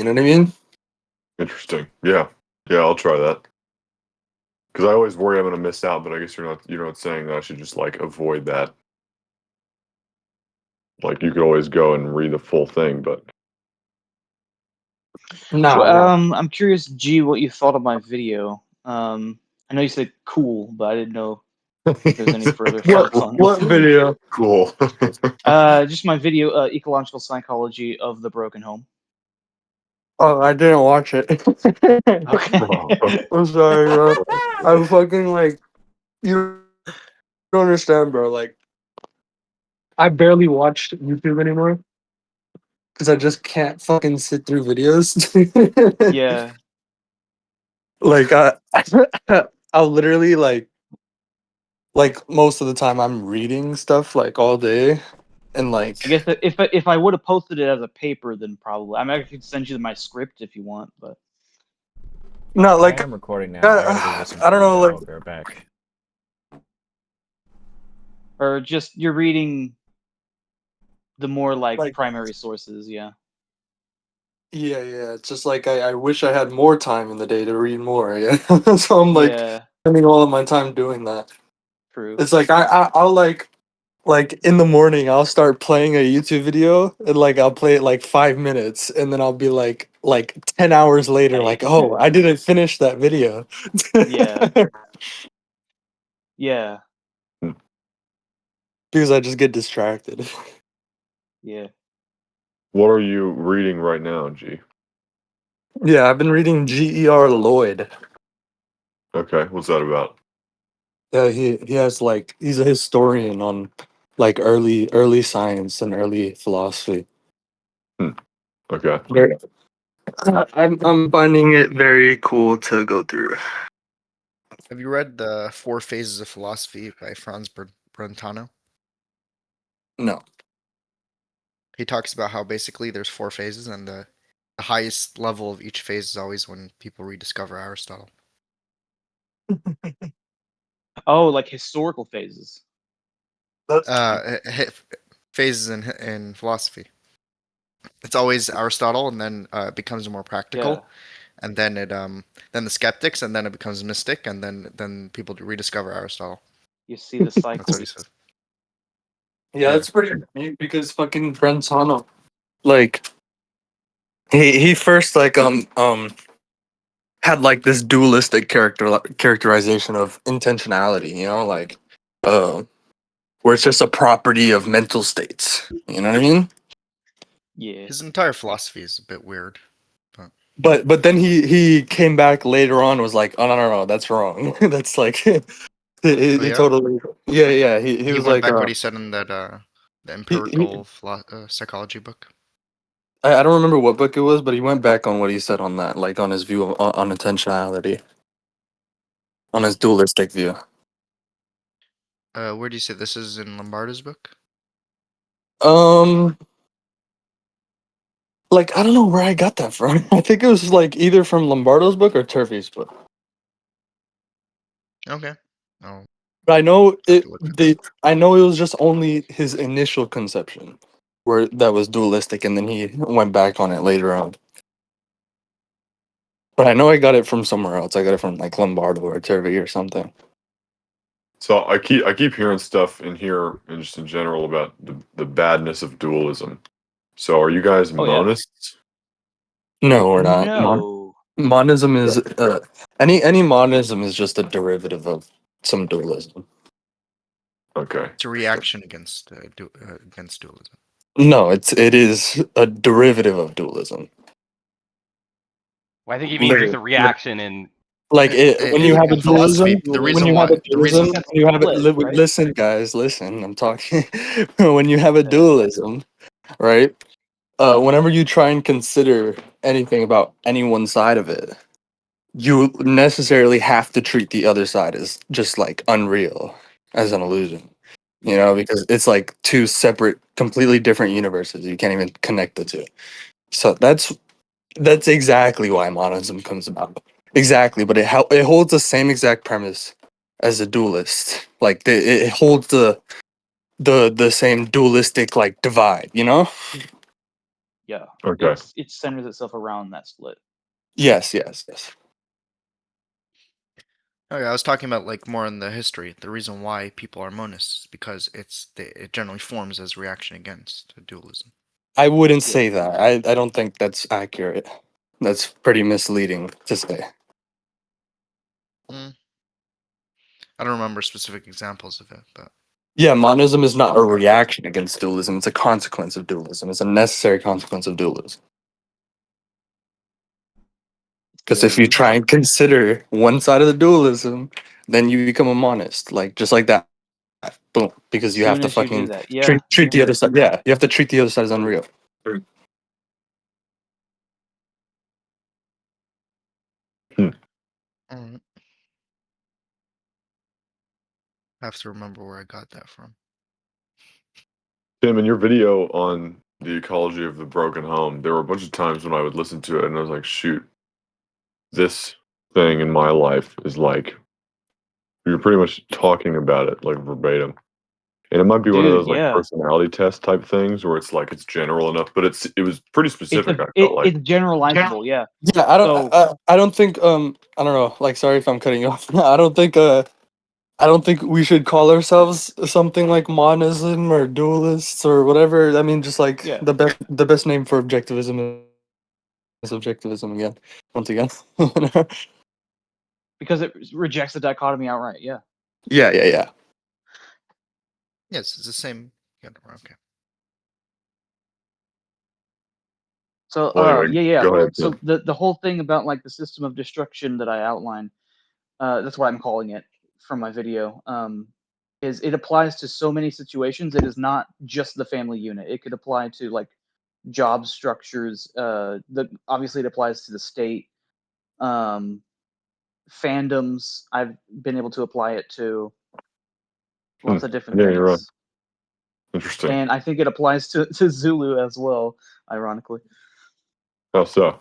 You know what I mean? Interesting. Yeah. Yeah, I'll try that. Because I always worry I'm going to miss out, but I guess you're not saying that I should just like avoid that. Like you could always go and read the full thing, but No, Well, no. I'm curious, G, what you thought of my video. I know you said cool, but I didn't know if there's any further thoughts on it. What video? Cool. Just my video, ecological psychology of the broken home. Oh, I didn't watch it. Okay. I'm sorry, bro. I'm fucking like, you don't understand, bro. Like, I barely watch YouTube anymore because I just can't fucking sit through videos. Yeah. Like, I'll literally like most of the time I'm reading stuff like all day, and like, I guess that if I would have posted it as a paper, then probably. I mean, I could send you my script if you want, but no, like, I am recording now. I gotta go get some I don't food, know, but like, I'll be right back. or just you're reading the more like like, primary sources. Yeah. yeah. It's just like I wish I had more time in the day to read more. Yeah, so I'm like Yeah. spending all of my time doing that. True. It's like I'll like in the morning I'll start playing a YouTube video and like I'll play it like 5 minutes and then I'll be like 10 hours later like, Yikes. oh, I didn't finish that video. Yeah. Yeah. Because I just get distracted. Yeah. What are you reading right now, G? Yeah, I've been reading G.E.R. Lloyd. Okay, what's that about? Yeah, he has like he's a historian on like early science and early philosophy. Okay. Very, I'm finding it very cool to go through. Have you read The Four Phases of Philosophy by Franz Brentano? No. He talks about how basically there's four phases, and the highest level of each phase is always when people rediscover Aristotle. Oh, like historical phases. That's Phases in philosophy. It's always Aristotle, and then it becomes more practical, Yeah. and then then the skeptics, and then it becomes mystic, and then people rediscover Aristotle. You see the That's what he cycles. says. yeah, that's pretty neat because fucking Brentano, like he first like had like this dualistic characterization of intentionality, you know, like where it's just a property of mental states. You know what I mean? Yeah. His entire philosophy is a bit weird. But then he came back later on and was like, oh no, that's wrong. That's like he Oh yeah, totally yeah. He he was went like back what he said in that the he empirical psychology book. I don't remember what book it was, but he went back on what he said on that, like on his view on intentionality, on his dualistic view. Where do you say this is in Lombardo's book? Um, like I don't know where I got that from. I think it was like either from Lombardo's book or Turvey's book. Okay. Oh, But I know have it. to look for that. I know it was just only his initial conception, where that was dualistic, and then he went back on it later on. But I know I got it from somewhere else. I got it from like Lombardo or Turvey or something. So I keep hearing stuff in here and just in general about the badness of dualism. So are you guys Oh, yeah. monists? No, we're not. No. Monism is any monism is just a derivative of some dualism. Okay. It's a reaction against dualism. No, it is a derivative of dualism. Well, I think he means just a Literally. reaction in. Like when you have a In philosophy, dualism, the when reason you have why a dualism, when you have Split, right? listen, guys, listen. I'm talking. When you have a dualism, right? Whenever you try and consider anything about any one side of it, you necessarily have to treat the other side as just like unreal, as an illusion. You know, because it's like two separate, completely different universes. You can't even connect the two. So that's exactly why monism comes about. Exactly, but it holds the same exact premise as a dualist. Like it holds the same dualistic like divide. You know. Yeah, Okay. it centers itself around that split. Yes. Oh yeah, I was talking about like more in the history. The reason why people are monists is because it generally forms as reaction against dualism. I wouldn't Yeah. say that. I don't think that's accurate. That's pretty misleading to say. Mm. I don't remember specific examples of it, but Yeah, monism is not a reaction against dualism. It's a consequence of dualism. It's a necessary consequence of dualism. Because if you Okay. try and consider one side of the dualism, then you become a monist. Like just like that. Boom. Because you have Soon to as you do fucking that, yeah. treat the other side. Yeah, you have to treat the other side as unreal. mm. I have to remember where I got that from. Tim, in your video on the ecology of the broken home, there were a bunch of times when I would listen to it and I was like, shoot, this thing in my life is like, you're pretty much talking about it like verbatim. And it might be one of Dude, those like yeah. personality test type things where it's like it's general enough, but it was pretty specific, I felt like. It's generalizable, yeah. Yeah, So I don't think I don't know, like sorry if I'm cutting you off. I don't think we should call ourselves something like monism or dualists or whatever. I mean just like yeah, the best name for objectivism is objectivism again. Once again. because it rejects the dichotomy outright, yeah. Yeah. Yes, it's the same. Yeah, okay. So Well, anyway, yeah. go ahead, So Tim. the whole thing about like the system of destruction that I outlined, that's what I'm calling it from my video. Is it applies to so many situations. It is not just the family unit. It could apply to like job structures. Obviously it applies to the state. Um, fandoms. I've been able to apply it to Hmm. lots of different Yeah, you're right. things, Interesting. and I think it applies to Zulu as well. Ironically, How so?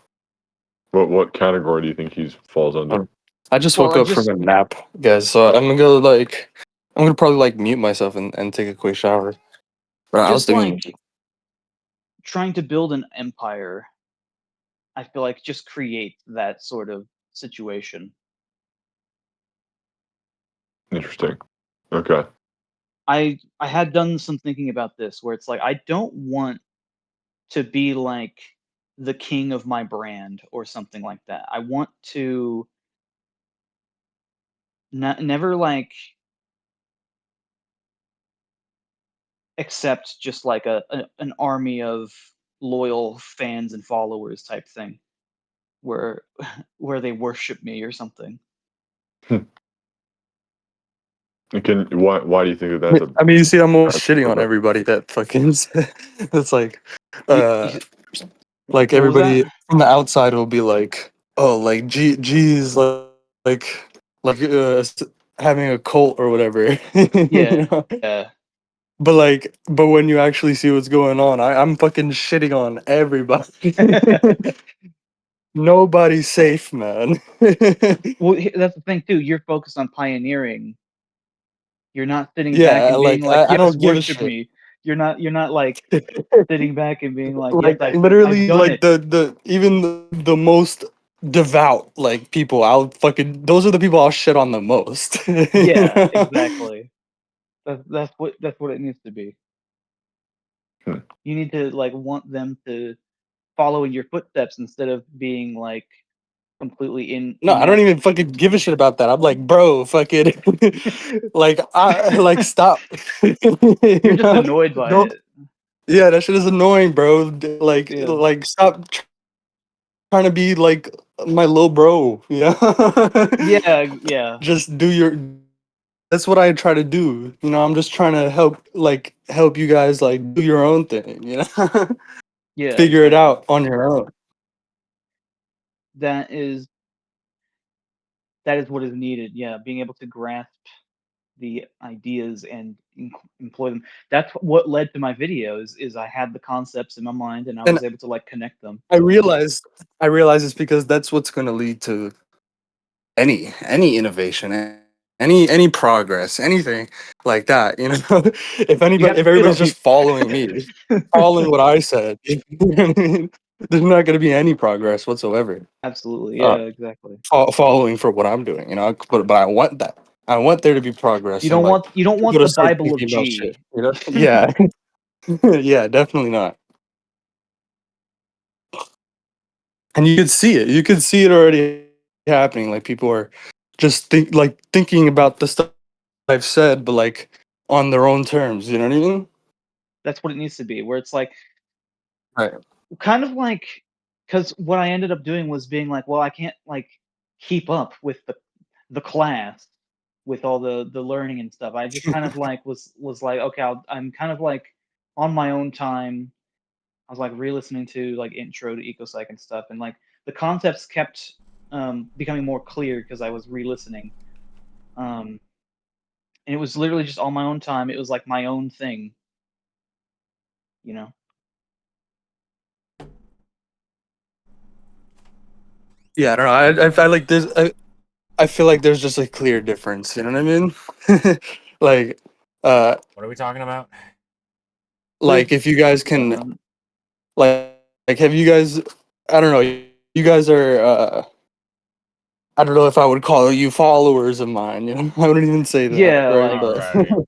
What category do you think he falls under? I just well, woke up from a nap, guys, so I'm gonna probably like mute myself and take a quick shower. But I was just thinking like trying to build an empire. I feel like just create that sort of situation. Interesting. Okay. I had done some thinking about this where it's like I don't want to be like the king of my brand or something like that. I want to never like accept just like an army of loyal fans and followers type thing where where they worship me or something. Why do you think that that's a I mean, you see, I'm always bad shitting on thing? everybody that fucking. That's You, uh, like what was that? everybody from the outside will be like, oh, like G's like having a cult or whatever, you Yeah. know. But when you actually see what's going on, I'm fucking shitting on everybody. Nobody's safe, man. Well, that's the thing too. You're focused on pioneering. You're not sitting back Yeah, and being like like, I "Yes, don't give a worship shit. me." You're not like sitting back and being like, "Yes, Like I've literally done like it." the even the most devout like people I'll fucking those are the people I'll shit on the most. You Yeah, know? exactly. That's what it needs to be. Hmm. You need to like want them to follow in your footsteps instead of being like completely No, I don't inept. even fucking give a shit about that. I'm like, bro, fucking like I like stop. You're You just know? annoyed by Don't it. yeah, that shit is annoying, bro. Yeah. Like stop trying to be like my little bro, yeah. Yeah. Just do your that's what I try to do. You know, I'm just trying to help you guys like do your own thing, you know? Yeah, Figure it exactly. out on your own. That is that is what is needed. Yeah, being able to grasp the ideas and employ them. That's what led to my videos is I had the concepts in my mind and I And was able to like connect them. I realize it's because that's what's going to lead to any innovation, any progress, anything like that. You know, if have to everybody's see just following me, following what I said, you know what I mean? There's not going to be any progress whatsoever. Absolutely, yeah, exactly. Following for what I'm doing, you know. But I want that. I want there to be progress. You And don't like want people to the start Bible of thinking about shit. G. You know? Yeah, yeah, definitely not. And you could see it. You could see it already happening. Like people are just thinking about the stuff I've said, but like on their own terms. You know what I mean? That's what it needs to be. Where it's like Right. kind of like because what I ended up doing was being like, well, I can't like keep up with the class with all the learning and stuff. I just kind of like was like, okay, I'm kind of like on my own time. I was like re-listening to like intro to ecopsych and stuff, and like the concepts kept becoming more clear because I was re-listening. And it was literally just on my own time. It was like my own thing, you know. Yeah, I don't know. I like there's I feel like there's just a clear difference. You know what I mean? like, What are we talking about? like if you guys can Um, like have you guys? I don't know. You guys are. I don't know if I would call you followers of mine. You know, I wouldn't even say that, yeah, right? like All But right.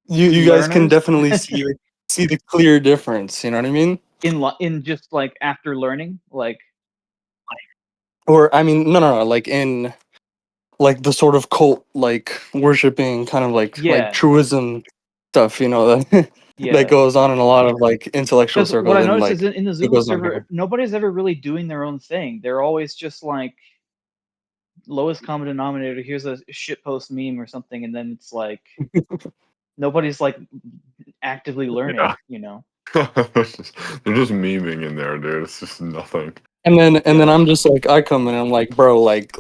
you guys can learners definitely see the clear difference. You know what I mean? in just like after learning, like Or I mean, no, like in like the sort of cult like worshiping kind of like yeah, truism stuff. You know that that yeah. goes on in a lot of like intellectual Because what circles I and noticed is like in the it Zulu goes on server, here. nobody's ever really doing their own thing. They're always just like lowest common denominator. Here's a shitpost meme or something, and then it's like nobody's like actively Yeah. learning. You know? They're just memeing in there, dude. It's just nothing. And then Yeah. I'm just like I come in and I'm like, bro, like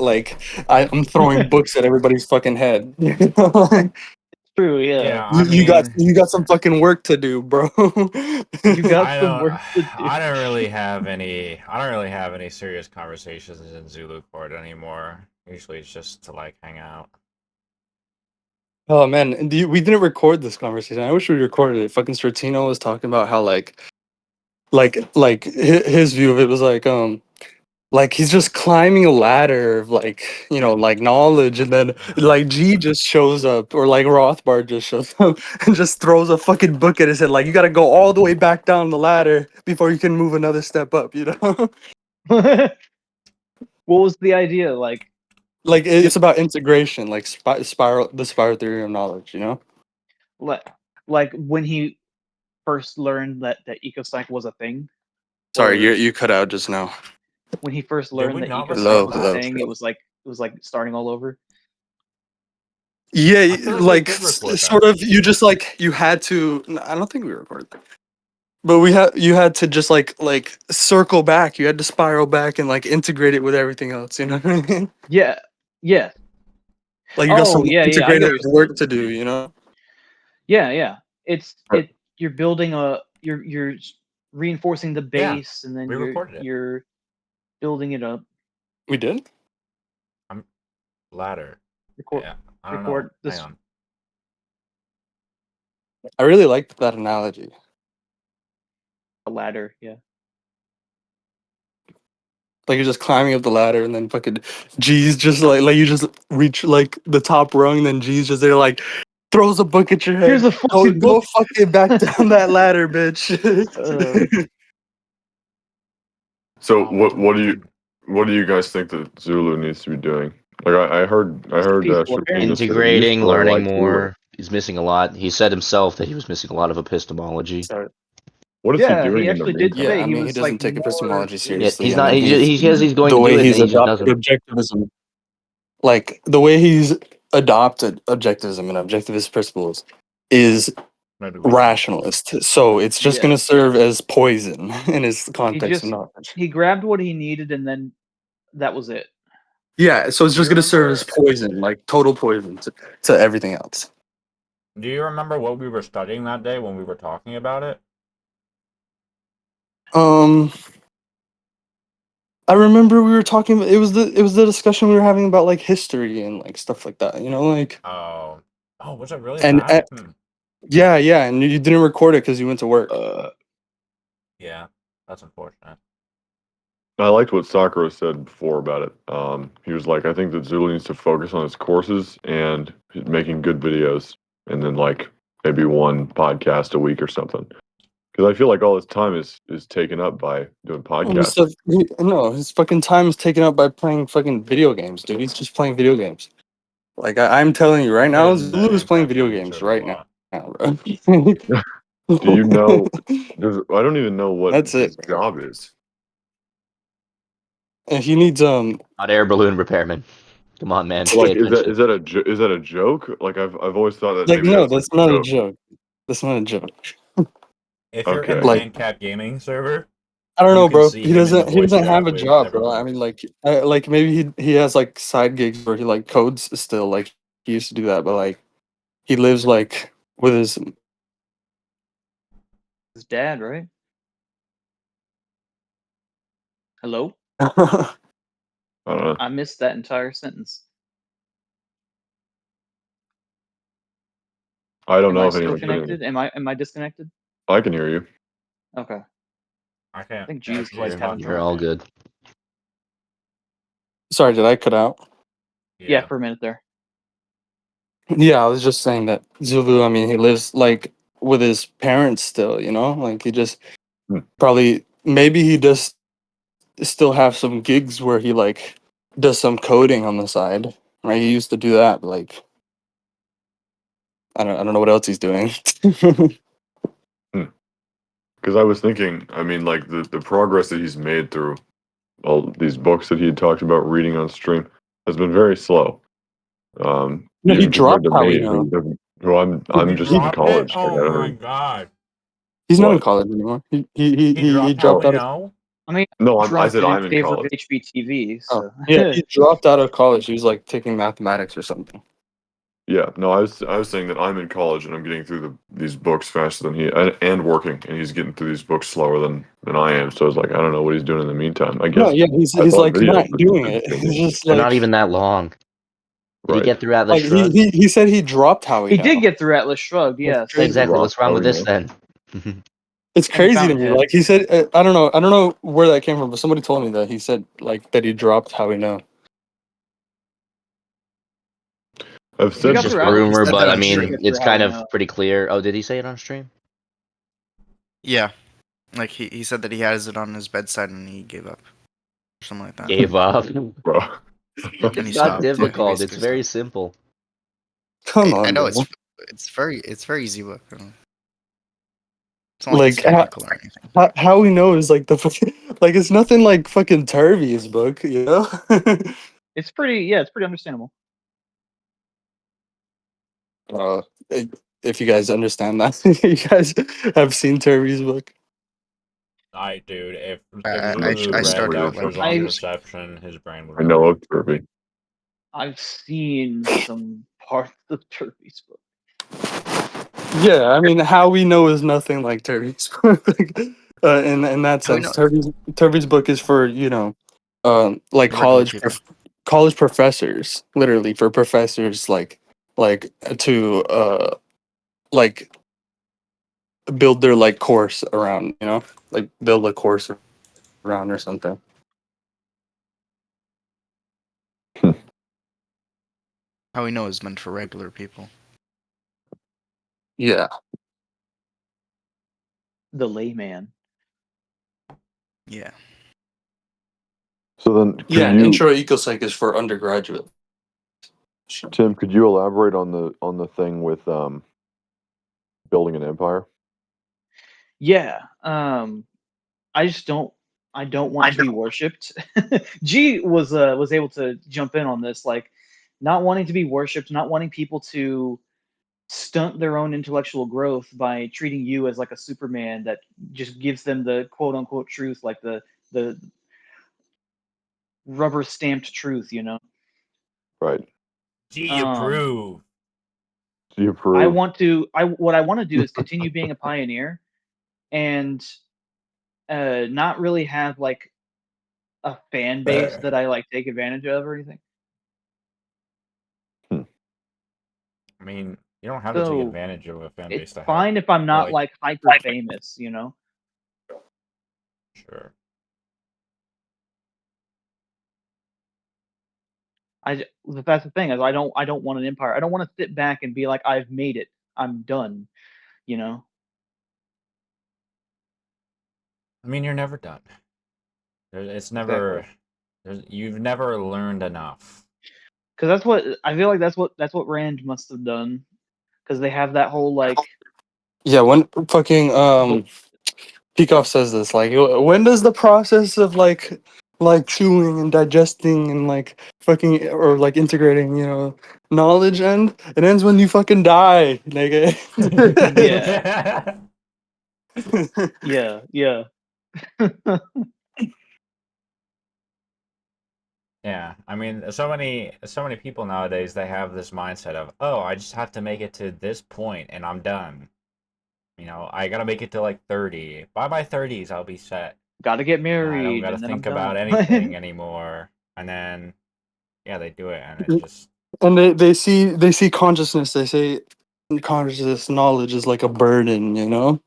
I'm throwing books at everybody's fucking head. You know? Like, True. Yeah. Yeah, I you mean, got some fucking work to do, bro. You got I some don't, work to do. I don't really have any, I don't really have any serious conversations in Zulu Court anymore. Usually, it's just to like hang out. Oh man, and we didn't record this conversation. I wish we recorded it. Fucking Stratino was talking about how like his view of it was like he's just climbing a ladder of like you know like knowledge, and then like G just shows up or like Rothbard just shows up and just throws a fucking book at his head like you got to go all the way back down the ladder before you can move another step up. You know, What was the idea? like it's Just about integration, like the spiral theory of knowledge. You know. like like when he first learned that ecopsych was a thing, Sorry, or you cut out just now. when he first Did learned we that not ecopsych Hello, record was a that? hello. thing, it was like starting all over. Yeah, I feel like we like did record sort that. of. You just like you had to. I don't think we recorded that, but you had to just like circle back. You had to spiral back and like integrate it with everything else. You know what I mean? Yeah. Yeah. Like you got Oh, some yeah, yeah. I get integrated what you're saying. work to do. You know? Yeah, yeah. It's Right. you're building you're reinforcing the Yeah, base, and then we recorded it. you're building it up. We did. I'm ladder. Record Yeah, I don't know. record Hang this on. I really liked that analogy. ladder. Yeah. Like you're just climbing up the ladder, and then fucking G's just like you just reach like the top rung, then G's just there like throws a book at your Here's head. a Go fucking go book. fucking back down that ladder, bitch. uh, So Oh man. what do you guys think that Zulu needs to be doing? Like I just a heard peaceful Shortina area. say that he used Integrating, to really learning like Zulu. more. He's missing a lot. He said himself that he was missing a lot of epistemology. Sorry. What is he Yeah, he doing in the actually did Yeah, say meantime? I he mean, he was like doesn't take more. epistemology Yeah, seriously, he's and not. then He says he's going the to way do it, and he's then he just adopted doesn't. objectivism, like the way he's adopted objectivism and objectivist principles, is Maybe we should. rationalist. So it's just going Yeah, to serve as poison in his he context of just knowledge. he grabbed what he needed, and then that was it. Yeah, so it's Do you just going to serve as remember? poison, like total poison to everything else. Do you remember what we were studying that day when we were talking about it? Um, I remember we were talking. It was the discussion we were having about like history and like stuff like that. You know, like Oh, was it really and that? yeah, and you didn't record it because you went to work. Yeah, that's unfortunate. I liked what Sakura said before about it. He was like, I think that Zulu needs to focus on his courses and making good videos, and then like maybe one podcast a week or something. Because I feel like all his time is taken up by doing podcasts. No, his fucking time is taken up by playing fucking video games, dude. He's just playing video games. Like I'm telling you right now, Plays the Zulu is playing handcap video gaming games server a right lot. now, bro. Do you know? I don't even know what That's his it, bro. job is. And he needs Hot air balloon repairman. Come on, man. Pay Like, attention. is that a joke? Like, I've always thought that like maybe no, that's like that's a not a joke. joke. That's not a joke. If you're in the Okay. Like handcap gaming server, I don't you know, can bro. see He him in the doesn't voice chat have a with job, bro. I everyone. mean, like maybe he has like side gigs where he like codes still. Like he used to do that, but like he lives like with his. His dad, right? Hello? I don't know. I missed that entire sentence. I don't Am know I if still anyone's hearing me. connected? Am I disconnected? I can hear you. Okay. I I can't think G's actually like having You're trouble. all good. Sorry, did I cut out? Yeah, for a minute there. Yeah, I was just saying that Zulu. I mean, he lives like with his parents still. You know, like he just Hmm. probably maybe he does still have some gigs where he like does some coding on the side. Right, he used to do that. But, like I don't know what else he's doing. Because I was thinking, I mean, like the progress that he's made through all these books that he had talked about reading on stream has been very slow. No, he Even compared dropped to how we me, know. who I'm He just in dropped it? college. Like, I Oh don't my even god. He's not in what. college anymore. He He dropped how dropped we out of. know? I mean, No, I dropped said it in I'm in favor of college. HBTV, Oh, so yeah, he dropped out of college. He was like taking mathematics or something. Yeah, no, I was saying that I'm in college and I'm getting through these books faster than he and working, and he's getting through these books slower than I am. So I was like, I don't know what he's doing in the meantime. I No, guess yeah, I he's thought like videos not would doing be it. interesting. He's just They're not like even that long. Did he Right. get through Atlas Shrugged? he said he dropped how we he did know. get through Atlas Shrugged, That's yes. crazy. Exactly. Drop What's wrong how with we this know. then? It's And the crazy to me. Fountainhead. Like he said, I don't know where that came from, but somebody told me that he said like that he dropped how we know. I've He said got Just through before. Atlas He rumor, said Shrugged, but that I but on he didn't mean, stream. get it's through how kind we of know. pretty clear. Oh, did he say it on stream? Yeah, like he said that he has it on his bedside and he gave up, or something like that. Gave up. Bro. And he It's not stopped. Yeah, he difficult. It's basically very stopped. simple. Come I on, know bro. it's very easy book. It's not like it's Like technical or anything. how we know is like the fucking like it's nothing like fucking Turvey's book, you know? It's pretty understandable. uh, if you guys understand that, you guys have seen Turvey's book. Dude, if I Zulu I read started it like Delta's on I Perception, his brain would I know break. of Kirby. I've seen some parts of Turby's book. Yeah, I mean, how we know is nothing like Turvey's book. In that how we sense, know Turvey's book is for like regular people. college professors, literally for professors like to like build their like course around, you know, like build a course around or something. How we know is meant for regular people. Yeah, The layman. Yeah. So then, yeah, could and you, intro ecopsych is for undergraduate. Tim, could you elaborate on the thing with building an empire? Yeah. I don't want to be worshipped. G was able to jump in on this, like not wanting to be worshipped, not wanting people to stunt their own intellectual growth by treating you as like a Superman that just gives them the quote unquote truth, like the rubber stamped truth, you know. Right. Do you Um, approve? Do you approve? what I want to do is continue being a pioneer and not really have like a fan base that I like take advantage of or anything. I mean, you don't have to take So advantage of a fan it's base to help. fine if I'm Or, not like hyper famous, you know. Sure. That's the thing is I don't want an empire. I don't want to sit back and be like I've made it. I'm done. You know. I mean, you're never done. It's never. Exactly. You've never learned enough. Because that's what I feel like. That's what Rand must have done. Because they have that whole like. Yeah, when fucking Peacock says this, like, when does the process of like chewing and digesting and like fucking or like integrating, knowledge end? It ends when you fucking die, nigga. Yeah. Yeah. Yeah. Yeah, I mean, so many people nowadays, they have this mindset of, oh, I just have to make it to this point and I'm done. I gotta make it to like 30. By my 30s, I'll be set. Got to get And I don't married, gotta and then I'm think about done. anything anymore. And then, yeah, they do it, and it just And they see consciousness. They say consciousness knowledge is like a burden, you know.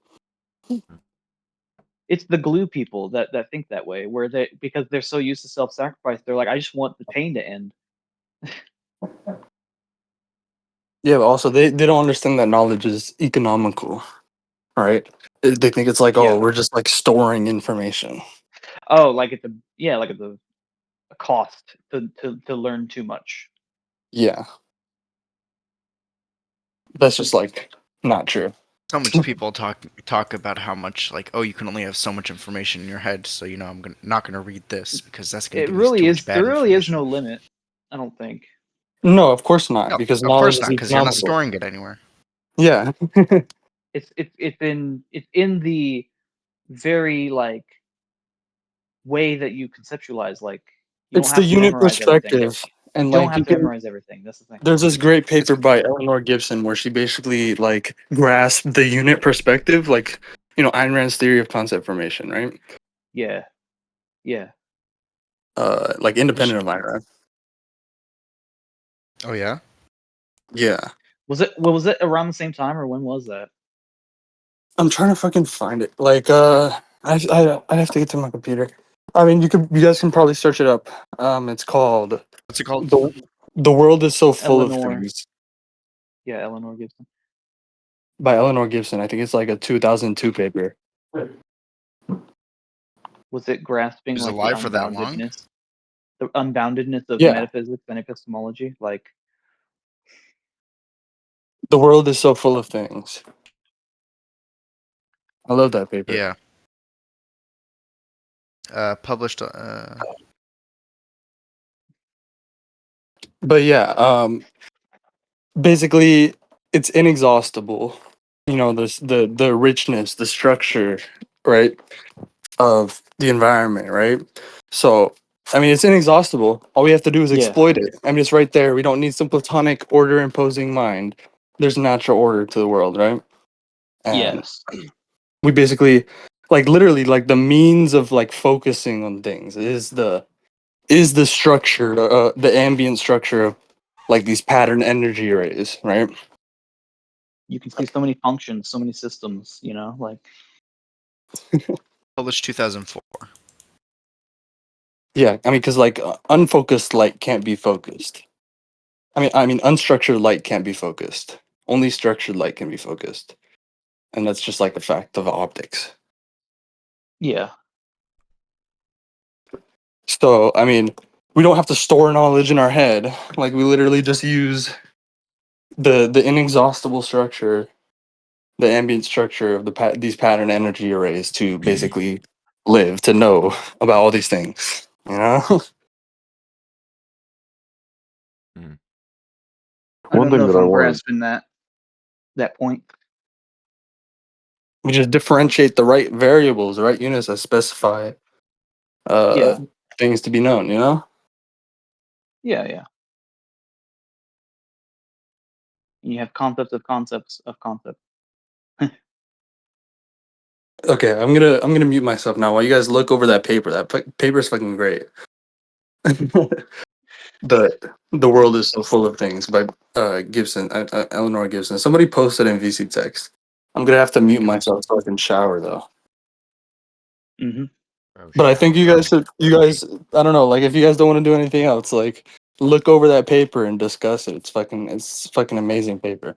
It's the glue people that think that way, where they because they're so used to self-sacrifice, they're like, I just want the pain to end. Yeah, but also they don't understand that knowledge is economical, right? They think it's like, oh, Yeah. we're just like storing information. Oh, like it's a cost to learn too much. Yeah, that's just like not true. So much people talk about how much like, oh, you can only have so much information in your head, so not gonna read this because that's gonna It give you too really much is. There bad really is information. no limit. I don't think No, of course not, No, because of knowledge course is not, because you're not economical. storing it anywhere. Yeah, it's in the very like way that you conceptualize. Like you don't it's the have to unit memorize everything. perspective, You and don't like have you to can. memorize everything. That's the thing. There's this great It's paper by Eleanor Gibson where she basically like grasped the unit perspective, like Ayn Rand's theory of concept formation, right? Yeah. Yeah. Like independent of Ayn Rand. oh yeah, Yeah. Was it around the same time or when was that? I'm trying to fucking find it. Like, I'd have to get to my computer. I mean, you guys can probably search it up. It's called what's it called? "The World Is So Full of Eleanor. Things" Yeah, Eleanor Gibson. by Eleanor Gibson. I think it's like a 2002 paper. Was it grasping Was like the alive for that long? unboundedness of Yeah, metaphysics and epistemology? Like, "The World Is So Full of Things." I love that paper. Yeah. Published. But yeah, basically, it's inexhaustible. There's the richness, the structure, right, of the environment, right? So, I mean, it's inexhaustible. All we have to do is yeah, exploit it. I mean, it's right there. We don't need some platonic order imposing mind. There's natural order to the world, right? And yes, we basically, like, literally, like the means of like focusing on things is the structure, the ambient structure of like these pattern energy arrays, right? you can see so many functions, so many systems. Like Published 2004. Yeah, I mean, because like unfocused light can't be focused. I mean, unstructured light can't be focused. Only structured light can be focused, and that's just like the fact of optics. yeah, So, I mean, we don't have to store knowledge in our head. Like we literally just use the inexhaustible structure, the ambient structure of these pattern energy arrays to basically live to know about all these things. You know, mm. I One don't thing know that if I I'm wanted, grasping that point. we just differentiate the right variables, the right units that specify uh Yeah, things to be known. You know. yeah, yeah. And you have concepts of concepts of concepts. Okay, I'm gonna mute myself now while you guys look over that paper. That paper is fucking great. The world is so full of things by Gibson, Eleanor Gibson. Somebody posted in VC text. I'm gonna have to mute myself so I can shower though. Hmm. Oh, But I think you guys should. You guys, I don't know. Like, if you guys don't want to do anything else, like, look over that paper and discuss it. It's fucking amazing paper,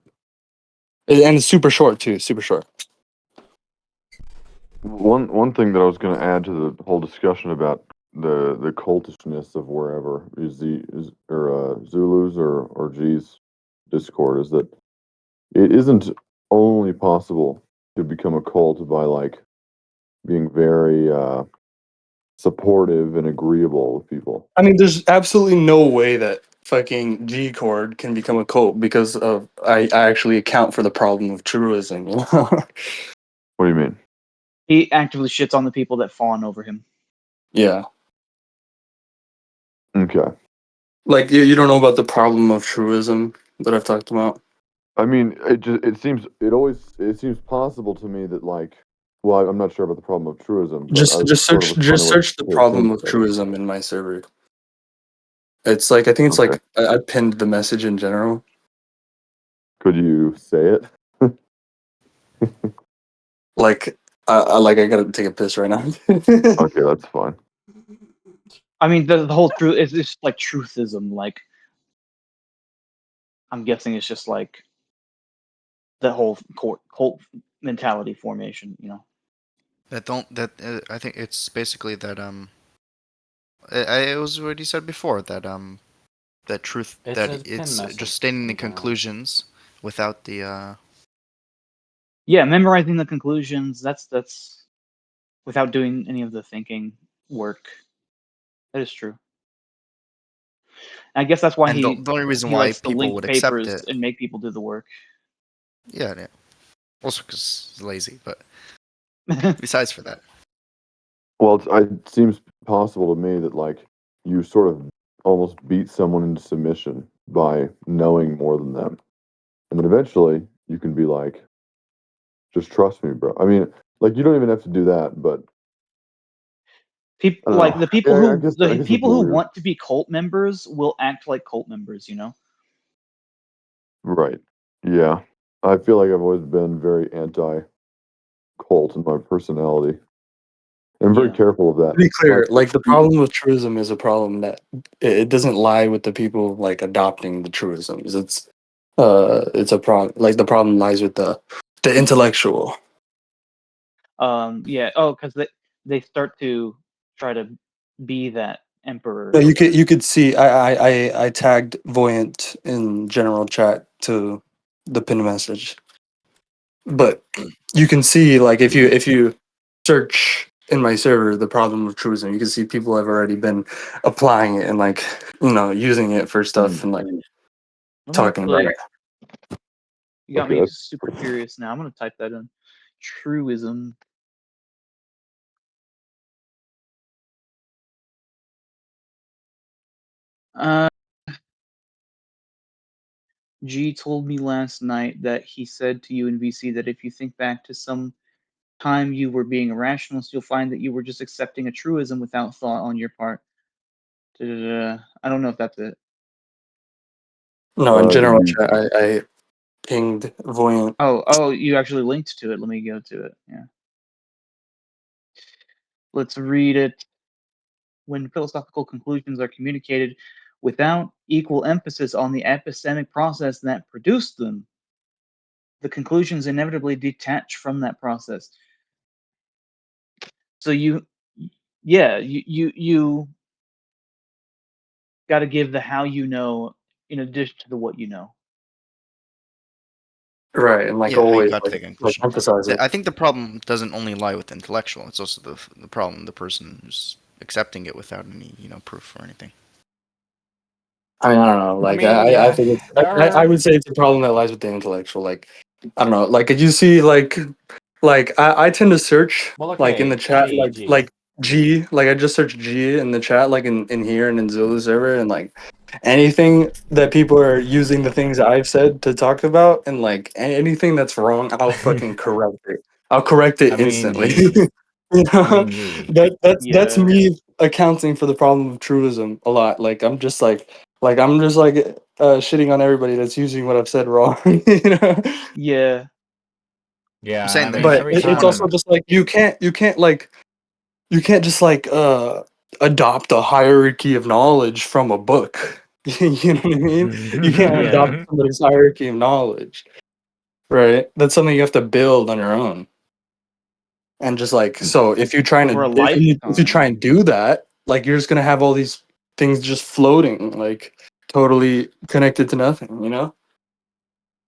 and it's super short too. Super short. One thing that I was going to add to the whole discussion about the cultishness of wherever Zulus or G's Discord is that it isn't only possible to become a cult by like being very supportive and agreeable with people. I mean, there's absolutely no way that fucking G Chord can become a cult because of I actually account for the problem of truism. You know? What do you mean? He actively shits on the people that fawn over him. Yeah, Okay. like you don't know about the problem of truism that I've talked about. I mean, it seems possible to me that like, well, I'm not sure about the problem of truism, but I sort of was trying Just to like search the pay attention problem of to it. truism in my server. It's like I think it's Okay. like I pinned the message in general. Could you say it? Like I gotta take a piss right now. Okay, that's fine. I mean, the whole truth is just like truthism. Like, I'm guessing it's just like the whole cult mentality formation. You know. I think it's basically that it was what you said before that truth It's that a pin it's message just stating the in general. conclusions without the Yeah, memorizing the conclusions. That's without doing any of the thinking work. That is true. I guess that's why and the only reason he why likes to people link would accept papers it. and make people do the work. Yeah. Also because he's lazy, but besides for that. Well, it seems possible to me that like you sort of almost beat someone into submission by knowing more than them, and then eventually you can be like, just trust me, bro. I mean, like you don't even have to do that, but People I don't like know. Yeah, I the guess it's people who weird. want to be cult members will act like cult members. You know. Right. Yeah. I feel like I've always been very anti-cult in my personality. I'm very Yeah. careful of To that. be clear, Like, like the problem with truism is a problem that it doesn't lie with the people like adopting the truisms. It's a problem. Like the problem lies with the intellectual. Yeah. Oh, because they start to try to be that Yeah, emperor. you could see I tagged Voyant in general chat to the pin message, but you can see like if you search in my server the problem of truism, you can see people have already been applying it and like using it for stuff and like Let me talking about actually. it. You got okay, me that's super curious now. I'm gonna type that in. Truism. Uh, G told me last night that he said to you in VC that if you think back to some time you were being a rationalist, you'll find that you were just accepting a truism without thought on your part. Da-da-da. I don't know if that's it. No, in did general you chat, I pinged Voyant. Oh, you actually linked to it. Let me go to it. Yeah. Let's read it. When philosophical conclusions are communicated without equal emphasis on the epistemic process that produced them, the conclusions inevitably detach from that process. So you got to give the how you know in addition to the what you know. Right, and like Yeah, how you always, got to the like conclusion. emphasize it. I think the problem doesn't only lie with the intellectual; it's also the problem the person who's accepting it without any proof or anything. I mean, I don't know. I Like, mean, I think it's, there I are. would say it's a problem that lies with the intellectual. Like, I don't know. Like, you see, like I tend to search Well, like in the okay, chat, G. like G, like I just search G in the chat, like in here and in Zulu server, and like anything that people are using the things I've said to talk about, and like anything that's wrong, I'll fucking correct it. I'll correct it I mean, instantly. gee. You know? I mean, gee. That's Yeah. me accounting for the problem of truism a lot. Like I'm just like shitting on everybody that's using what I've said wrong. You know? Yeah. Yeah, I'm and I saying that mean, if But every it's someone also time. just like you can't just like adopt a hierarchy of knowledge from a book. You know what I mean? You can't Yeah. adopt somebody's hierarchy of knowledge, right? That's something you have to build on your own. And just like so, if you're trying Over a to if you try lifetime. and do that, like you're just gonna have all these things just floating, like totally connected to nothing. You know?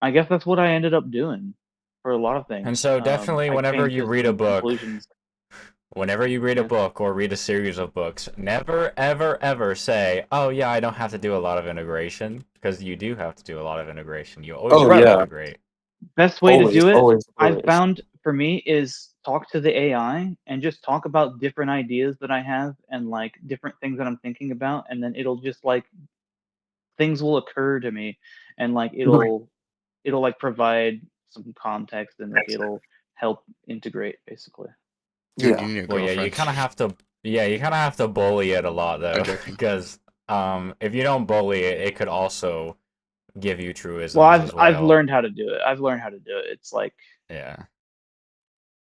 I guess that's what I ended up doing for a lot of And things. so definitely I whenever came you to read a some book, conclusions. a Yeah. book or read a series of books, never, ever, ever say, "Oh yeah, I don't have to do a lot of integration," because you do have to do a lot of integration. You always Oh have to Bro, yeah, integrate. best way to always, do it, always, I've always. found for me is talk to the AI and just talk about different ideas that I have and like different things that I'm thinking about, and then it'll just like things will occur to me, and like it'll like provide some context and like it'll help integrate basically. dude, Yeah. you need a Well, yeah, you girlfriend. kind of have to. Yeah, you kind of have to bully it a lot I'm though, joking. because if you don't bully it, it could also give you Well, truisms I've as I've well. learned how to do it. I've learned how to do it. It's like Yeah,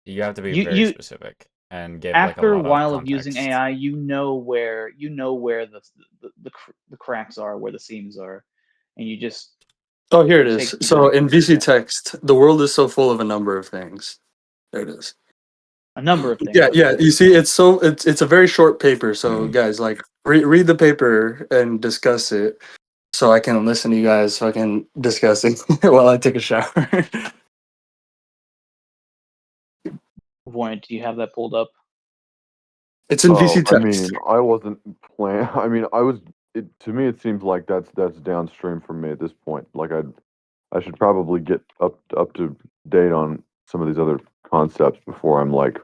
you have to be you very you specific and give like a after a lot of while of using context. AI, you know where the cracks are, where the seams are, and you just Oh, here it you is. take you So take in VC yeah text, the world is so full of a number of things. There it is. a number of Yeah, things. yeah. Okay, You see, it's a very short paper. So guys, like read the paper and discuss it. So I can listen to you guys. So I can discuss it while I take a shower. Voyant, do you have that pulled up? It's in Oh, VC I text. mean, I wasn't playing. I mean, I was. It to me, it seems like that's downstream from me at this point. Like I should probably get up to date on some of these other concepts before I'm like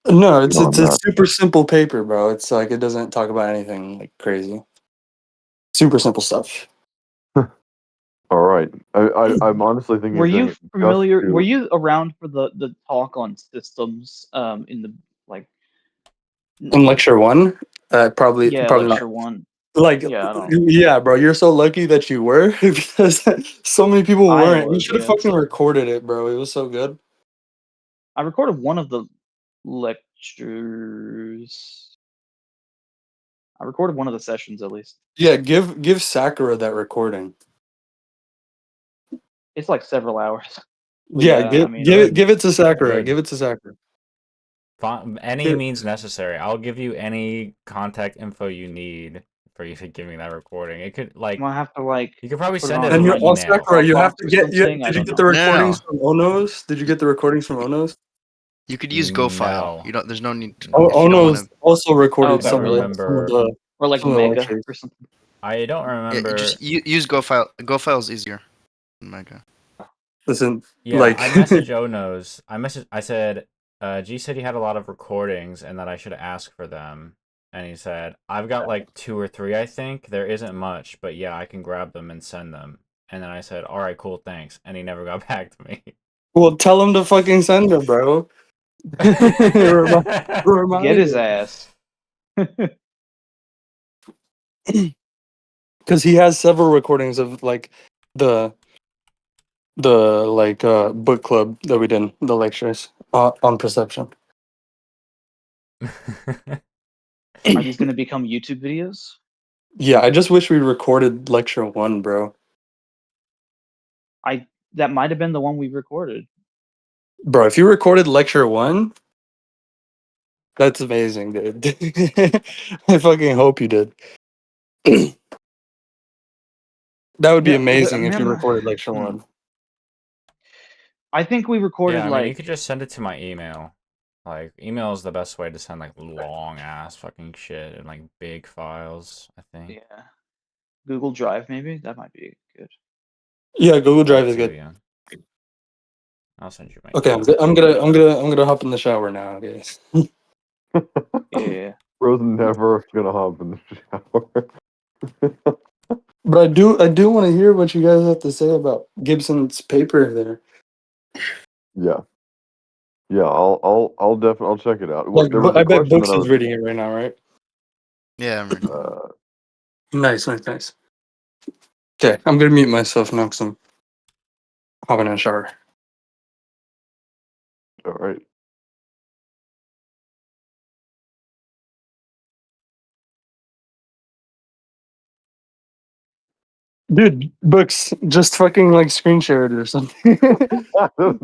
No, get it's on a that. super simple paper, bro. It's like it doesn't talk about anything like crazy. Super simple stuff. All right, I'm honestly thinking Were of doing you it just familiar? Were to. you around for the talk on systems? In the like, In lecture one, yeah, probably not. lecture one. Like, Yeah, I don't. yeah, bro, you're so lucky that you were because so many people I weren't. You was, should have yeah. fucking recorded it, bro. It was so good. I recorded one of the lectures. I recorded one of the sessions at least. Yeah, give Sakura that recording. It's like several hours. But Yeah, yeah, I mean, Good, give it to Sakura. good. Give it to Sakura. Any Give- means necessary. I'll give you any contact info you need for you to give me that recording. It could I'm like gonna have to like you could probably put it send it onto and through you're like all email. Sakura. You have Dropbox to or get. something. I Did you don't get the know. recordings No, from Ono's? Did you get the recordings from Ono's? you could use GoFile. No, You don't. There's no need to if you don't want Ono's to. also Oh, recorded I okay, don't really? remember. Or like some of the Mega lectures. or something. I don't Yeah, you remember. just use GoFile. GoFile is easier than Mega. Listen, Yeah, like I messaged Onos. I said, G said he had a lot of recordings and that I should ask for them. And he said, I've got like 2 or 3, I think. There isn't much, but yeah, I can grab them and send them. And then I said, all right, cool, thanks. And he never got back to me. well, tell him to fucking send it, bro. Get Remind his him. ass. Because he has several recordings of like the book club that we did, the lectures on perception. Are these gonna become YouTube videos? Yeah, I just wish we recorded lecture one, bro. That might have been the one we recorded. Bro, if you recorded lecture one, that's amazing, dude. I fucking hope you did. That would be Yeah, amazing if you remember? recorded lecture one. I think we recorded Yeah, I mean, you like could just send it to my email. Like, email is the best way to send like long ass fucking shit and like big files, I think. yeah, Google Drive maybe that might be good. Yeah, Google Drive That is too, good. yeah. I'll send you my Okay, email. I'm gonna hop in the shower now, guys. Yeah, Bro's never gonna hop in the shower. But I do want to hear what you guys have to say about Gibson's paper there. Yeah. Yeah, I'll definitely check it out. What there was I a bet question that Books I is was reading it right now, right? Yeah, I'm ready. Nice. Okay, I'm gonna mute myself now because I'm hopping in a shower. all right. Dude, Books, just fucking like screen share it or something. No,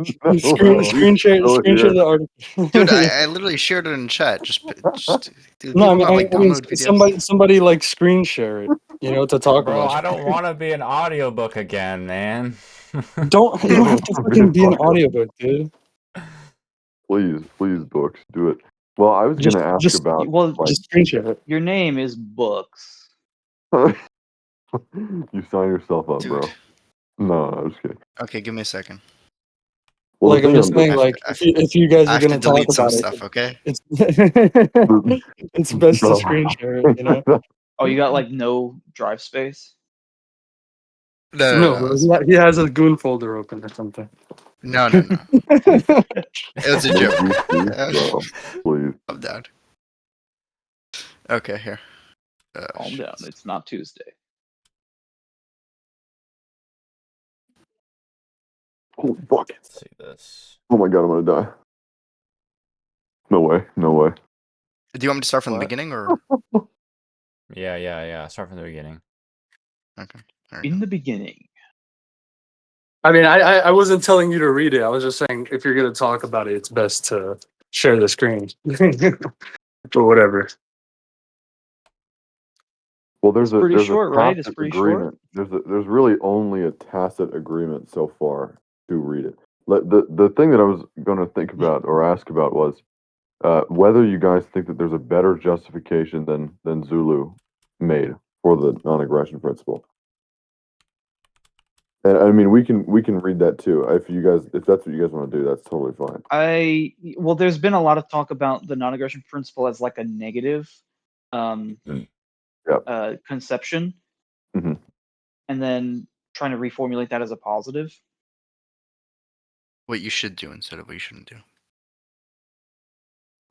screen share still here. the article. Dude, Yeah. I literally shared it in chat. Just dude, No, people don't like download PDFs. somebody like screen share it, to talk Bro, about. I don't want to be an audiobook again, man. You don't have to fucking be an audiobook, dude. Please, Books, do it. Well, I was gonna ask about Just screen share it. Your name is Books. you sign yourself up, Dude. bro. No, I'm just kidding. Okay, give me a second. Well, Like the I'm thing just saying, like if you guys I are have to gonna talk delete some about it, stuff, okay? it's it's best to screen share it. Oh, you got like no drive space? No, No. bro, he has a goon folder open or something. No. It was a joke. Bro, please. I'm down. Okay, here. Calm Shit. down. It's not Tuesday. Holy fuck. Let's see this. Oh my god, I'm gonna die. No way. Do you want me to start from the What? beginning or? Yeah. Start from the beginning. Okay. There you In go. the beginning. I mean, I wasn't telling you to read it. I was just saying if you're gonna talk about it, it's best to share the screen or whatever. Well, there's It's pretty a short, right? It's tacit pretty short. agreement. There's really only a tacit agreement so far to read it. The thing that I was going to think about or ask about was whether you guys think that there's a better justification than Zulu made for the non-aggression principle. And I mean, we can read that too. If that's what you guys want to do, that's totally fine. Well, there's been a lot of talk about the non-aggression principle as like a negative conception, Mhm. and then trying to reformulate that as a positive. What you should do instead of what you shouldn't do.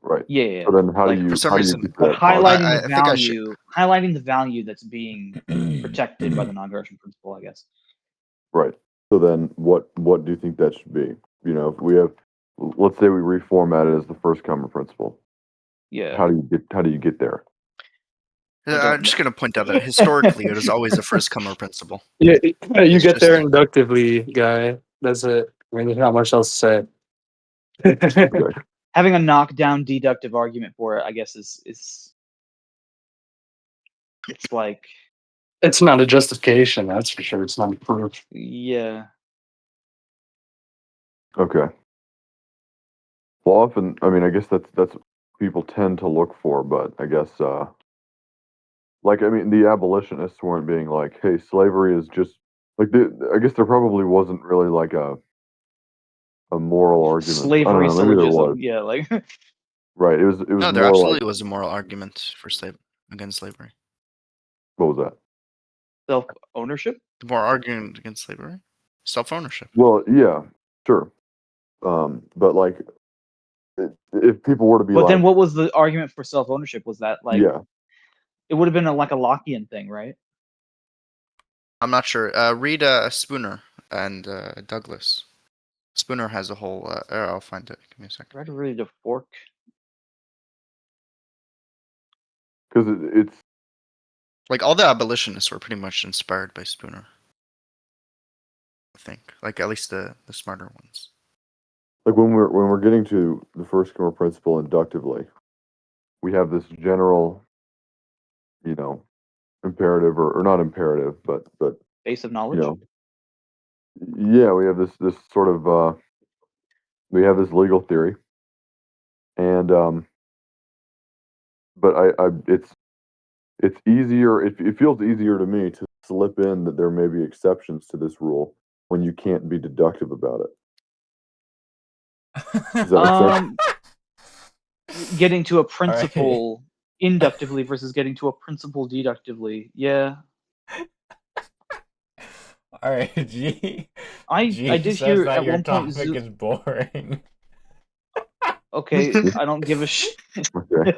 Right. Yeah. So then, how Like, do you for some how do you reason- get But that positive? highlighting I think I should. highlighting the value that's being protected by the non-aggression principle, I guess. Right. So then, what do you think that should be? If we have, let's say we reformat it as the first comer principle. Yeah. How do you get there? I'm just going to point out that historically it is always the first comer principle. Yeah, you It's get just- there inductively, guy. That's it. I mean, there's not much else to say. Okay. Having a knockdown deductive argument for it, I guess, is it's like, It's not a justification, that's for sure. It's not a proof. yeah. Okay. Well, often, I mean, I guess that's what people tend to look for, but I guess, I mean, the abolitionists weren't being like, "Hey, slavery is just like." I guess there probably wasn't really like a moral argument. I don't Slavery know. Maybe there syllogism. was. Yeah, like Right. It was No, there more absolutely like, was a moral argument for against slavery. what was that? self-ownership. The more argument against slavery, self-ownership. Well, yeah, sure. But like, if people were to be But like, then what was the argument for self-ownership? Was that like, yeah, it would have been like a Lockean thing, right? I'm not sure. Read Spooner and Douglas. Spooner has a whole. I'll find it. Give me a second. Right, really to fork. because it's Like all the abolitionists were pretty much inspired by Spooner. I think, like at least the smarter ones. like when we're getting to the first comer principle inductively, we have this general, imperative or not imperative, but Base of you knowledge. know, yeah, we have this sort of we have this legal theory, and but it's easier. It feels easier to me to slip in that there may be exceptions to this rule when you can't be deductive about it. Does that make sense? Getting to a principle inductively versus getting to a principle deductively. Yeah. All right, G. I G did says hear that at your one point topic is boring. Okay, I don't give a shit. Okay.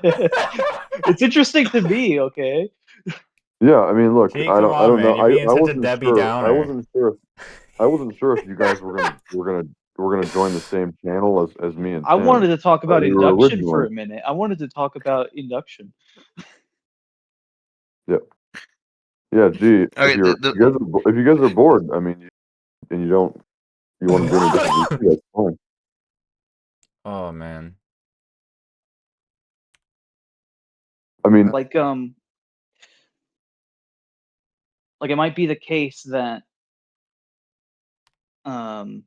It's interesting to me. Okay. Yeah, I mean, look, Gee, I come don't on, know. man. You're being I such a wasn't Debbie sure. I Downer. wasn't sure. I wasn't sure if you guys were gonna join the same channel as me and I wanted Tim. to talk about We were induction for originally. a minute. I wanted to talk about induction. Yeah. Yeah. Gee, Okay, if you guys are bored, I mean, and you want to join a different VC, that's fine. Oh man. I mean, Like it might be the case that um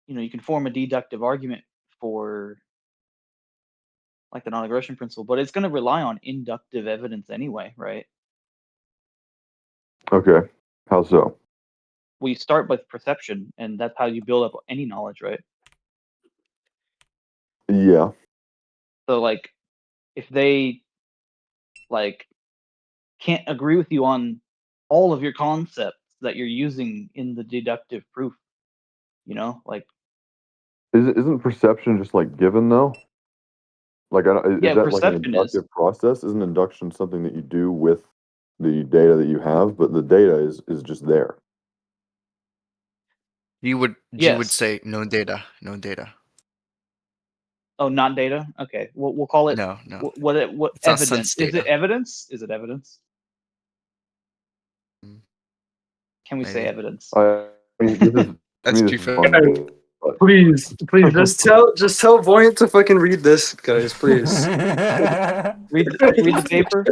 you can form a deductive argument for like the non-aggression principle, but it's going to rely on inductive evidence anyway, right? okay. How so? Well, you start with perception, and that's how you build up any knowledge, right? Yeah. So, like, if they like can't agree with you on all of your concepts that you're using in the deductive proof, like Isn't perception just like given though? Like, is yeah, that like an perception is. inductive process? Isn't induction something that you do with the data that you have, but the data is just there? you would Yes. say no data, no data. Oh, not data. Okay, we'll call it No. what It's not evidence sense is it? data. Evidence? Is it evidence? Mm, Can we say Maybe. evidence? I mean, this is to That's me, too this is fair. fun. But Please, just tell Voyant to fucking read this, guys, please. Read the paper.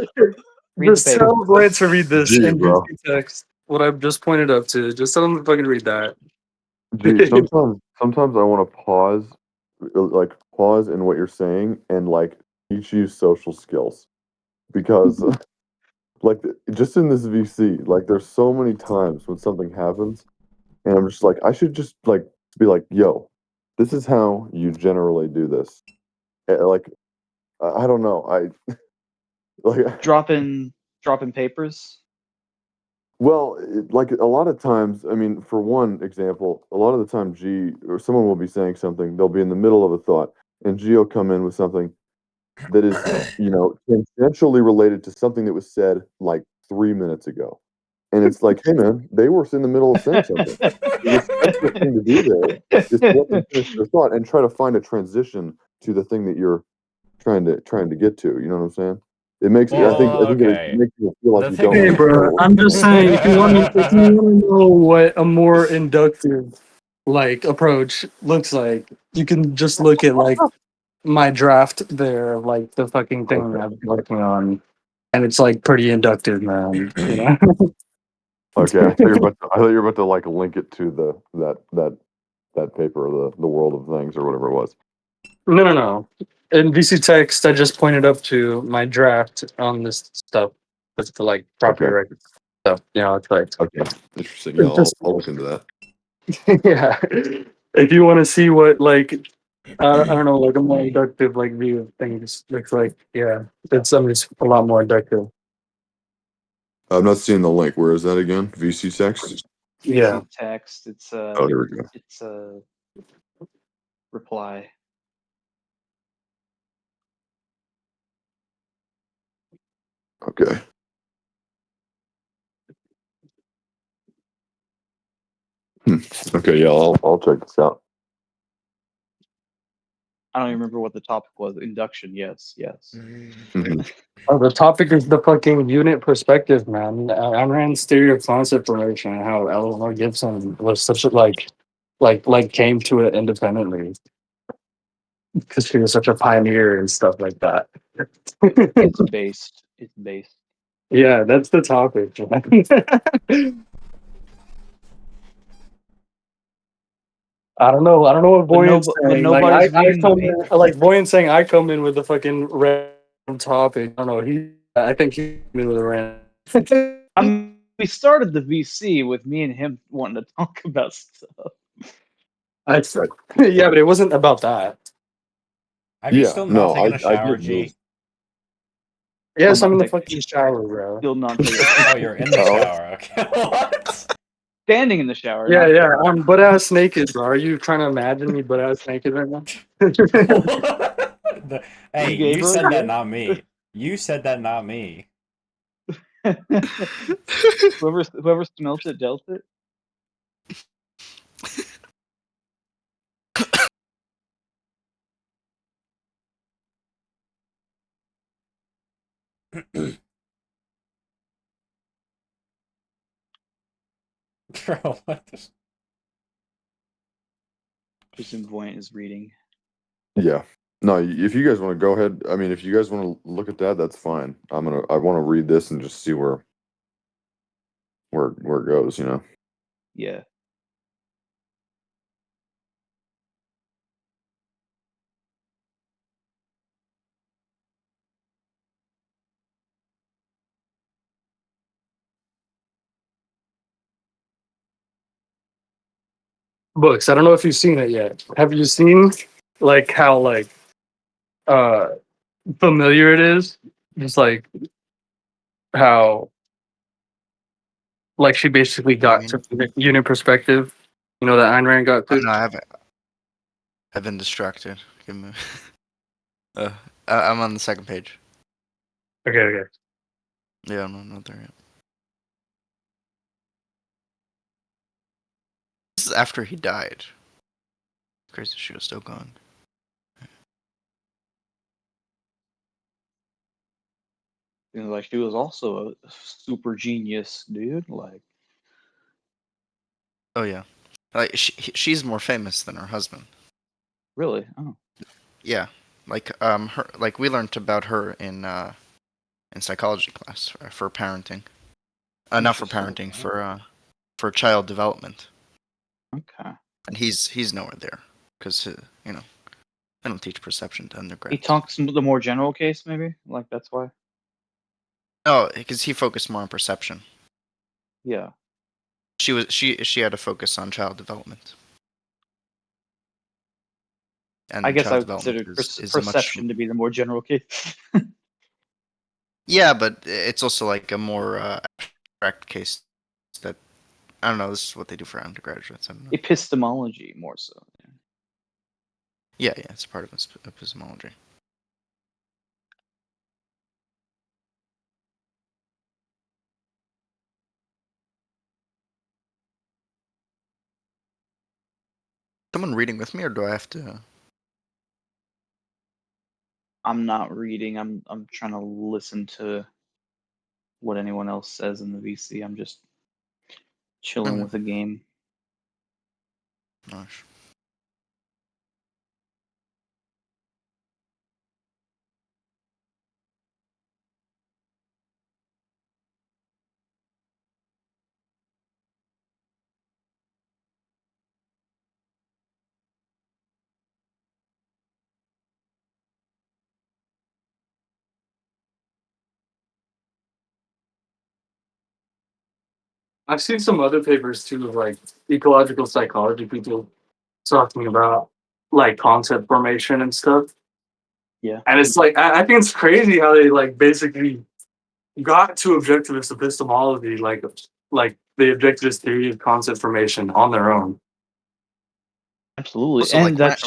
Read the Just paper. tell Voyant to read this gee, in bro, VC text. What I've just pointed up to. Just tell him to fucking read that. gee, sometimes I want to pause in what you're saying and like teach you social skills because like just in this VC, like there's so many times when something happens and I'm just like I should just like be like, yo, this is how you generally do this. Like I don't know, I like Dropping papers. well, like a lot of times, I mean, for one example, a lot of the time, G or someone will be saying something, they'll be in the middle of a thought, and G will come in with something that is, tangentially related to something that was said like 3 minutes ago. And it's like, hey man, they were in the middle of saying something. The respectful thing to do there is to let them finish their thought and try to find a transition to the thing that you're trying to get to. You know what I'm saying? It makes Well, I think it okay. makes people feel like The you thing don't Hey, really is, bro, know. I'm just saying, if you wanna know what a more inductive like approach looks like, you can just look at like my draft there, like the fucking thing Okay. I'm working on, and it's like pretty inductive, man. Okay, I thought you were about to like link it to that paper, the world of things or whatever it was. No. In VC text, I just pointed up to my draft on this stuff. It's the like property Okay, record stuff. It's like okay, interesting. Yeah, it's just I'll look into that. yeah. If you want to see what like I don't know, like a more inductive like view of things looks like, yeah, it's a lot more inductive. I'm not seeing the link. Where is that again? VC text. Yeah. VC text. It's Oh, here we go. a reply. Okay. Okay, yeah, I'll check this out. I don't even remember what the topic was. Induction. Yes. Mhm. Oh, the topic is the fucking unit perspective, man. I ran stereo concept formation and how Eleanor Gibson was such a like came to it independently because she was such a pioneer and stuff like that. It's based. It's based. Yeah, that's the topic. I don't know what Boyan's But saying. Like nobody's I reading the come in, paper. like Boyan's saying I come in with a fucking random topic. I don't know. I think he came in with a random. I mean, we started the VC with me and him wanting to talk about stuff. I said, yeah, but it wasn't about that. have you Yeah, still not no, taken a I shower, did move. G? Yes, I'm not in the taking fucking shower, bro. Still not taking. Oh, you're in the Oh, shower. Okay. What? standing in the shower. Yeah, not yeah. I'm butt ass naked, bro. Are you trying to imagine me butt ass naked right now? Hey, gay, you bro? said that, Gay? not me. You said that, not me. whoever smelt it dealt it. Bro, what the... Truism Voyant is reading. Yeah. No, if you guys want to go ahead, I mean, if you guys want to look at that, that's fine. I want to read this and just see where it goes, you know. Yeah. Books. I don't know if you've seen it yet. Have you seen like how like uh familiar it is? Just like how like she basically What do you got mean? to the unit perspective. You know that Ayn Rand got Oh to. no, I haven't. I've been distracted. Give me. I'm on the second page. Okay, okay. Yeah, I'm not there yet. This is after he died. Crazy, she was still gone. Like she was also a super genius, dude. Like Oh yeah, like she's more famous than her husband. really? Oh, Yeah, like her, like we learned about her in psychology class for parenting. Not for interesting. parenting, for child development. Okay. And he's nowhere there because you know they don't teach perception to He undergrads. talks the more general case, maybe. Like that's why. No, because he focused more on perception. Yeah. She had to focus on child development. I And guess I child would development consider is a much perception to be the more general case. yeah, but it's also like a more abstract case that I don't know. This is what they do for undergraduates. I don't know. Epistemology, more so. Yeah, it's part of epistemology. Someone reading with me, or do I have to? I'm not reading. I'm trying to listen to what anyone else says in the VC. I'm just chilling Okay. with the game. Nice. I've seen some other papers too, of like ecological psychology people talking about like concept formation and stuff. Yeah. And it's like I think it's crazy how they like basically got to objectivist epistemology, like the objectivist theory of concept formation on their own. Absolutely. Also, And like that's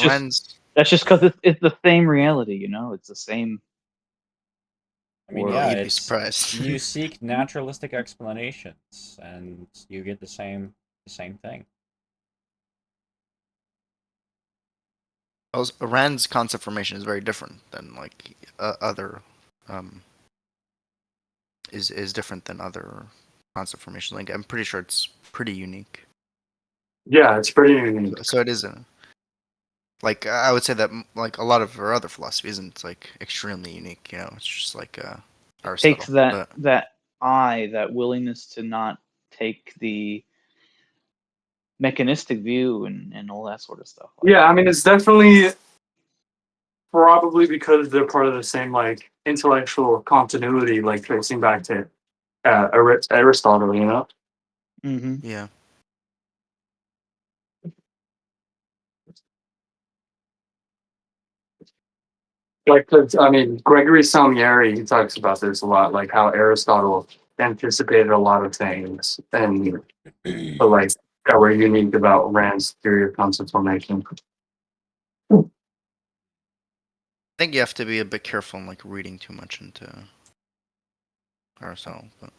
just because it's the same reality, you know. It's the same I mean, world. yeah, you'd be it's surprised. you seek naturalistic explanations, and you get the same thing. Also, Rand's concept formation is very different than like other is different than other concept formation. Like I'm pretty sure it's pretty unique. Yeah, it's pretty unique. So it isn't like I would say that like a lot of our other philosophy isn't like extremely unique. You know, it's just like Takes Aristotle. that But that willingness to not take the mechanistic view and all that sort of stuff. Like, Yeah, I mean it's definitely probably because they're part of the same like intellectual continuity, like tracing back to Aristotle, you know. mm-hmm. yeah, Like, 'cause, I mean, Gregory Salmieri, he talks about this a lot, like how Aristotle anticipated a lot of things, and but like that were unique about Rand's theory of concept formation. I think you have to be a bit careful in like reading too much into Aristotle. But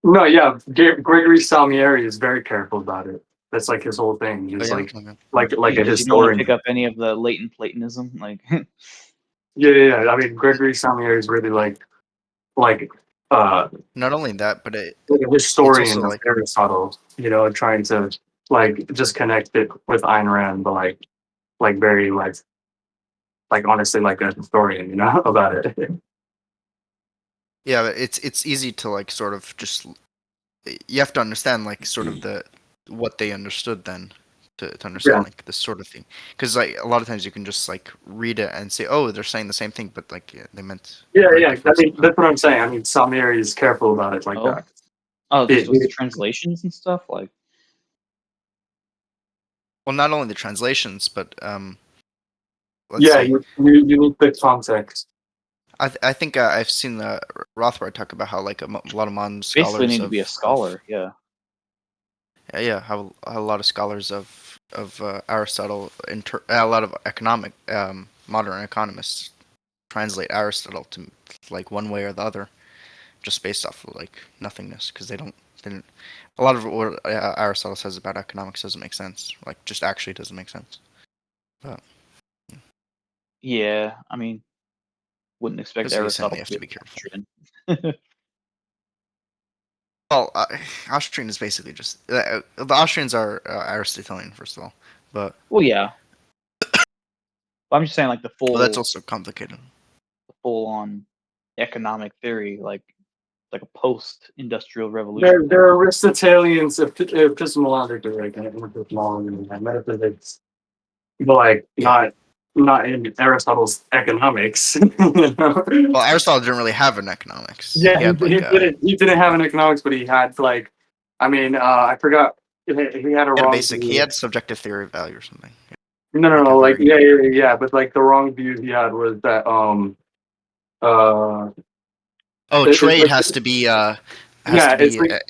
No, yeah, Gregory Salieri is very careful about it. That's like his whole thing. oh, He's yeah, like okay. like a Because you don't want to pick historian. up any of the latent Platonism, like Yeah. I mean, Gregory Salieri is really like Not only that, but like a it's historian also of like Aristotle. You know, trying to like just connect it with Ayn Rand, but like very like honestly like a historian. You know about it. yeah, but it's easy to like sort of just you have to understand like sort of the what they understood then to Yeah. understand like this sort of thing because like a lot of times you can just like read it and say oh they're saying the same thing but like yeah, they meant very Yeah. I different mean, stuff. that's what I'm saying. I mean, Salieri is careful about it like oh, that. just with the It- translations and stuff, like Well, not only the translations but let's yeah, see. you need the context. I think I've seen Rothbard talk about how like a lot of modern basically scholars need to be a of scholar. Yeah, how a lot of scholars of Aristotle a lot of economic modern economists translate Aristotle to like one way or the other just based off of like nothingness because they didn't a lot of what Aristotle says about economics doesn't make sense like just actually doesn't make sense but yeah. I mean, wouldn't expect because he's saying Aristotle they to have be to be careful. Austrian. Well, Austrian is basically just the Austrians are Aristotelian first of all, but Well, yeah. But I'm just saying, like well, that's also complicated. the full on economic theory, like a post-industrial revolution They're theory. Aristotelians epistemologically, like in epistemology and metaphysics, but like Yeah. not in Aristotle's economics. You know? Well, Aristotle didn't really have an economics. Yeah, He had like he didn't have an economics, but he had like, I mean, I forgot he had a he had a wrong basic. He view. had subjective theory of value or something. Like a No, like very yeah, but like the wrong view he had was that uh oh it's trade like has yeah, to it's be like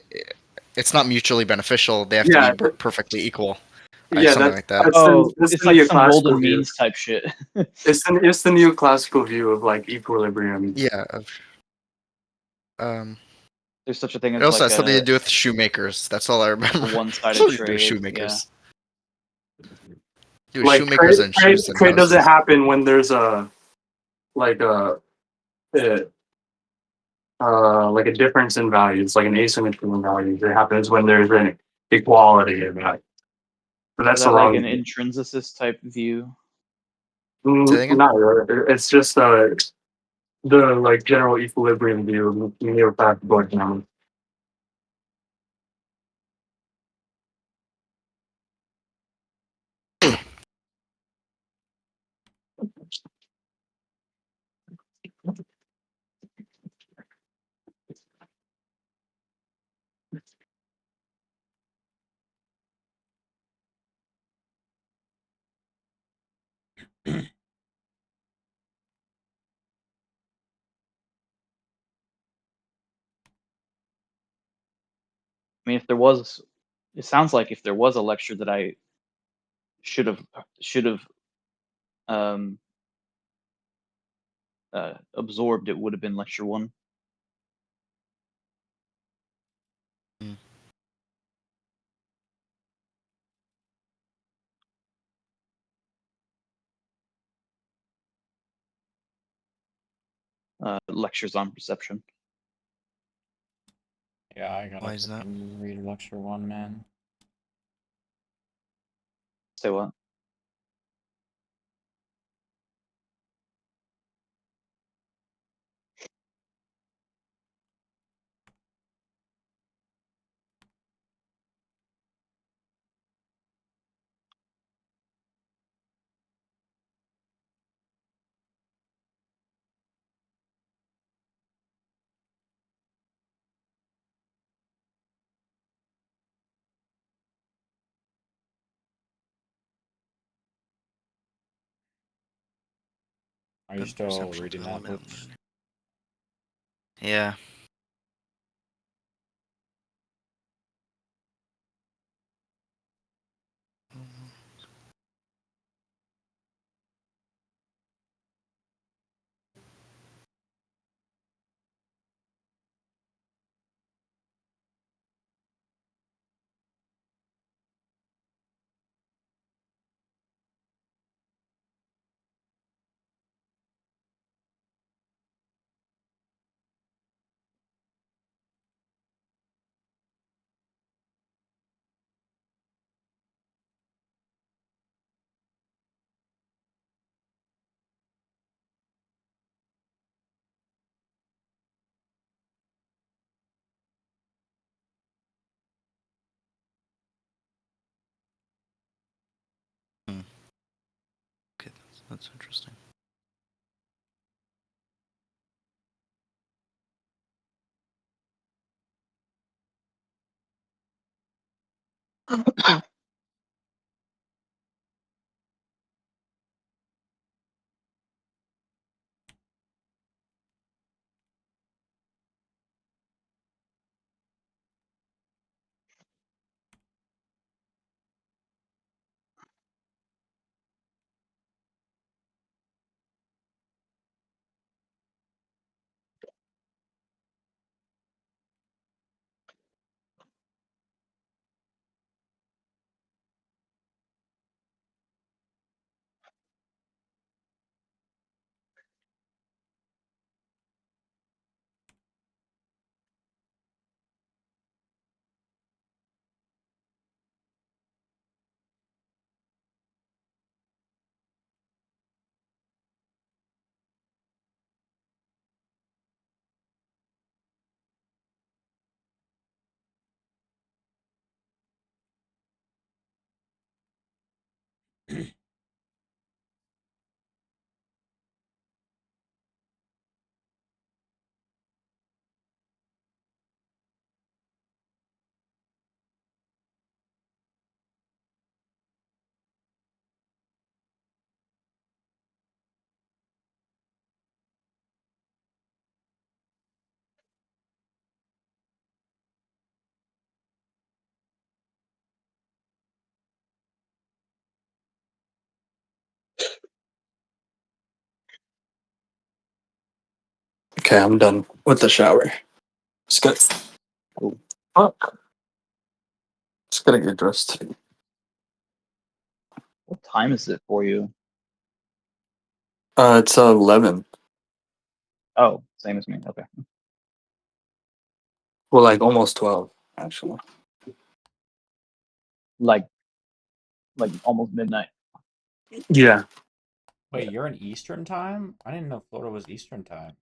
it's not mutually beneficial. They have to be yeah, perfectly equal. yeah, Something like that. Oh, that's it's the like some neoclassical golden view. means type shit. It's the neoclassical view of like equilibrium. Yeah. Um. There's such a thing It as also like has something to do with shoemakers. That's all I a remember. one-sided Something to do with trade. Yeah. shoemakers. Dude, Like shoemakers and shoes and trade doesn't houses. happen when there's a like a uh, like a difference in values, like an asymmetry in values. It happens when there's an equality in value. But Is that's the that like wrong an view. intrinsicist type view? Say that again. Not really. It's just the like general equilibrium view of neoclassical economics. I mean, if there was, it sounds like if there was a lecture that I should have um, absorbed, it would have been lecture one. Mm. Lectures on perception. Yeah, I gotta Why is that? fucking read lecture one, man. Say what? Are you still Perception to reading the that, limit of Butch? learning. Yeah. That's interesting. Okay, I'm done with the shower. Just got. Oh, fuck. Just gotta get dressed. What time is it for you? It's 11. Oh, same as me. Okay. Well, like almost 12, actually. Like almost midnight. Yeah. Wait, you're in Eastern time? I didn't know Florida was Eastern time.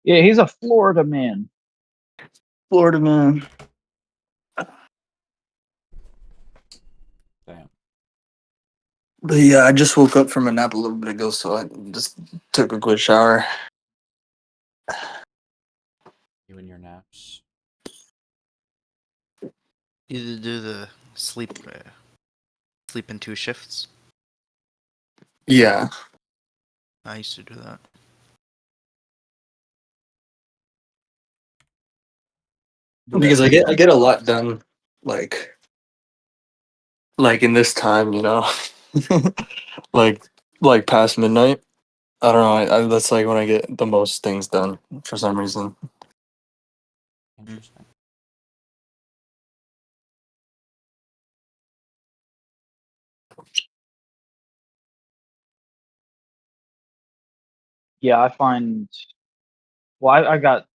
Yeah, he's a Florida man. Florida man. Damn. But yeah, I just woke up from a nap a little bit ago, so I just took a quick shower. You and your naps. You do the sleep in 2 shifts. Yeah. I used to do that. Do Because I everything. get a lot done like in this time, you know. like past midnight. I don't know. That's like when I get the most things done for some reason. Interesting. Yeah, I find. Well, I got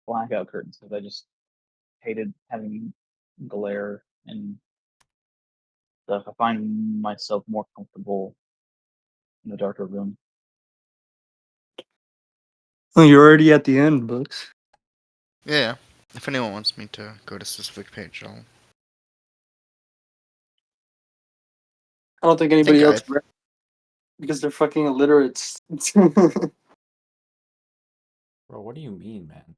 blackout curtains because I just hated having glare and stuff. I find myself more comfortable in a darker room. Oh, you're already at the end, Books. Yeah. If anyone wants me to go to a specific page, I'll. I don't think I think anybody else I. read because they're fucking illiterates. Bro, what do you mean, man?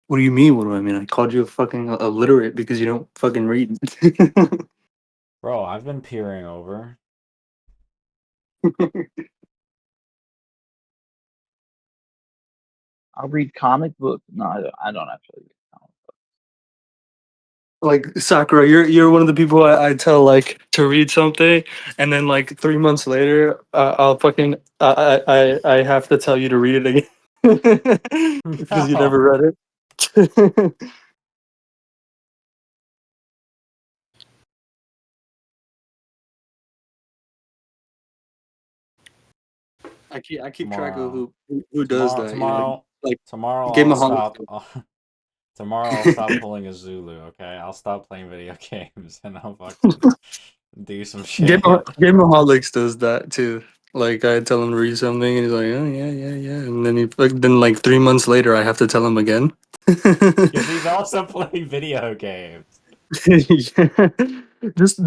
What do you mean? What do I mean? I called you a fucking illiterate because you don't fucking read. Bro, I've been peering over. I'll read comic books. No, I don't actually read comic books. Like Sakura, you're one of the people I tell like to read something, and then like 3 months later, I'll fucking I have to tell you to read it again because you never No. read it. I keep track of Tomorrow. who does Tomorrow, that. You know, tomorrow, like tomorrow Game I'll of Holics. stop. Tomorrow I'll stop pulling a Zulu, okay? I'll stop playing video games and I'll fucking do some shit. Game of Holics does that too. Like I tell him to read something, and he's like, "Oh yeah, yeah, yeah," and then then like 3 months later, I have to tell him again. Because he's also playing video games. Just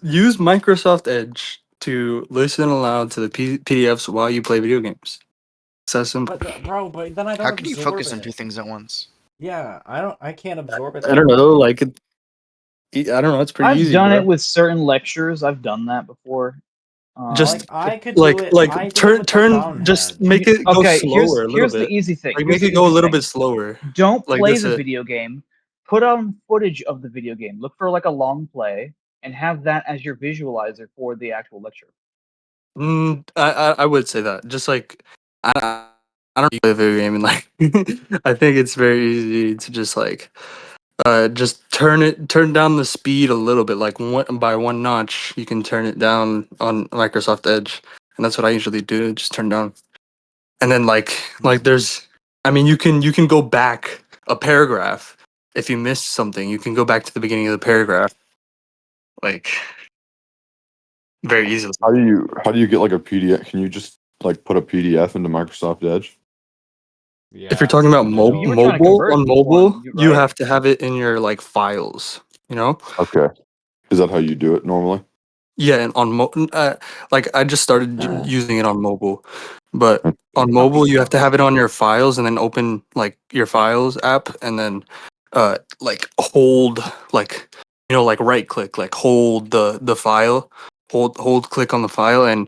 use Microsoft Edge to listen aloud to the PDFs while you play video games. It's that simple. But then I don't How can you absorb focus on it. two things at once? Yeah, I can't absorb it I that don't know, way. like I don't know, it's pretty I've easy, done bro. it with certain lectures. I've done that before. Just Like I could do it. I did it with the just Fountainhead. make it go Okay, slower a little here's the bit. easy thing. Like Here's make the it go a easy little thing. bit slower. Don't Like play this the it. video game. Put on footage of the video game. Look for like a long play and have that as your visualizer for the actual lecture. I would say that. Just like I don't play a video game and like I think it's very easy to just turn down the speed a little bit, like one by one notch. You can turn it down on Microsoft Edge, and that's what I usually do. Just turn down, and then there's, I mean, you can go back a paragraph if you missed something. You can go back to the beginning of the paragraph, like very easily. How do you get like a PDF? Can you just like put a PDF into Microsoft Edge? If you're Yeah, talking about You were trying to mobile, convert on mobile, one, you right? have to have it in your like files. You know. Okay. Is that how you do it normally? Yeah, and on like I just started using it on mobile, but on Copy mobile you have to files. have it on your files and then open like your files app and then like hold like like right click like hold the file, hold click on the file and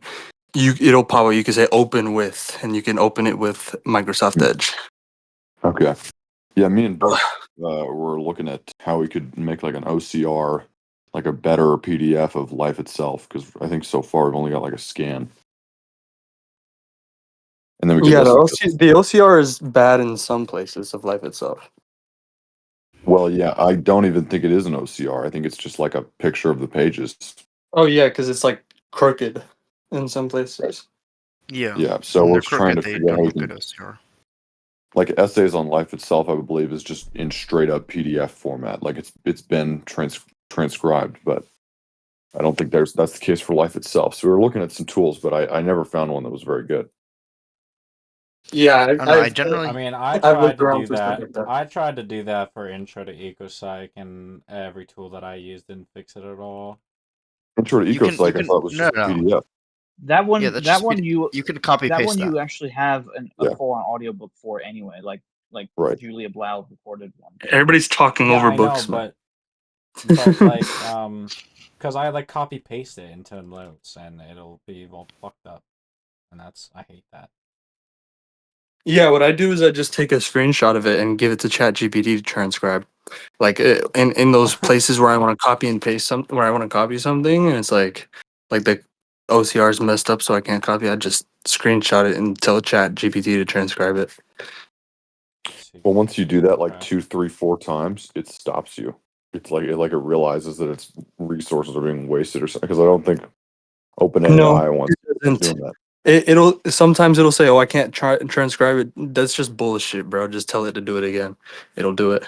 it'll pop up. You can say open with and you can open it with Microsoft Edge. Okay. Yeah, me and Buck were looking at how we could make like an OCR, like a better PDF of life itself, because I think so far we've only got like a scan, and then we could Yeah, listen. the OCR is bad in some places of life itself. Well, yeah, I don't even think it is an OCR. I think it's just like a picture of the pages. Oh yeah, because it's like crooked in some places. Yeah. Yeah, so When we're they're trying crooked, to they figure out don't how we look good can, OCR. like essays on life itself. I believe is just in straight up PDF format, like it's been transcribed, but I don't think that's the case for life itself. So we were looking at some tools, but I never found one that was very good. Yeah, I don't know. I I generally mean, I I've tried looked to around do for stuff that. like that. I tried to do that for Intro to EcoPsych, and every tool that I used didn't fix it at all. Intro to you can EcoPsych, I thought was no just a no. PDF. That Yeah, one, that's that just one you, you can copy that paste one that. you actually have a Yeah. full-on audiobook for anyway. Like Right. Julia Blau recorded one. Everybody's talking Yeah, over I know, books, man. but like, because I like copy paste it into notes, and it'll be all fucked up, and I hate that. Yeah, what I do is I just take a screenshot of it and give it to ChatGPT to transcribe. Like in those places where I want to copy and paste where I want to copy something, and it's like the OCR is messed up, so I can't copy. I just screenshot it and tell ChatGPT to transcribe it. Well, once you do that like Crap. 2, 3, 4 times, it stops you. It's like it realizes that its resources are being wasted or something. Because I don't think No, OpenAI wants it to doesn't. doing that. It'll sometimes it'll say, "Oh, I can't try transcribe it." That's just bullshit, bro. Just tell it to do it again. It'll do it.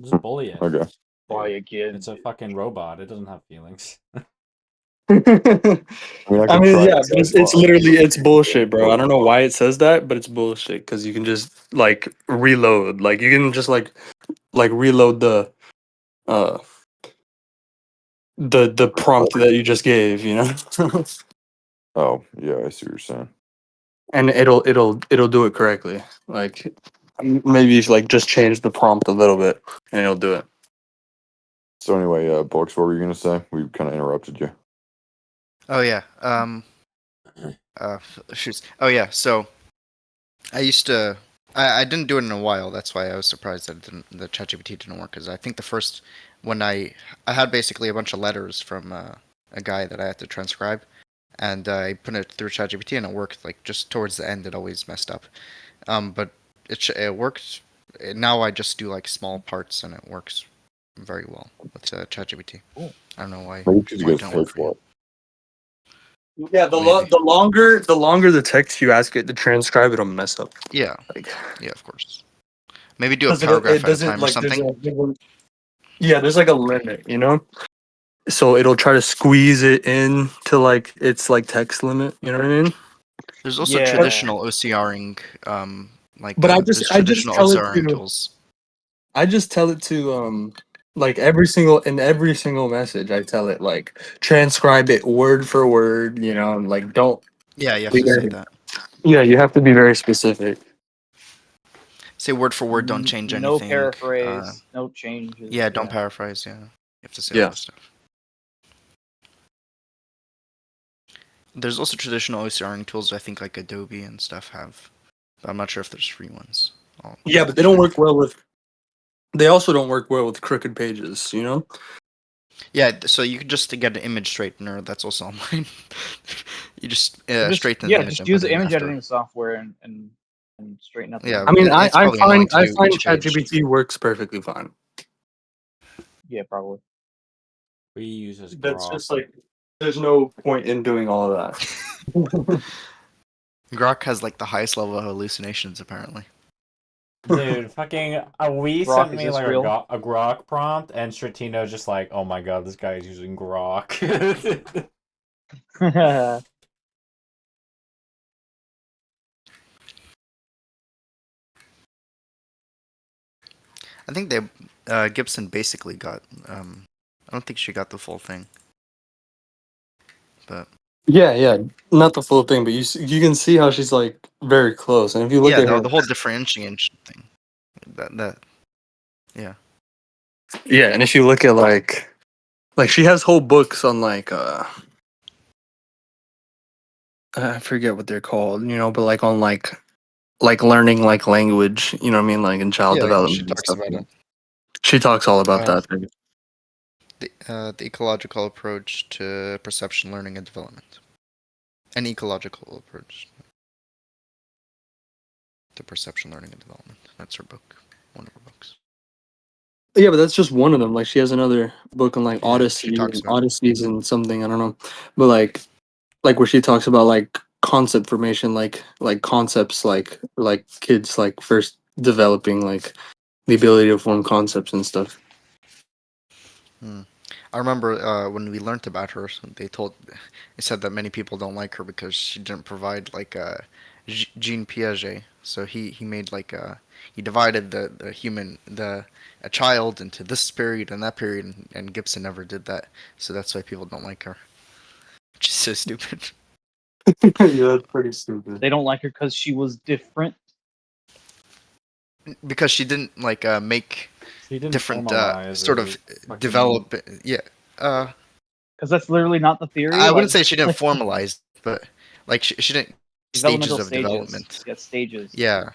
Just bully it. Okay. Why again? It's a fucking robot. It doesn't have feelings. I mean, I I could mean, try yeah, to but test it's mine. literally it's bullshit, bro. I don't know why it says that, but it's bullshit because you can just like reload. Like you can just like reload uh the prompt that you just gave, you know, Oh, yeah, I see what you're saying. and it'll do it correctly. Like maybe if like just change the prompt a little bit, and it'll do it. So anyway, Books, what were you gonna say? We kind of interrupted you. Oh yeah. Shoots. Oh yeah. So I used to. I didn't do it in a while. That's why I was surprised that the ChatGPT didn't work. Because I think the first when I had basically a bunch of letters from a guy that I had to transcribe, and I put it through ChatGPT and it worked. Like just towards the end, it always messed up. But it worked. Now I just do like small parts and it works very well with ChatGPT. Cool. I don't know why Maybe because you it guys didn't pay work for you. for it. Yeah, Maybe. the longer the text you ask it to transcribe, it'll mess up. Yeah. Like Yeah. Of course. Maybe do a because paragraph it at a doesn't time or like something. there's like a limit, you know. So it'll try to squeeze it in to like its like text limit. You know what I mean? There's also Yeah. traditional OCRing, But there's I just traditional tell it OCRing to tools. I just tell it to like every single message I tell it like transcribe it word for word, you know, and like don't Yeah, you have be to say very, that. yeah, you have to be very specific. Say word for word. Don't change No anything. paraphrase, no changes. Yeah, don't paraphrase. Yeah, you have to say all Yeah. that stuff. There's also traditional OCRing tools. I think like Adobe and stuff have, but I'm not sure if there's free ones. Yeah, but they don't work well with they also don't work well with crooked pages, you know? Yeah, so you could just get an image straightener that's also online. You just straighten the image just and use put the it in image after. editing software and straighten up. Yeah, I mean, it's probably annoying I too. find Each page. ChatGPT works perfectly fine. Yeah, probably. We use as That's Grok. just like there's no point in doing all of that. Grok has like the highest level of hallucinations apparently. Dude, fucking we Grok, sent is me this like real? a Grok prompt, and Stratino's just like, oh my god, this guy is using Grok. I think they Gibson basically got. I don't think she got the full thing, but Yeah, not the full thing, but you can see how she's like very close. And if you look yeah, at her, the whole differentiation thing. That yeah. yeah, and if you look at like she has whole books on like I forget what they're called, you know, but like on like learning like language, you know what I mean, like in child Yeah, she development and talks stuff. about it. She talks all about Uh, that thing. the ecological approach to perception, learning, and development. An ecological approach to perception, learning, and development. That's her book. One of her books. Yeah, but that's just one of them. Like she has another book on like Yeah, she talks about it. Odysseys and something, I don't know. But like where she talks about like concept formation, like concepts like kids like first developing like the ability to form concepts and stuff. Hmm. I remember when we learned about her, they said that many people don't like her because she didn't provide like Jean Piaget. So he made like he divided the human a child into this period and that period, and Gibson never did that. So that's why people don't like her. Which is so stupid. Yeah, that's pretty stupid. They don't like her because she was different. Because she didn't like make She didn't different formalize sort it. of Fucking- develop. Yeah. Uh, Because that's literally not the theory. I Like, wouldn't say she didn't formalize, but like she didn't stages developmental of stages. development. Yeah, stages. Yeah,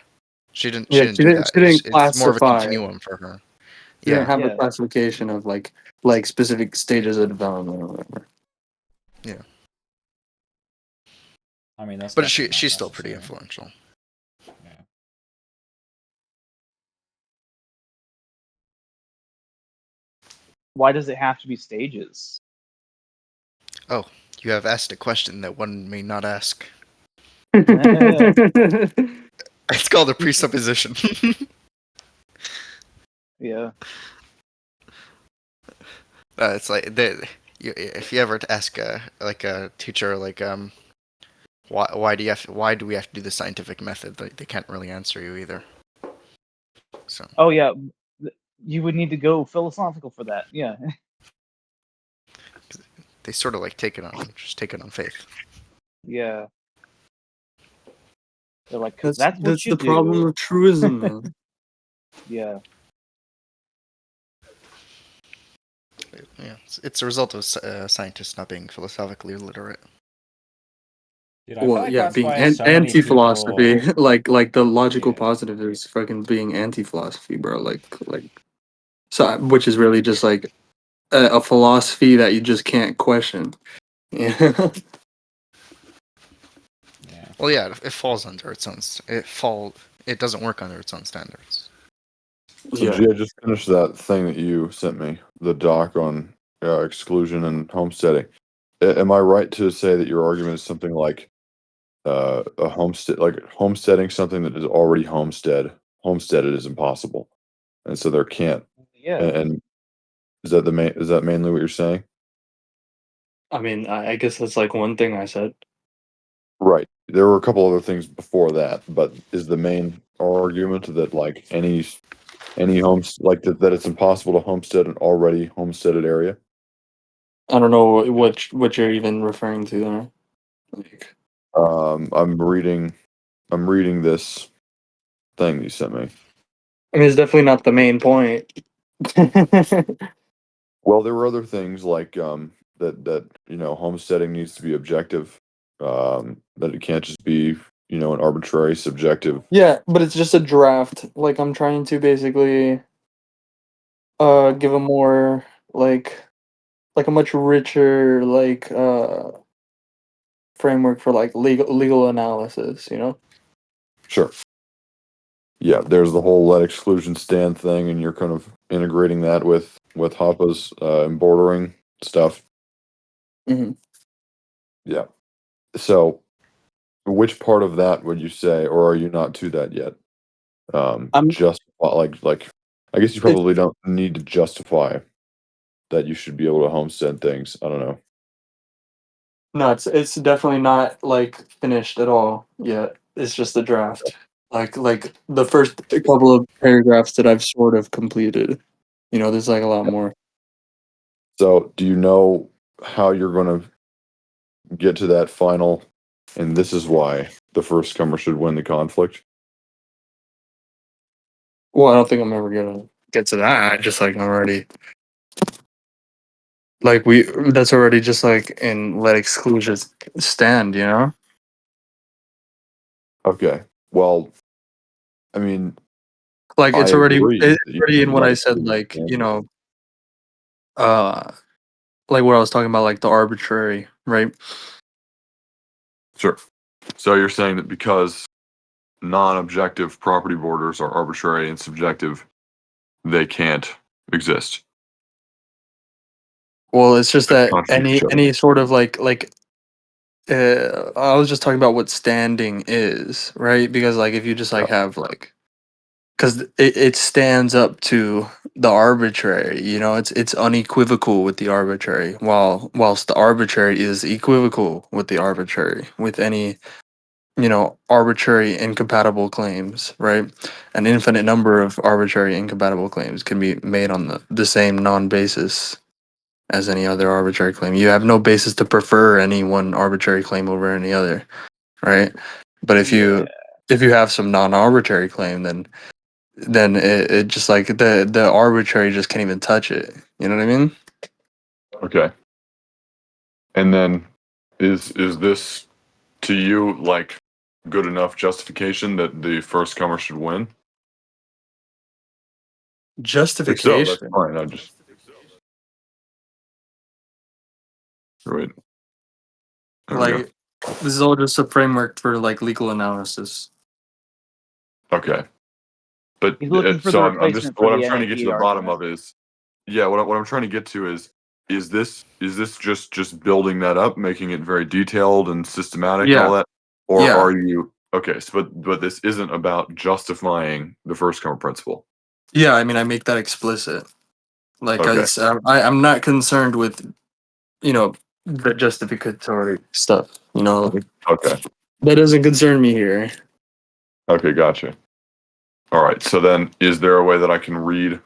she Yeah, didn't do that. she didn't It's more of a classify. continuum for her. She didn't Yeah, have a Yeah. classification of like specific stages of development or whatever. yeah. I mean, that's But definitely not she's still pretty necessary. influential. Yeah. Why does it have to be stages? Oh, you have asked a question that one may not ask. It's called a presupposition. Yeah. It's like if you ever ask like a teacher like why do we have to do the scientific method? They can't really answer you either. So Oh yeah. You would need to go philosophical for that. Yeah. they sort of like take it on faith. Yeah. They're like, because That's that's what you the do. problem with truism, man. Yeah. Yeah, it's a result of scientists not being philosophically literate. Dude, I feel Well, like yeah, that's being why so many anti-philosophy, people. like the logical Yeah. positive is fucking being anti-philosophy, bro. Like so, which is really just like a philosophy that you just can't question. Yeah. Yeah. Well, yeah, it falls under its own. It doesn't work under its own standards. So, Yeah. G, I just finished that thing that you sent me, the doc on exclusion and homesteading. Am I right to say that your argument is something like a homestead, like homesteading something that is already homesteaded is impossible, and so there can't. Yeah. And is that is that mainly what you're saying? I mean, I guess that's like one thing I said. Right. There were a couple other things before that, but is the main argument that like any Any homes like that it's impossible to homestead an already homesteaded area? I don't know what you're even referring to there. Like, I'm reading this thing you sent me. I mean, it's definitely not the main point. Well, there were other things like that homesteading needs to be objective. That it can't just be an arbitrary subjective. Yeah, but it's just a draft. Like I'm trying to basically give a more like a much richer framework for like legal analysis, you know? Sure. Yeah, there's the whole let exclusion stand thing, and you're kind of integrating that with Hoppa's and bordering stuff. Hmm. Yeah. So, which part of that would you say, or are you not to that yet? I'm Just like, I guess you it, probably don't need to justify that you should be able to homestead things. I don't know. no, it's definitely not like finished at all yet. It's just a draft. Like the first couple of paragraphs that I've sort of completed. You know, there's like a lot more. So, do you know how you're going to get to that final? And this is why the first comer should win the conflict. Well, I don't think I'm ever gonna get to that. Just like I'm already like we that's already just like in let exclusions stand, you know? Okay. Well, I mean, Like I agree it's that you already in should what let I it said, be like, you standard. know, uh like what I was talking about, like the arbitrary, right? Sure. So you're saying that because non-objective property borders are arbitrary and subjective, they can't exist. Well, it's just They that contradict each other. any sort of I was just talking about what standing is, right? Because like if you just Yeah. like have like because it stands up to the arbitrary, you know, it's unequivocal with the arbitrary, whilst the arbitrary is equivocal with the arbitrary, with any, you know, arbitrary incompatible claims, right? An infinite number of arbitrary incompatible claims can be made on the same non-basis as any other arbitrary claim. You have no basis to prefer any one arbitrary claim over any other, right? But Yeah. if you have some non-arbitrary claim, then it just like the arbitrary just can't even touch it. You know what I mean? Okay. And then is this to you like good enough justification that the first comer should win? If so, that's Justification. fine. I just right. There we go. Like this is all just a framework for like legal analysis. Okay. But He's looking for the so I'm just replacement for what I'm the trying to get to NAP the bottom argument. of is yeah, what I'm trying to get to is this just building that up, making it very detailed and systematic and all Yeah, that, or yeah, are you okay? So, but this isn't about justifying the first comer principle. yeah. I mean, I make that explicit. Like, Okay, I'm not concerned with, you know, the justificatory stuff. You know, like, okay, that doesn't concern me here. okay, gotcha. All right. So then, is there a way that I can read?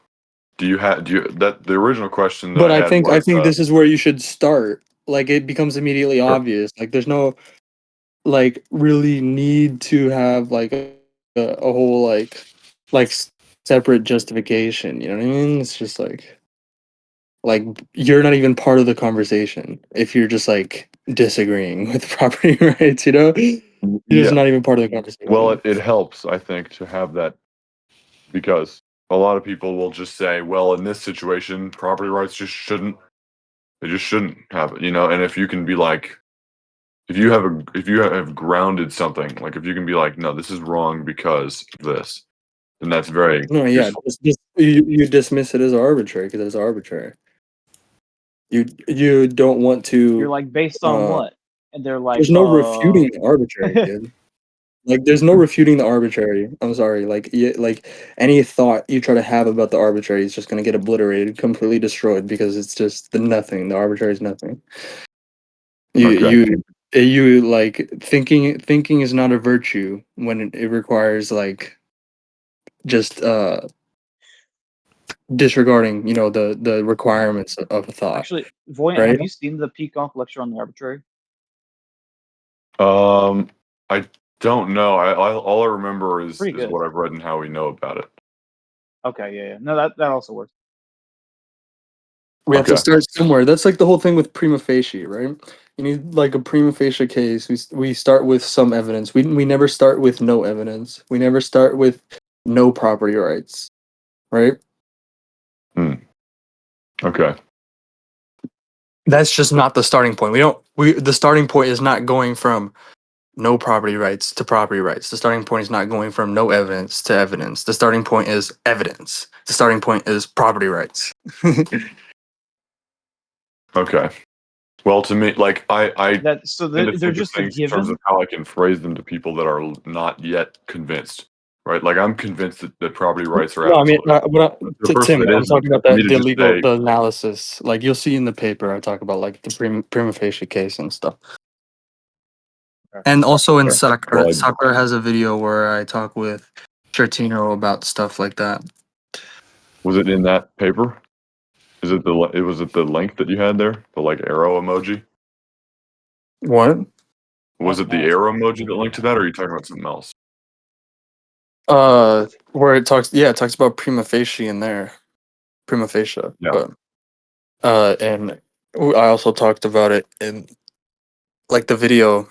Do you that the original question that But I had I was think this is where you should start. Like, it becomes immediately sure. obvious. Like, there's no like really need to have like a whole like separate justification. You know what I mean? It's just like you're not even part of the conversation if you're just like disagreeing with property rights. You know, you're just Yeah. not even part of the Well, conversation. it helps, I think, to have that because a lot of people will just say, well, in this situation, property rights just shouldn't, they just shouldn't have it, And if you can be like, if you have grounded something, like if you can be like, no, this is wrong because of this, then that's very No, yeah, useful. just you dismiss it as arbitrary because it's arbitrary. You don't want You're to. like, based on Uh, what? And they're like, there's no refuting the arbitrary, dude. Like, there's no refuting the arbitrary. I'm sorry. Like any thought you try to have about the arbitrary is just gonna get obliterated, completely destroyed because it's just the nothing. The arbitrary is nothing. You Okay. you you like thinking is not a virtue when it requires like just disregarding, the requirements of a thought, Actually, Voyant, right? have you seen the Peacock lecture on the arbitrary? I don't know. All I remember is Pretty good. what I've read and how we know about it. Okay, yeah. No, that also works. We have to Okay. start somewhere. That's like the whole thing with prima facie, right? You need like a prima facie case. We start with some evidence. We never start with no evidence. We never start with no property rights, right? Okay. That's just not the starting point. The starting point is not going from no property rights to property rights. The starting point is not going from no evidence to evidence. The starting point is evidence. The starting point is property rights. Okay. Well, to me, like I tend to They're think of just a things in terms of given. how I can phrase them to people that are not yet convinced, right? Like I'm convinced that property rights are No, I mean, absolute. But the person Tim, that I'm isn't, talking about for me to the just legal, say, the analysis. Like you'll see in the paper, I talk about like the prima facie case and stuff. And also in okay, well, Sakura has a video where I talk with Chertino about stuff like that. was it in that paper? Was it the link that you had there? The like arrow emoji? What? Was it the arrow emoji that linked to that, or are you talking about something else? Where it talks about prima facie in there, prima facie. Yeah. But and I also talked about it in like the video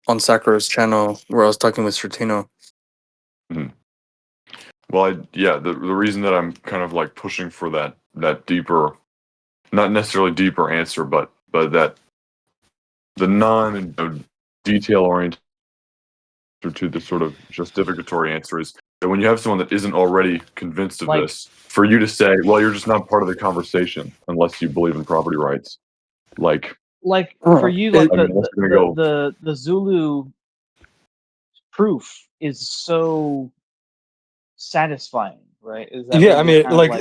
on Sakura's channel where I was talking with Chertino. Well, the reason that I'm kind of like pushing for that deeper, not necessarily deeper answer, but that the non detail oriented to the sort of justificatory answer is that when you have someone that isn't already convinced of Like this, for you to say, well, you're just not part of the conversation unless you believe in property rights. Like, for you, It- like I mean, unless you're gonna go the Zulu proof is so satisfying, right? Is that Yeah, what I you're mean, kind of like like?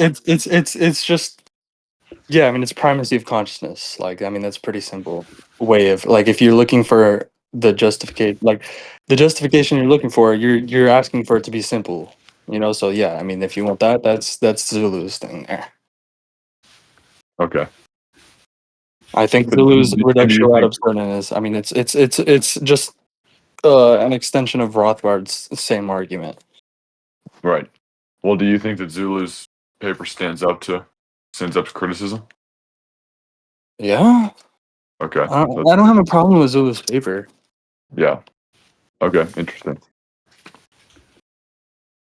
it's just yeah. I mean, it's primacy of consciousness. Like, I mean, that's pretty simple way of like if you're looking for the justification you're looking for, you're asking for it to be simple. So yeah, I mean, if you want that, that's Zulu's thing there. okay. I think But Zulu's and do you reductio ad think absurdum is. I mean, it's just an extension of Rothbard's same argument. right? Well, do you think that Zulu's paper stands up to criticism? Yeah, Okay, I don't have a problem with Zulu's paper. yeah. Okay, interesting.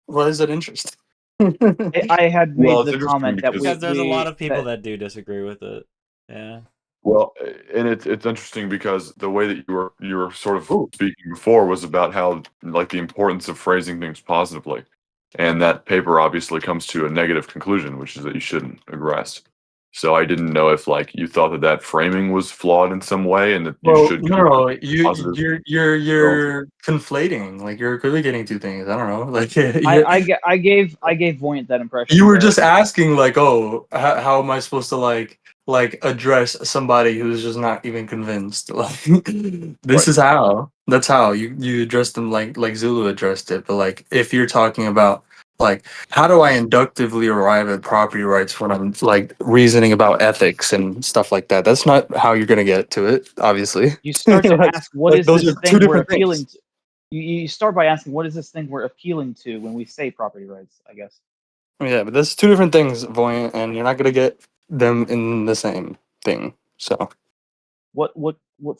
Why is it interesting? I had Well, made it's the interesting comment that because Because there's a lot of people that that do disagree with it. Yeah. well, and it's interesting because the way that you were sort of Ooh. speaking before was about how like the importance of phrasing things positively, and that paper obviously comes to a negative conclusion, which is that you shouldn't aggress. So I didn't know if like you thought that framing was flawed in some way, and that you Well, should go no, positive. you're conflating. Like you're equating two things. I don't know. Like I gave Voyant that you impression were where just asking, like, oh, how am I supposed to like address somebody who's just not even convinced? Like, this Right. is how. That's how you address them like Zulu addressed it. But like, if you're talking about like, how do I inductively arrive at property rights when I'm like reasoning about ethics and stuff like that? That's not how you're gonna get to it. Obviously, you start to like, ask what like is those this are two thing we're different things. appealing to. You start by asking what is this thing we're appealing to when we say property rights, I guess. Yeah, but that's two different things, Voyant, and you're not gonna get them in the same thing. So What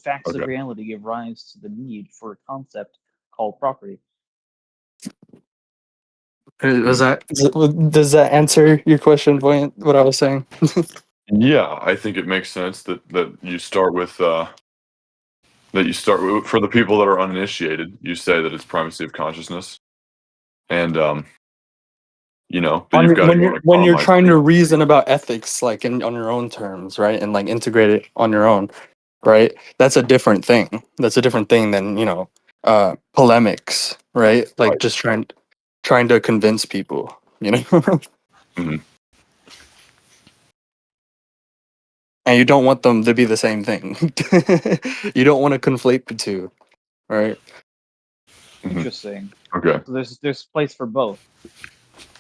facts of Okay. reality give rise to the need for a concept called property? was that does that answer your question, Voyant? What I was saying? Yeah, I think it makes sense that you start with for the people that are uninitiated. You say that it's primacy of consciousness, and that you've got to go on a When you're compromise. trying to reason about ethics, like on your own terms, right, and like integrate it on your own, right? That's a different thing. That's a different thing than polemics, right? Like Right. just trying to convince people, Hmm. and you don't want them to be the same thing. You don't want to conflate the two, right? Hmm. Interesting. Okay. So there's place for both.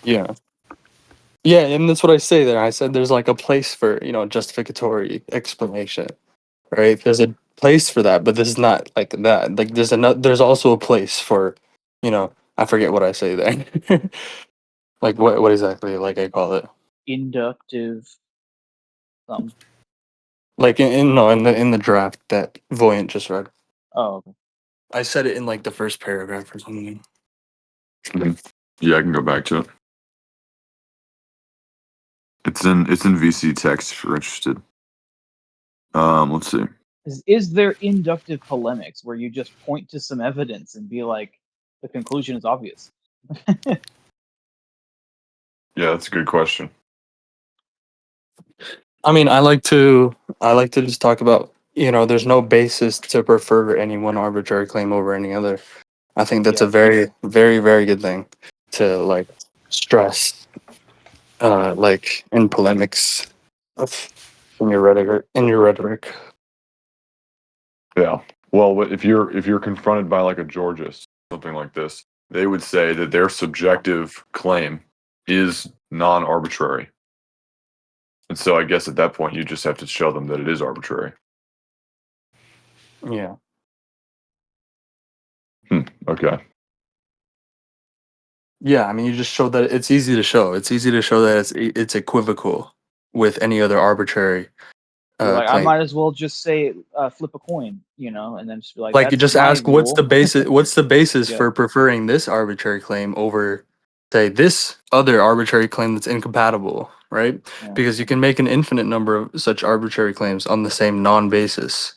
Yeah. Yeah, and that's what I say there. I said there's like a place for, justificatory explanation, right? There's a place for that, but this is not like that. Like there's also a place for, I forget what I say there. Like what exactly like I call it? Inductive. Like in the draft that Voyant just read. Oh, okay. I said it in like the first paragraph or something. Yeah, I can go back to it. It's in VC text if you're interested. Let's see. Is there inductive polemics where you just point to some evidence and be like, the conclusion is obvious? Yeah, that's a good question. I mean, I like to just talk about, there's no basis to prefer any one arbitrary claim over any other. I think that's Yeah. a very, very, very good thing to like stress, like in polemics, of, in your rhetoric. Yeah. Well, if you're confronted by like a Georgist, something like this, they would say that their subjective claim is non-arbitrary. And so I guess at that point you just have to show them that it is arbitrary. Yeah. Okay. Yeah, I mean, you just show that it's easy to show. It's easy to show that it's equivocal with any other arbitrary You're like, I claim. might as well just say flip a coin, and then just be like, Like you that's just my ask what's the rule. basis what's the basis Yeah. for preferring this arbitrary claim over say this other arbitrary claim that's incompatible, right? Yeah. Because you can make an infinite number of such arbitrary claims on the same non-basis.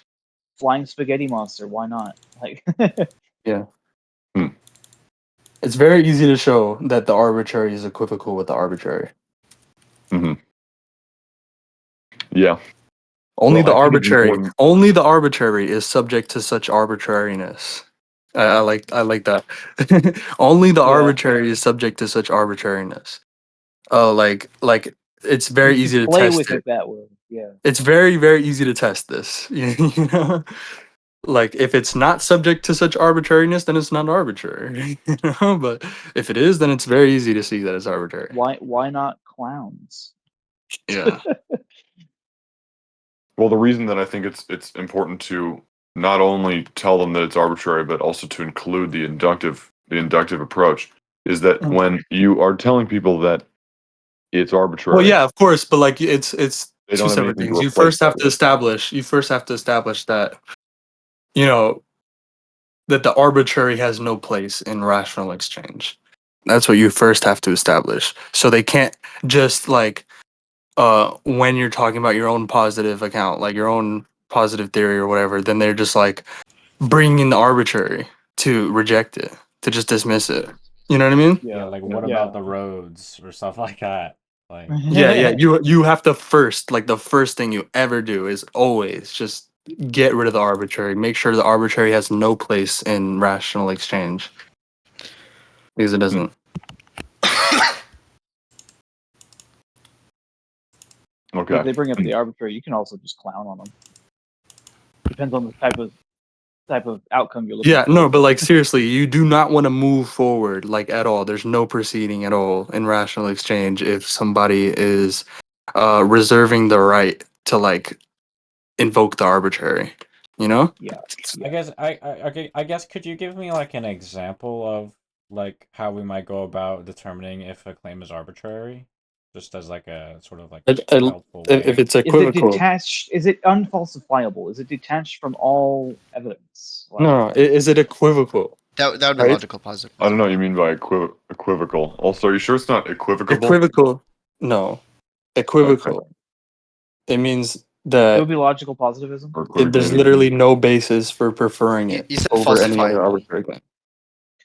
Flying spaghetti monster, why not? Like, Yeah. Hmm. It's very easy to show that the arbitrary is equivocal with the arbitrary. Mm-hmm. Yeah. Only Well, the I think it's arbitrary, important. only the arbitrary is subject to such arbitrariness. I like that. Only the yeah. arbitrary is subject to such arbitrariness. Oh, like it's very You easy to play test with it. it that way. Yeah. It's very, very easy to test this. You know, like if it's not subject to such arbitrariness, then it's not arbitrary. But if it is, then it's very easy to see that it's arbitrary. Why not clowns? Yeah. Well, the reason that I think it's important to not only tell them that it's arbitrary, but also to include the inductive approach is that Mm. when you are telling people that it's Well, arbitrary, yeah, of course, but like it's they two don't have separate anything to things. You replace first that have to with. establish. You first have to establish that you know that the arbitrary has no place in rational exchange. That's what you first have to establish. So they can't just like when you're talking about your own positive account, like your own positive theory or whatever, then they're just like bringing in the arbitrary to reject it, to just dismiss it. You know what I mean? Yeah, Yeah. like what Yeah. about the roads or stuff like that? Like, Yeah. You have to first, like the first thing you ever do is always just get rid of the arbitrary. Make sure the arbitrary has no place in rational exchange because it doesn't. Okay. If they bring up the arbitrary, you can also just clown on them. Depends on the type of outcome you're looking Yeah, for. no, but like seriously, you do not want to move forward like at all. There's no proceeding at all in rational exchange if somebody is reserving the right to like invoke the arbitrary, you know? Yeah. I Yeah. guess okay, I guess could you give me like an example of like how we might go about determining if a claim is arbitrary, just as like a sort of like I- helpful if way? it's Is it equivocal. detached? Is it unfalsifiable? Is it detached from all evidence? Like, No, is it equivocal, That would be right? logical I don't positivism. know what you mean by equivocal. Also, are you sure it's not equivocable? Equivocal. No. Okay. Equivocal. It means it would that be logical positivism. Or there's equivocating. literally no basis for preferring You, it you said over any other falsifiable. arbitrary claim.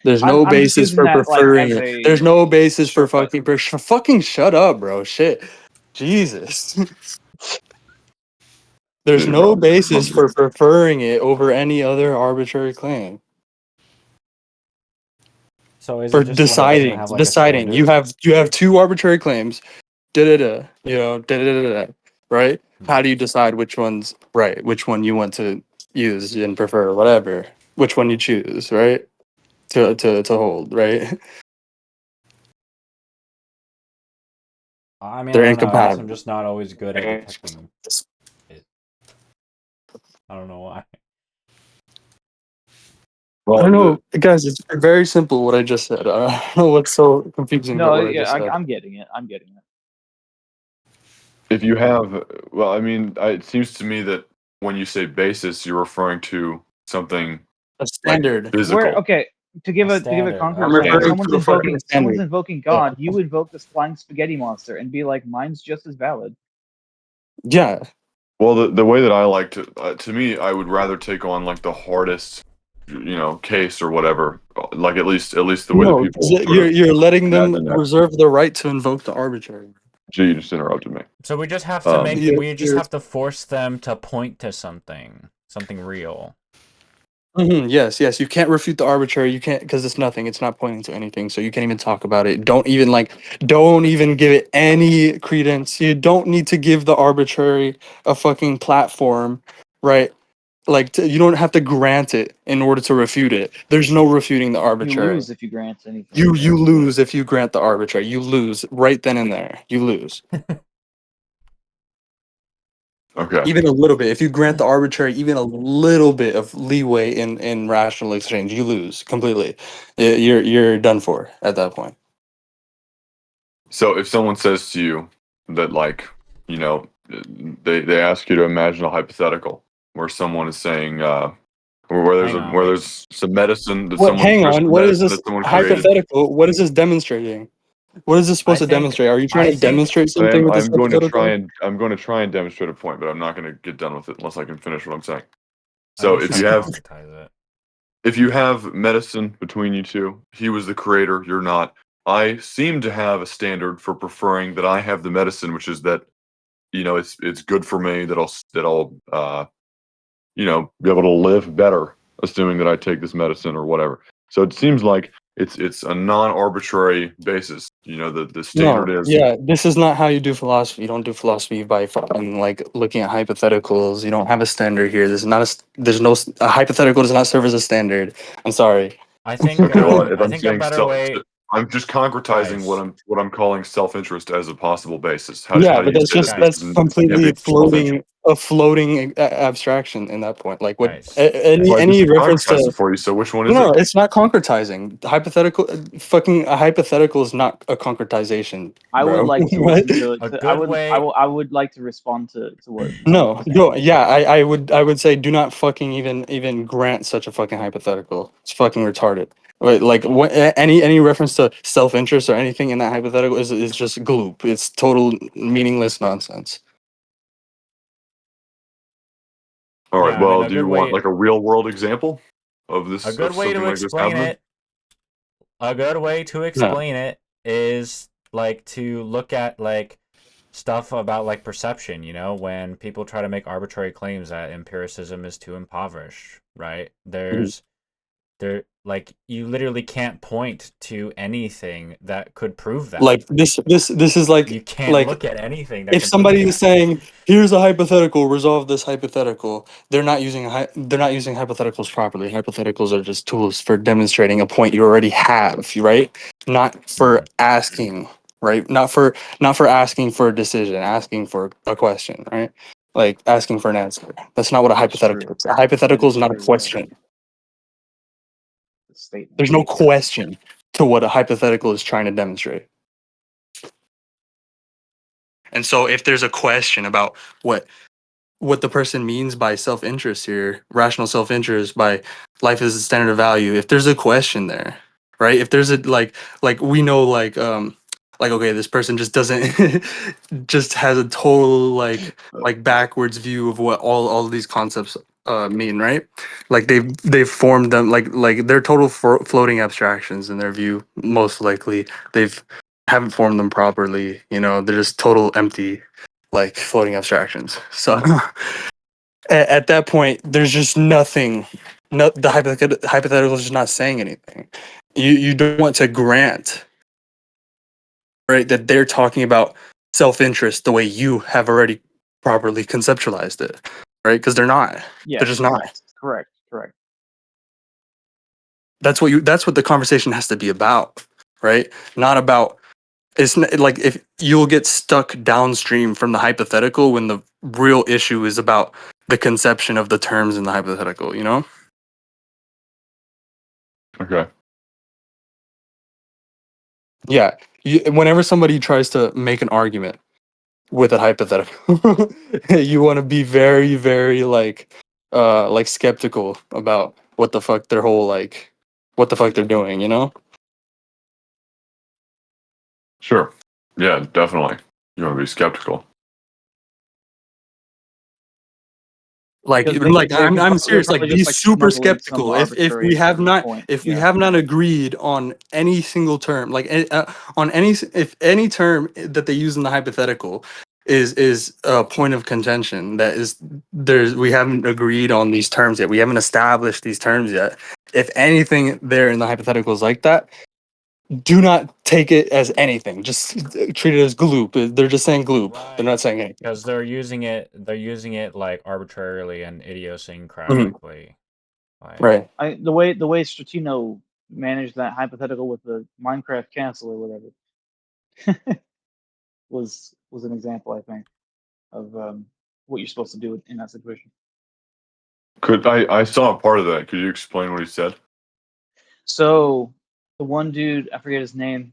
There's I'm no I'm just basis using for that like preferring as it. There's a no basis for shortcut. fucking shut up, bro. Shit. Jesus. There's Dude, no I'm basis hungry. for preferring it over any other arbitrary claim. So is it For just when it doesn't deciding, have like a deciding. standard? You have two arbitrary claims. Da da da. Da da da da. Right? Hmm. How do you decide which one's right? Which one you want to use and prefer, whatever. Which one you choose, right? To hold, right? I mean, They're I don't know. I guess I'm incompatible. just not always good at detecting it. I don't know why. I Well, don't know, guys. It's very simple what I just said. I don't know what's so confusing about No, what I yeah, just said. I'm getting it. I'm getting it. if you have, well, I mean, it seems to me that when you say basis, you're referring to something A like standard. Where physical. okay, to give A a standard. concrete I'm example, referring Standard. to a fucking someone's standard. invoking Yeah. God, you invoke this flying spaghetti monster and be like, mine's just as valid. Yeah. Well, the way that I like to me, I would rather take on like the hardest, case or whatever. Like at least the way that No, 'cause people sort of you're letting them imagine that. reserve the right to invoke the arbitrary. Gee, you just interrupted me. So we just have to we just You're have to force them to point to something real. Yes, yes. You can't refute the arbitrary. You can't because it's nothing. It's not pointing to anything. So you can't even talk about it. Don't even give it any credence. You don't need to give the arbitrary a fucking platform, right? You don't have to grant it in order to refute it. There's no refuting the You arbitrary. lose if you grant anything. You lose if you grant the arbitrary. You lose right then and there. You lose. Okay. Even a little bit. If you grant the arbitrary even a little bit of leeway in rational exchange, you lose completely. You're done for at that point. So if someone says to you that they ask you to imagine a hypothetical where someone is saying or Hang on, where wait. there's some medicine that What? Hang there's on. some What is medicine this that someone created. hypothetical? What is this demonstrating? What is this I supposed to think demonstrate? Are you trying I to think demonstrate something with this hypothetical? I'm going to try and demonstrate a point, but I'm not going to get done with it unless I can finish what I'm saying. I So was trying to concretize it. if you have medicine between you two, he was the creator, you're not. I seem to have a standard for preferring that I have the medicine, which is that it's good for me that I'll be able to live better, assuming that I take this medicine or whatever. So it seems like it's a non-arbitrary basis. The standard No, is yeah, this is not how you do philosophy. You don't do philosophy by fucking looking at hypotheticals. You don't have a standard here. This is not there's no a hypothetical does not serve as a standard. I'm sorry. I think okay. Well, if I I'm think a saying better way, I'm just concretizing guys, what I'm calling self-interest as a possible basis. How Yeah, do but you say that this that's guys, can't be completely self-interest? a floating abstraction in that point. Like what guys, Well, I just any reference concretized to it for you. So which one is no, it? it's not concretizing. Hypothetical, fucking a hypothetical is not a concretization, I would bro. like to What? listen to, a to good way. I would like to respond to what No, Tim's saying. go. Yeah, I would say do not fucking even grant such a fucking hypothetical. It's fucking retarded. Wait, like what? Any reference to self interest or anything in that hypothetical is just gloop. It's total meaningless nonsense. All right. Yeah, I mean Well, do you want like a real world example of a this good of way something to like this explain happening? it. A good way to Yeah. explain it is like to look at like stuff about like perception, when people try to make arbitrary claims that empiricism is too impoverished, right? There like you literally can't point to anything that could prove that. Like this is You can't like look at anything that if can prove somebody is that. saying here's a hypothetical, resolve this hypothetical, they're not using hypotheticals properly. Hypotheticals are just tools for demonstrating a point you already have, right? Not for asking, right? Not for asking for a decision, asking for a question, right? Like asking for an answer. That's not what a That is true. hypothetical is. A That hypothetical is is not a true. Yes, question. the statement. There's no question to what a hypothetical is trying to demonstrate. And so if there's a question about what the person means by self-interest here, rational self-interest by life is a standard of value, if there's a question there, right? If there's a we know okay, this person just doesn't just has a total backwards view of what all of these concepts mean, right? Like they've formed them like they're total floating abstractions in their view. Most likely they've haven't formed them properly, they're just total empty like floating abstractions. So at that point, there's just nothing. No, the hypothetical is just not saying anything. You don't want to grant, right, that they're talking about self-interest the way you have already properly conceptualized it, right? Because they're not. They're just Yes, not. yes, correct, correct. That's what the conversation has to be about, right? Not about it's like if you'll get stuck downstream from the hypothetical when the real issue is about the conception of the terms in the hypothetical, you know? Okay. Yeah. Whenever somebody tries to make an argument with a hypothetical, you want to be very, very like skeptical about what the fuck their whole what the fuck they're doing, you know? Sure. Yeah, definitely. You want to be skeptical. Because they I'm they're serious. Like, probably be just like super smuggling some skeptical. If we arbitrary have not point. if we Yeah. have not agreed on any single term, on any if any term that they use in the hypothetical is a point of contention, that is there's we haven't agreed on these terms yet. We haven't established these terms yet. If anything there in the hypothetical is like that, do not take it as anything. Just treat it as gloop. They're just saying gloop. They're not saying anything. Because they're using it like arbitrarily and Mhm. idiosyncratically. Like, Right. The way Stratino managed that hypothetical with the Minecraft castle or whatever was an example, I think, of what you're supposed to do in that situation. I saw a part of that. Could you explain what he said? So the one dude, I forget his name,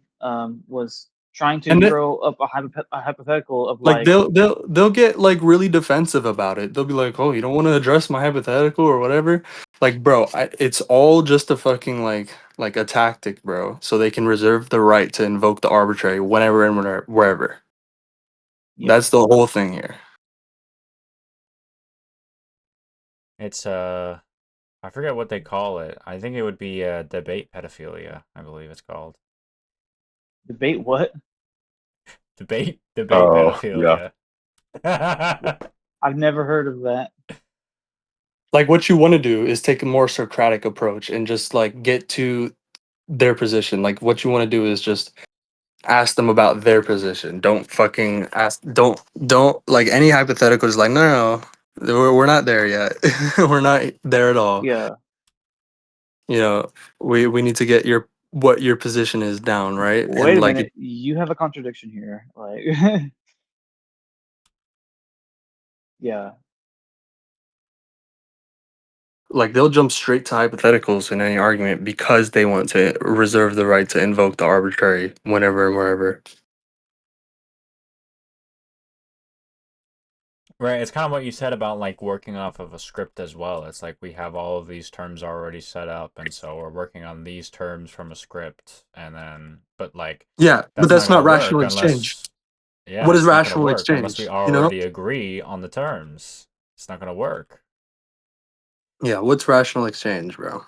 was trying to And throw up a hypothetical of like like, they'll get like really defensive about it. They'll be like, "Oh, you don't want to address my hypothetical or whatever." Like, bro, it's all just a fucking like a tactic, bro. So they can reserve the right to invoke the arbitrary whenever and wherever. yeah, That's the whole thing here. it's I forget what they call it. I think it would be debate pedophilia, I believe it's called. debate what? Debate Oh, yeah. pedophilia. I've never heard of that. Like, what you want to do is take a more Socratic approach and just like get to their position. Like, what you want to do is just ask them about their position. Don't fucking ask. Don't like any hypothetical. Is like, no, no, we're not there yet. We're not there at all. Yeah. You know, we need to get what your position is down, right? Wait And a like minute, you have a contradiction here. Like, yeah, like they'll jump straight to hypotheticals in any argument because they want to reserve the right to invoke the arbitrary whenever and wherever. Right, it's kind of what you said about like working off of a script as well. It's like we have all of these terms already set up, and so we're working on these terms from a script, and then, but like, Yeah, but that's not that's gonna not work rational exchange. unless, yeah, What is it's not gonna rational work unless we exchange? You know? already agree on the terms. It's not gonna work. Yeah, what's rational exchange, bro?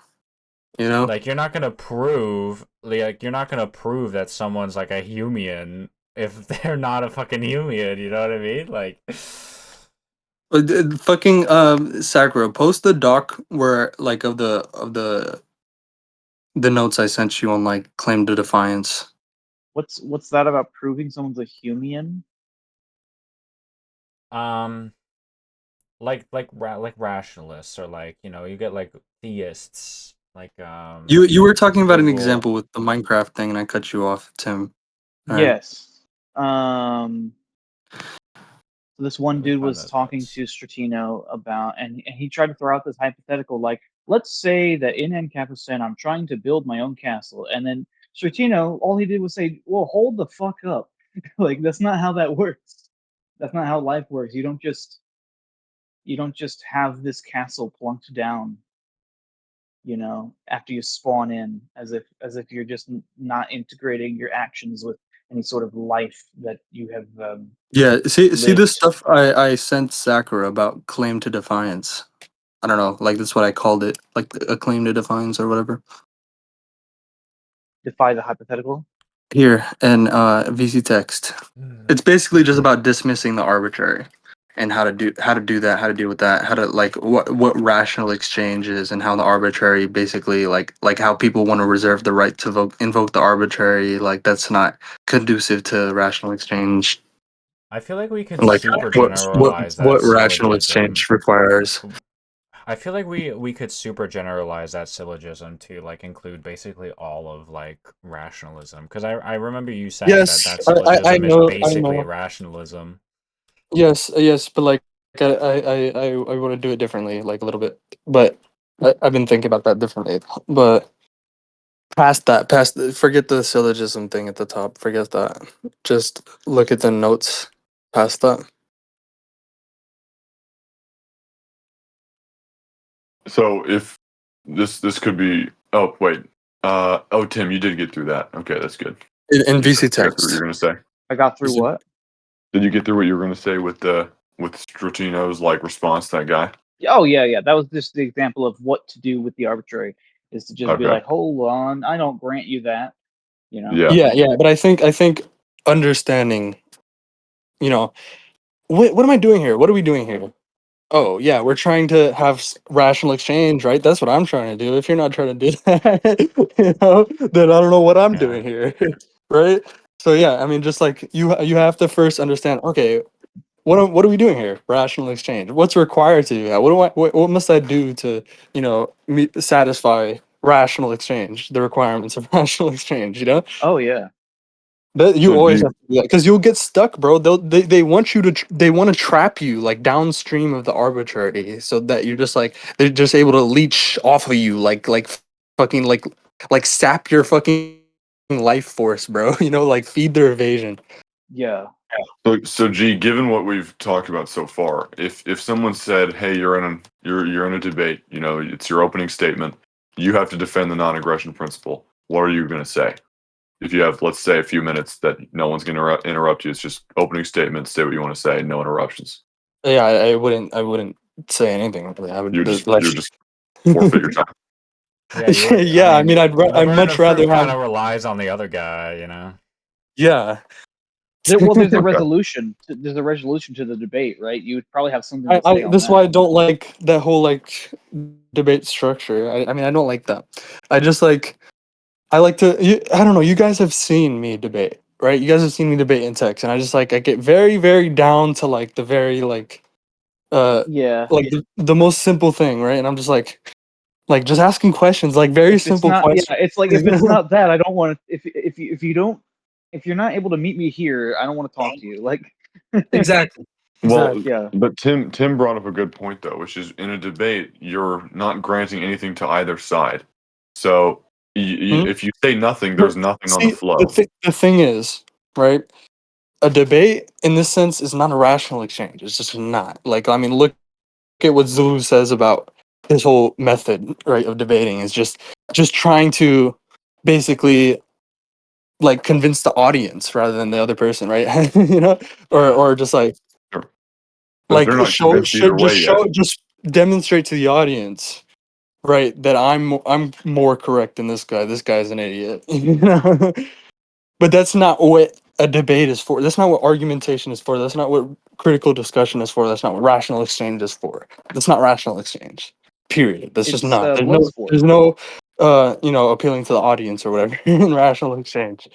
You know? Like, you're not gonna prove that someone's like a human if they're not a fucking human, you know what I mean? Like, Fucking Sakura, post the doc where like of the notes I sent you on like claim to defiance. what's that about proving someone's a human? um, like rationalists, or like, you get like theists, like You were talking about people an will. example with the Minecraft thing and I cut you off, Tim. All right. Yes. So this one Let me dude find was those talking notes. to Stratino about, and he tried to throw out this hypothetical, like, let's say that in Ancapistan I'm trying to build my own castle, and then Stratino, all he did was say, "Well, hold the fuck up." Like, that's not how that works. That's not how life works. You don't just have this castle plunked down, after you spawn in, as if you're just not integrating your actions with any sort of life that you have Yeah, see this lived. stuff I sent Sakura about claim to defiance. I don't know, like that's what I called it, like a claim to defiance or whatever. Defy the hypothetical. Here in VC text. It's basically just about dismissing the arbitrary and how to do that, how to deal with that, how to like what rational exchange is and how the arbitrary basically like how people want to reserve the right to invoke the arbitrary, like that's not conducive to rational exchange. I feel like we could Like super what generalize that rational syllogism. exchange requires. I feel like we could super generalize that syllogism to like include basically all of like rationalism, because I remember you saying that Yes, that I syllogism is know, I basically know. rationalism. Yes, but like I want to do it differently, like a little bit. But I've been thinking about that differently. But forget the syllogism thing at the top. Forget that. Just look at the notes past that. So if this could be. Oh wait. Oh Tim, you did get through that. Okay, that's good. In You VC got through what you're text. gonna say. I got through Is it- what? Did you get through what you were gonna say with Stratino's like response to that guy? Oh yeah. That was just the example of what to do with the arbitrary is to just be Okay. like, hold on, I don't grant you that. You know. Yeah. Yeah, but I think understanding, you know, what am I doing here? What are we doing here? Oh, yeah, we're trying to have rational exchange, right? That's what I'm trying to do. If you're not trying to do that, then I don't know what I'm Yeah. doing here, right? So yeah, I mean, just like you have to first understand. Okay, what are we doing here? Rational exchange. What's required to do that? What must I do to satisfy rational exchange? The requirements of rational exchange. Oh yeah. But you So do always you, have to do that because you'll get stuck, bro. They want you to they want to trap you like downstream of the arbitrary, so that you're just like they're just able to leech off of you fucking like sap your fucking life force, bro. Like feed their evasion. Yeah. so G, given what we've talked about so far, if someone said, "Hey, you're in a debate, it's your opening statement, you have to defend the non-aggression principle," what are you gonna say? If you have, let's say, a few minutes that no one's gonna interrupt you, it's just opening statement, say what you want to say, no interruptions. Yeah, I wouldn't say anything really. I would You just forfeit your time. Yeah, you would. I yeah, I mean, mean, the I'd burden much of proof rather kind have of relies on the other guy, you know. yeah. There's a Okay. resolution. There's a resolution to the debate, right? You would probably have something I, to I say on That's why that. I don't like that whole like debate structure. I mean I don't like that. I just like I like to I don't know, you guys have seen me debate, right? You guys have seen me debate in text and I just like I get very very down to like the very uh Yeah. the most simple thing, right? And I'm just like just asking questions, like very If it's simple not, yeah, questions. it's like if it's not that, I don't want to. If you don't, if you're not able to meet me here, I don't want to talk to you. Like, Exactly. Well, Exactly. yeah, but Tim brought up a good point though, which is in a debate, you're not granting anything to either side. So Hmm? if you say nothing, But there's nothing on the see, the flow. the thing is, right? A debate in this sense is not a rational exchange. It's just not. Like I mean, look at what Zulu says about his whole method, right, of debating is just trying to basically like convince the audience rather than the other person, right? Yeah. Or just Sure. But they're not convinced either way yet. just demonstrate to the audience, right, that I'm more correct than this guy. This guy's an idiot. But that's not what a debate is for. That's not what argumentation is for. That's not what critical discussion is for. That's not what rational exchange is for. That's not rational exchange. Period. That's just it's not. blood sport. There's no appealing to the audience or whatever in rational exchange.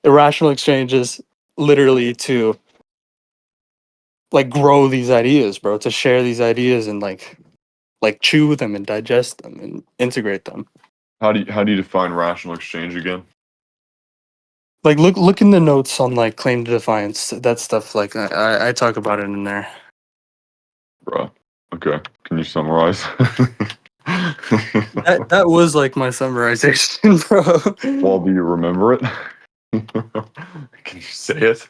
Irrational exchange is literally to like grow these ideas, bro, to share these ideas and like chew them and digest them and integrate them. How do you define rational exchange again, Like look in the notes on like claim to defiance. That stuff like I talk about it in there. bro? Okay, can you summarize? That was like my summarization, bro. Well, do you remember it? Can you say it?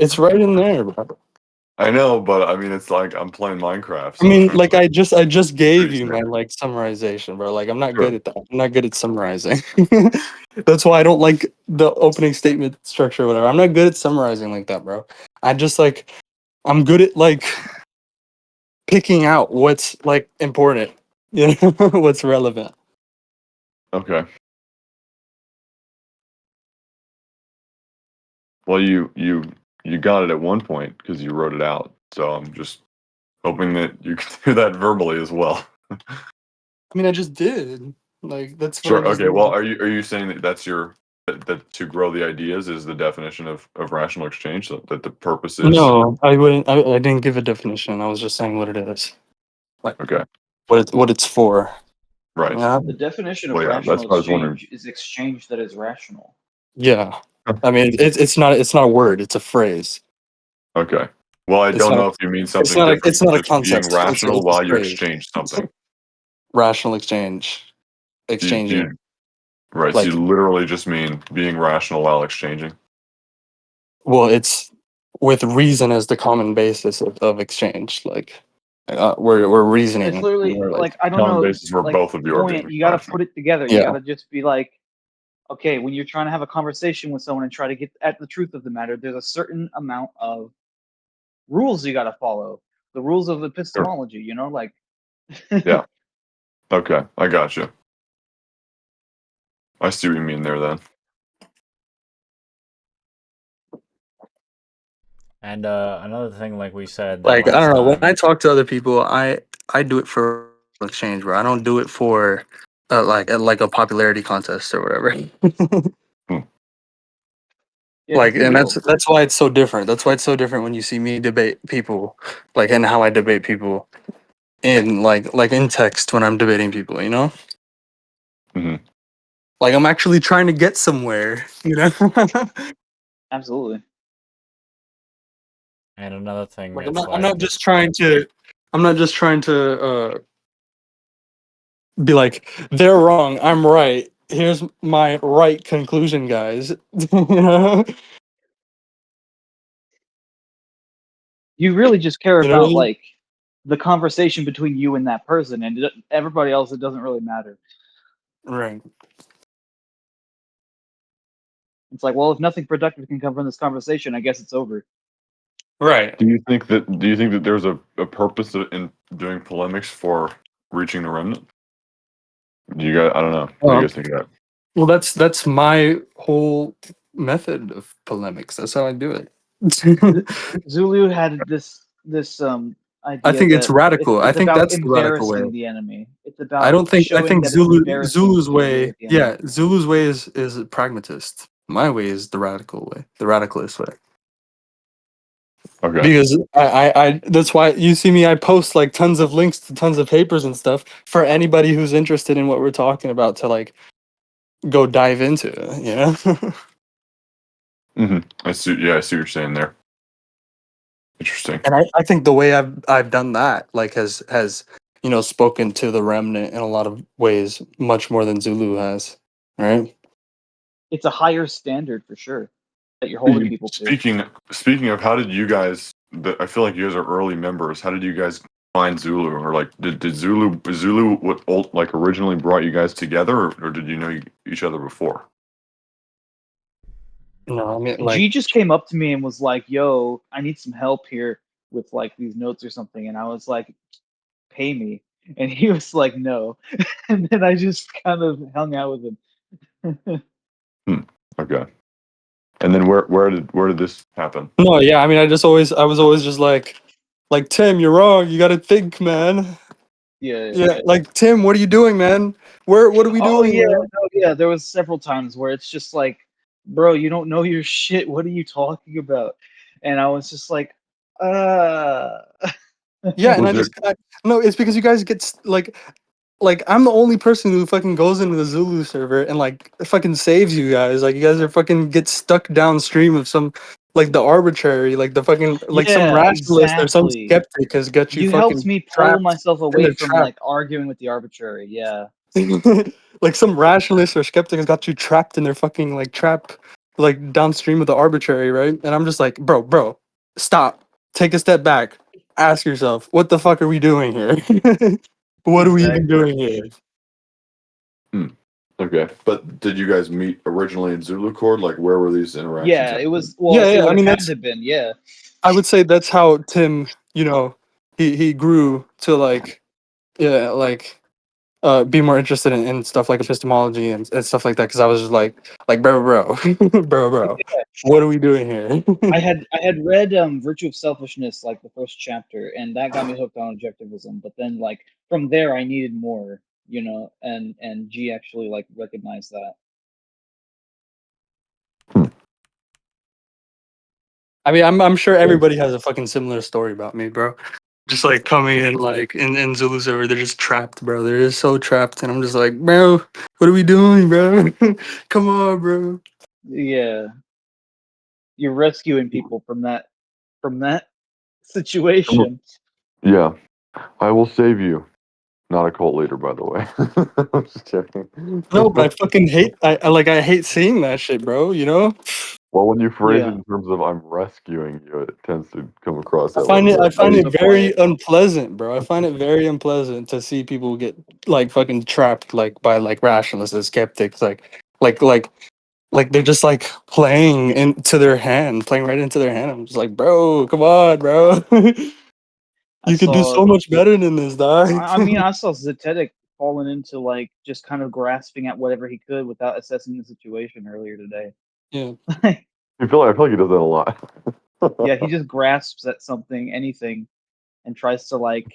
It's right in there, bro. I know, but I mean, it's like I'm playing Minecraft, I so I'm mean, trying to like I just gave trace you it. my like summarization, bro. Like I'm not good Sure. at that. I'm not good at summarizing. That's why I don't like the opening statement structure or whatever. I'm not good at summarizing like that, bro. I just like I'm good at like picking out what's like important, what's relevant. Okay. Well, you got it at one point because you wrote it out. So I'm just hoping that you can do that verbally as well. I mean, I just did. Like that's what I Sure. just Okay. Well, did. are you saying that that's that to grow the ideas is the definition of rational exchange? That the purpose is No, I wouldn't. I didn't give a definition. I was just saying what it is. like Okay. what it's for. Right. Yeah. The definition of Well, yeah, that's rational what I was wondering. exchange is exchange that is rational. Yeah. I mean, it's not a word. It's a phrase. Okay. Well, I It's don't not. know if you mean something It's different not than a just being concept. rational It's a while you phrase. exchange something. Rational exchange. You, Exchanging. you, right. So Like, you literally just mean being rational while exchanging. well, it's with reason as the common basis of exchange. Like, we're reasoning. It's And literally we're like, like I don't Common know, basis where like both of you are point. being You got to rational. put it together. You got yeah, to just be like, okay, when you're trying to have a conversation with someone and try to get at the truth of the matter, there's a certain amount of rules you got to follow. The rules of Sure. epistemology, like. Yeah. Okay. I got you. I see what you mean there then. And another thing, like we said that like I last don't know. When I time, talk to other people, I do it for exchange, bro. I don't do it for like a popularity contest or whatever. Hmm. Yeah, Like, let's be and real. that's why it's so different. That's why it's so different when you see me debate people, like, and how I debate people in like in text when I'm debating people. Mhm. Like I'm actually trying to get somewhere. Absolutely. and another thing, Like it's I'm like not just trying to. I'm not just trying to be like they're wrong. I'm right. Here's my right conclusion, guys. you know. You really just care You know what I about mean? like the conversation between you and that person, and everybody else, it doesn't really matter. Right. It's like, well, if nothing productive can come from this conversation, I guess it's over. Right. Do you think that there's a purpose in doing polemics for reaching the remnant? Do you guys? I don't know. What do you guys think of that? Well, that's my whole method of polemics. That's how I do it. Zulu had this I idea think it's that radical. I it's think about that's the radical way. embarrassing the enemy. It's I about don't think I showing think that it's embarrassing Zulu's to agree way. with the enemy. Yeah, Zulu's way is a pragmatist. My way is the radical way, the radicalist way. Okay. Because I that's why you see me. I post like tons of links to tons of papers and stuff for anybody who's interested in what we're talking about to like go dive into. I see. Yeah, I see what you're saying there. Interesting. And I think the way I've done that like has spoken to the remnant in a lot of ways much more than Zulu has, right? It's a higher standard for sure that you're holding people to. Speaking of, how did you guys? I feel like you guys are early members. How did you guys find Zulu, or like did Zulu what like originally brought you guys together, or did you know each other before? No, I mean like G just came up to me and was like, "Yo, I need some help here with like these notes or something," and I was like, "Pay me," and he was like, "No," and then I just kind of hung out with him. Hmm. Okay. And then where did this happen? no, yeah, I mean I was always just like Tim, you're wrong. You got to think, man. Yeah. Yeah, like Tim, what are you doing, man? What are we Oh doing, yeah, man? no, yeah. There was several times where it's just like, bro, you don't know your shit. What are you talking about? And I was just like, uh. Yeah, and Was there? no, it's because you guys get like I'm the only person who fucking goes into the Zulu server and like fucking saves you guys. Like you guys are fucking get stuck downstream of some like the arbitrary, like the fucking like some Yeah, rationalist or some exactly. skeptic has got you You helped fucking me pull trapped myself in away their from trap. like arguing with the arbitrary. Yeah. Like some rationalist or skeptic has got you trapped in their fucking like trap, like downstream of the arbitrary, right? And I'm just like, bro, stop, take a step back, ask yourself, what the fuck are we doing here? What are we even Exactly. doing here? Hmm. Okay. But did you guys meet originally in Zulu Cord? Like, where were these interactions Yeah, it happening? was well, Yeah, it yeah. I would have mean, had that's to have been, yeah. I would say that's how Tim, he grew to like, yeah, like be more interested in stuff like epistemology and stuff like that. Because I was just like, bro, what are we doing here? I had read Virtue of Selfishness like the first chapter, and that got me hooked on objectivism. But then like from there, I needed more, and G actually like recognized that. I mean, I'm sure everybody has a fucking similar story about me, bro. just like coming in like in Zulu server, they're just trapped, bro. They're just so trapped, and I'm just like, bro, what are we doing, bro? Come on, bro. Yeah, you're rescuing people from that situation. Yeah, I will save you. Not a cult leader, by the way. I'm just joking. No, but I fucking hate. I hate seeing that shit, bro. You know. Well, when you phrase it Yeah. in terms of "I'm rescuing you," it tends to come across I that way. find it. But I find Don't it support very it. unpleasant, bro. I find it very unpleasant to see people get like fucking trapped like by like rationalists and skeptics, like like like they're just like playing into their hand, playing right into their hand. I'm just like, bro, come on, bro. I You could do saw. so much better than this, dog. I mean, I saw Zetetic falling into like just kind of grasping at whatever he could without assessing the situation earlier today. Yeah. I feel like he does that a lot. Yeah, he just grasps at something, anything, and tries to like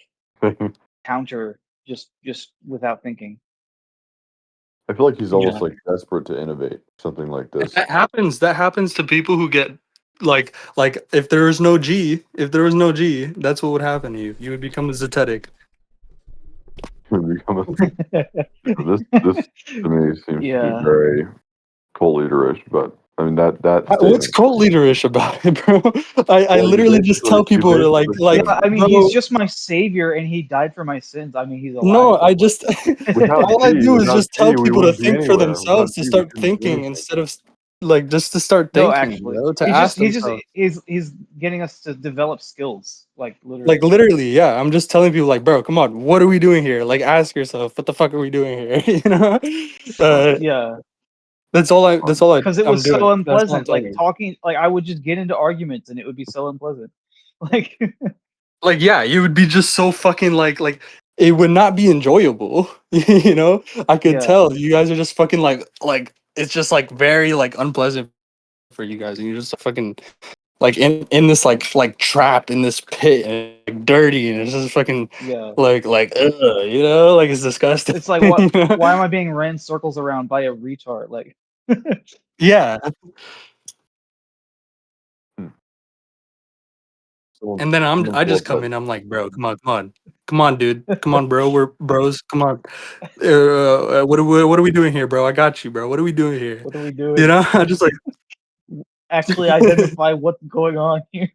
counter just without thinking. I feel like he's almost Yeah. like desperate to innovate something like this. That happens. That happens to people who get like if there was no G, that's what would happen to you. You would become a zetetic. This to me seems to be Yeah. very cult leaderish, but I mean that What's statement. cult leaderish about it, bro? I Well, literally just tell you people to basically like, Yeah, I mean, he's bro. just my savior, and he died for my sins. I mean, he's alive. No, I just all I do is just tell We people to wouldn't be think for anywhere. Without themselves, to G, we start couldn't do thinking anything. instead of like just to start No, thinking, actually, bro, to ask he just themselves. he's getting us to develop skills, like Like literally. literally, yeah. I'm just telling people like, bro, come on, what are we doing here? Like ask yourself, what the fuck are we doing here? You know? Uh Yeah, that's all because it I'm was doing. so That's all I'm unpleasant. telling Like you. talking, like I would just get into arguments, and it would be so unpleasant. Like, Like yeah, you would be just so fucking like it would not be enjoyable. You know? I could yeah, tell you guys are just fucking like it's just like very like unpleasant for you guys and you're just fucking like in this like trap in this pit and like dirty and it's just fucking yeah. like you know, like it's disgusting. It's like what? You know? Why am I being ran circles around by a retard? Like, Yeah. Hmm. Someone, And then someone I pull just up come that. in, I'm like, bro, come on, dude, come on, bro, we're bros, come on. What are we doing here, bro? I got you, bro. What are we doing here? what are we You doing? know, I just like, Actually, identify what's going on here.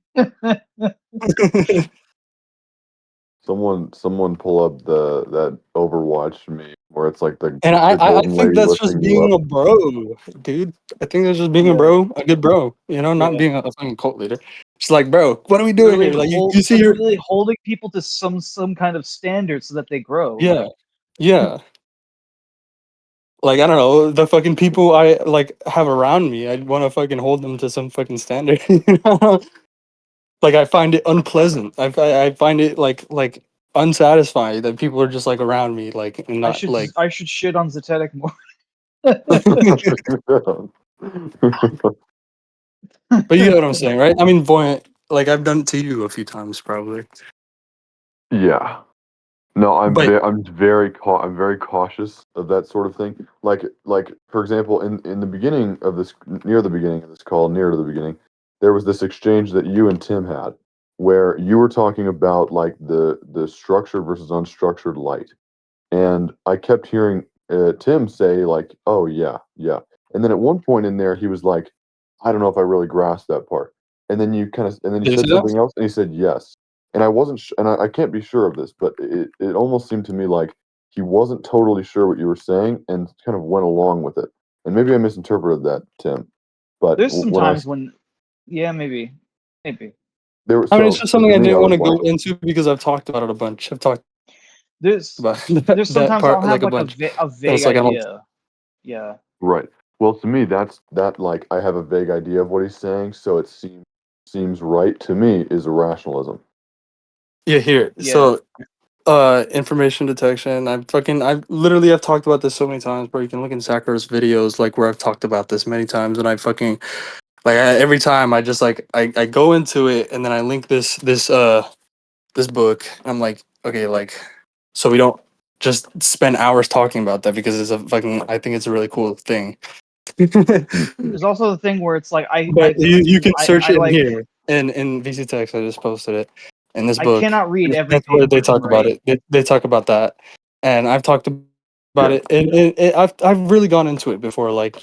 Someone pull up that Overwatch meme where it's like and the I golden think lady that's just lifting you being up. a bro, dude. I think that's just being Yeah, a good bro. You know, not yeah. being a fucking cult leader. It's like, bro, what are we doing here? Like, you see your Literally holding people to some kind of standard so that they grow. yeah, Like, yeah. Like I don't know the fucking people I like have around me. I want to fucking hold them to some fucking standard. You know? Like I find it unpleasant. I find it like unsatisfying that people are just like around me like and not like. I should shit on Zetetic more. But you get what I'm saying, right? I mean, Voyant, like I've done it to you a few times probably. Yeah. No, But I'm very cautious of that sort of thing. Like for example, in the beginning of this, near the beginning of this call, near to the beginning, there was this exchange that you and Tim had, where you were talking about like the structured versus unstructured light, and I kept hearing Tim say like, "Oh yeah, yeah," and then at one point in there, he was like, "I don't know if I really grasped that part," and then he did you said see that? something else, and he said yes, and I wasn't, and I can't be sure of this, but it almost seemed to me like he wasn't totally sure what you were saying, and kind of went along with it, and maybe I misinterpreted that, Tim, but There's some when I times when, yeah, maybe. there was I mean, it's just so something to I me, I didn't want was to like, go into because I've talked about it a bunch. I've talked There's about there's that sometimes I'll part have like a like bunch. a And vague it's like I'm like, idea. Yeah, right. Well, to me, that like I have a vague idea of what he's saying, so it seems right to me is a rationalism. yeah, here. yeah. So information detection. I literally have talked about this so many times, bro. You can look in Sakura's videos like where I've talked about this many times and I fucking like every time I just like I go into it and then I link this book. I'm like, okay, like so we don't just spend hours talking about that because it's a fucking I think it's a really cool thing. Hmm. There's also the thing where it's like But you can search I it in like here in VC text. I just posted it. in this I book. cannot read every That's where page they left and talk about right. it. They talk about that, and I've talked about Yeah. it. I've really gone into it before, like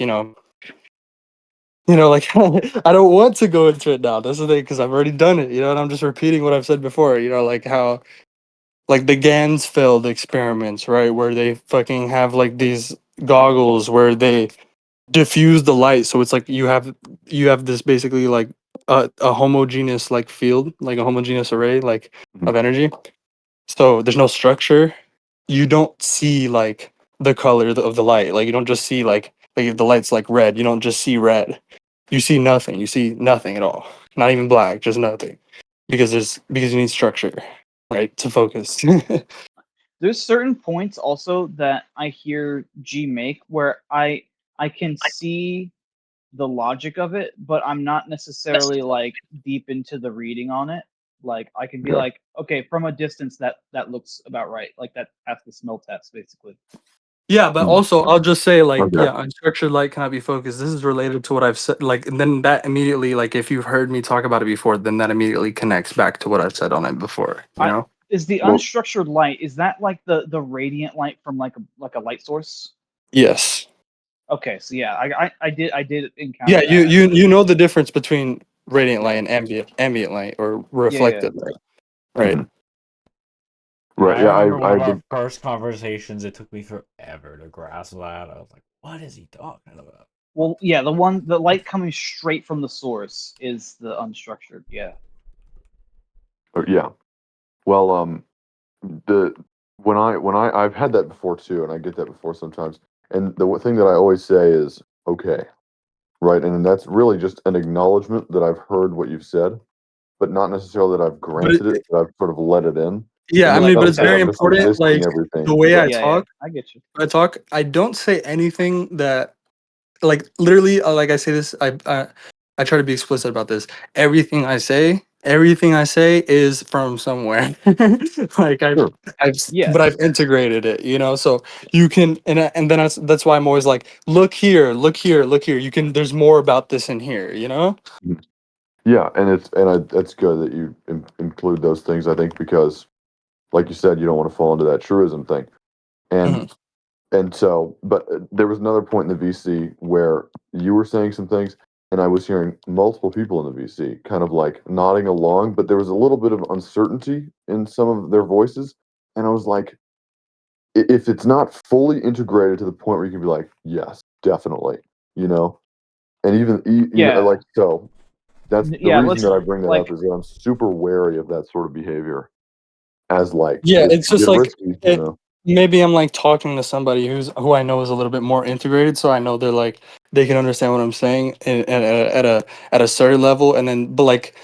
like I don't want to go into it now. That's the thing, because I've already done it, and I'm just repeating what I've said before. Like how like the Gansfeld experiments, right, where they fucking have like these goggles where they diffuse the light, so it's like you have this basically like a homogeneous like field, like a homogeneous array like of Mhm. energy. So there's no structure. You don't see like the color of the light. Like you don't just see like if the light's like red, you don't just see red. You see nothing. You see nothing at all. Not even black, just nothing. Because you need structure, right, to focus. There's certain points also that I hear G make where I can see the logic of it, but I'm not necessarily like deep into the reading on it. Like I can be Yeah. like, okay, from a distance that looks about right. Like that has the smell test basically. Yeah, but Mhm. also I'll just say like, Okay. yeah, unstructured light cannot be focused. This is related to what I've said. Like, and then that immediately, like, if you've heard me talk about it before, then that immediately connects back to what I've said on it before. You I know? is the Well, unstructured light, is that like the radiant light from like a light source? Yes. Okay, so yeah, I did Yeah. encounter You that you actually. you know the difference between radiant light Yeah. and ambient light or Yeah, yeah. reflected light, right? mhm. Yeah, Right. I Yeah. remember one of I've our been. first conversations. It took me forever to grasp that. I was like, "What is he talking about?" Well, yeah, the light coming straight from the source is the unstructured. Yeah. Yeah. Well, the when I've had that before too, and I get that before sometimes. And the thing that I always say is, okay, right, and that's really just an acknowledgement that I've heard what you've said, but not necessarily that I've But granted it, that I've sort of let it in, yeah, and I that's mean, but not to it's say Okay. very I'm just important. Like resisting the everything. way I Right. Yeah, yeah. talk, I get you. I don't say anything that like literally like I say this I try to be explicit about this. Everything I say is from somewhere. Like Sure. Yeah. but I've integrated it, so you can, and then that's why I'm always like, look here, look here, look here, you can, there's more about this in here. Mhm. Yeah, and that's good that you include those things. I think because, like you said, you don't want to fall into that truism thing, and Mhm. so, but there was another point in the VC where you were saying some things, and I was hearing multiple people in the VC kind of like nodding along, but there was a little bit of uncertainty in some of their voices, and I was like, if it's not fully integrated to the point where you can be like, yes, definitely, you know, and even Yeah. like so. That's the Yeah, reason let's that I bring that up like is that I'm super wary of that sort of behavior as like Yeah, it it's can just get like risky, you it, know. maybe I'm like talking to somebody who I know is a little bit more integrated, so I know they can understand what I'm saying at a certain level, and then but like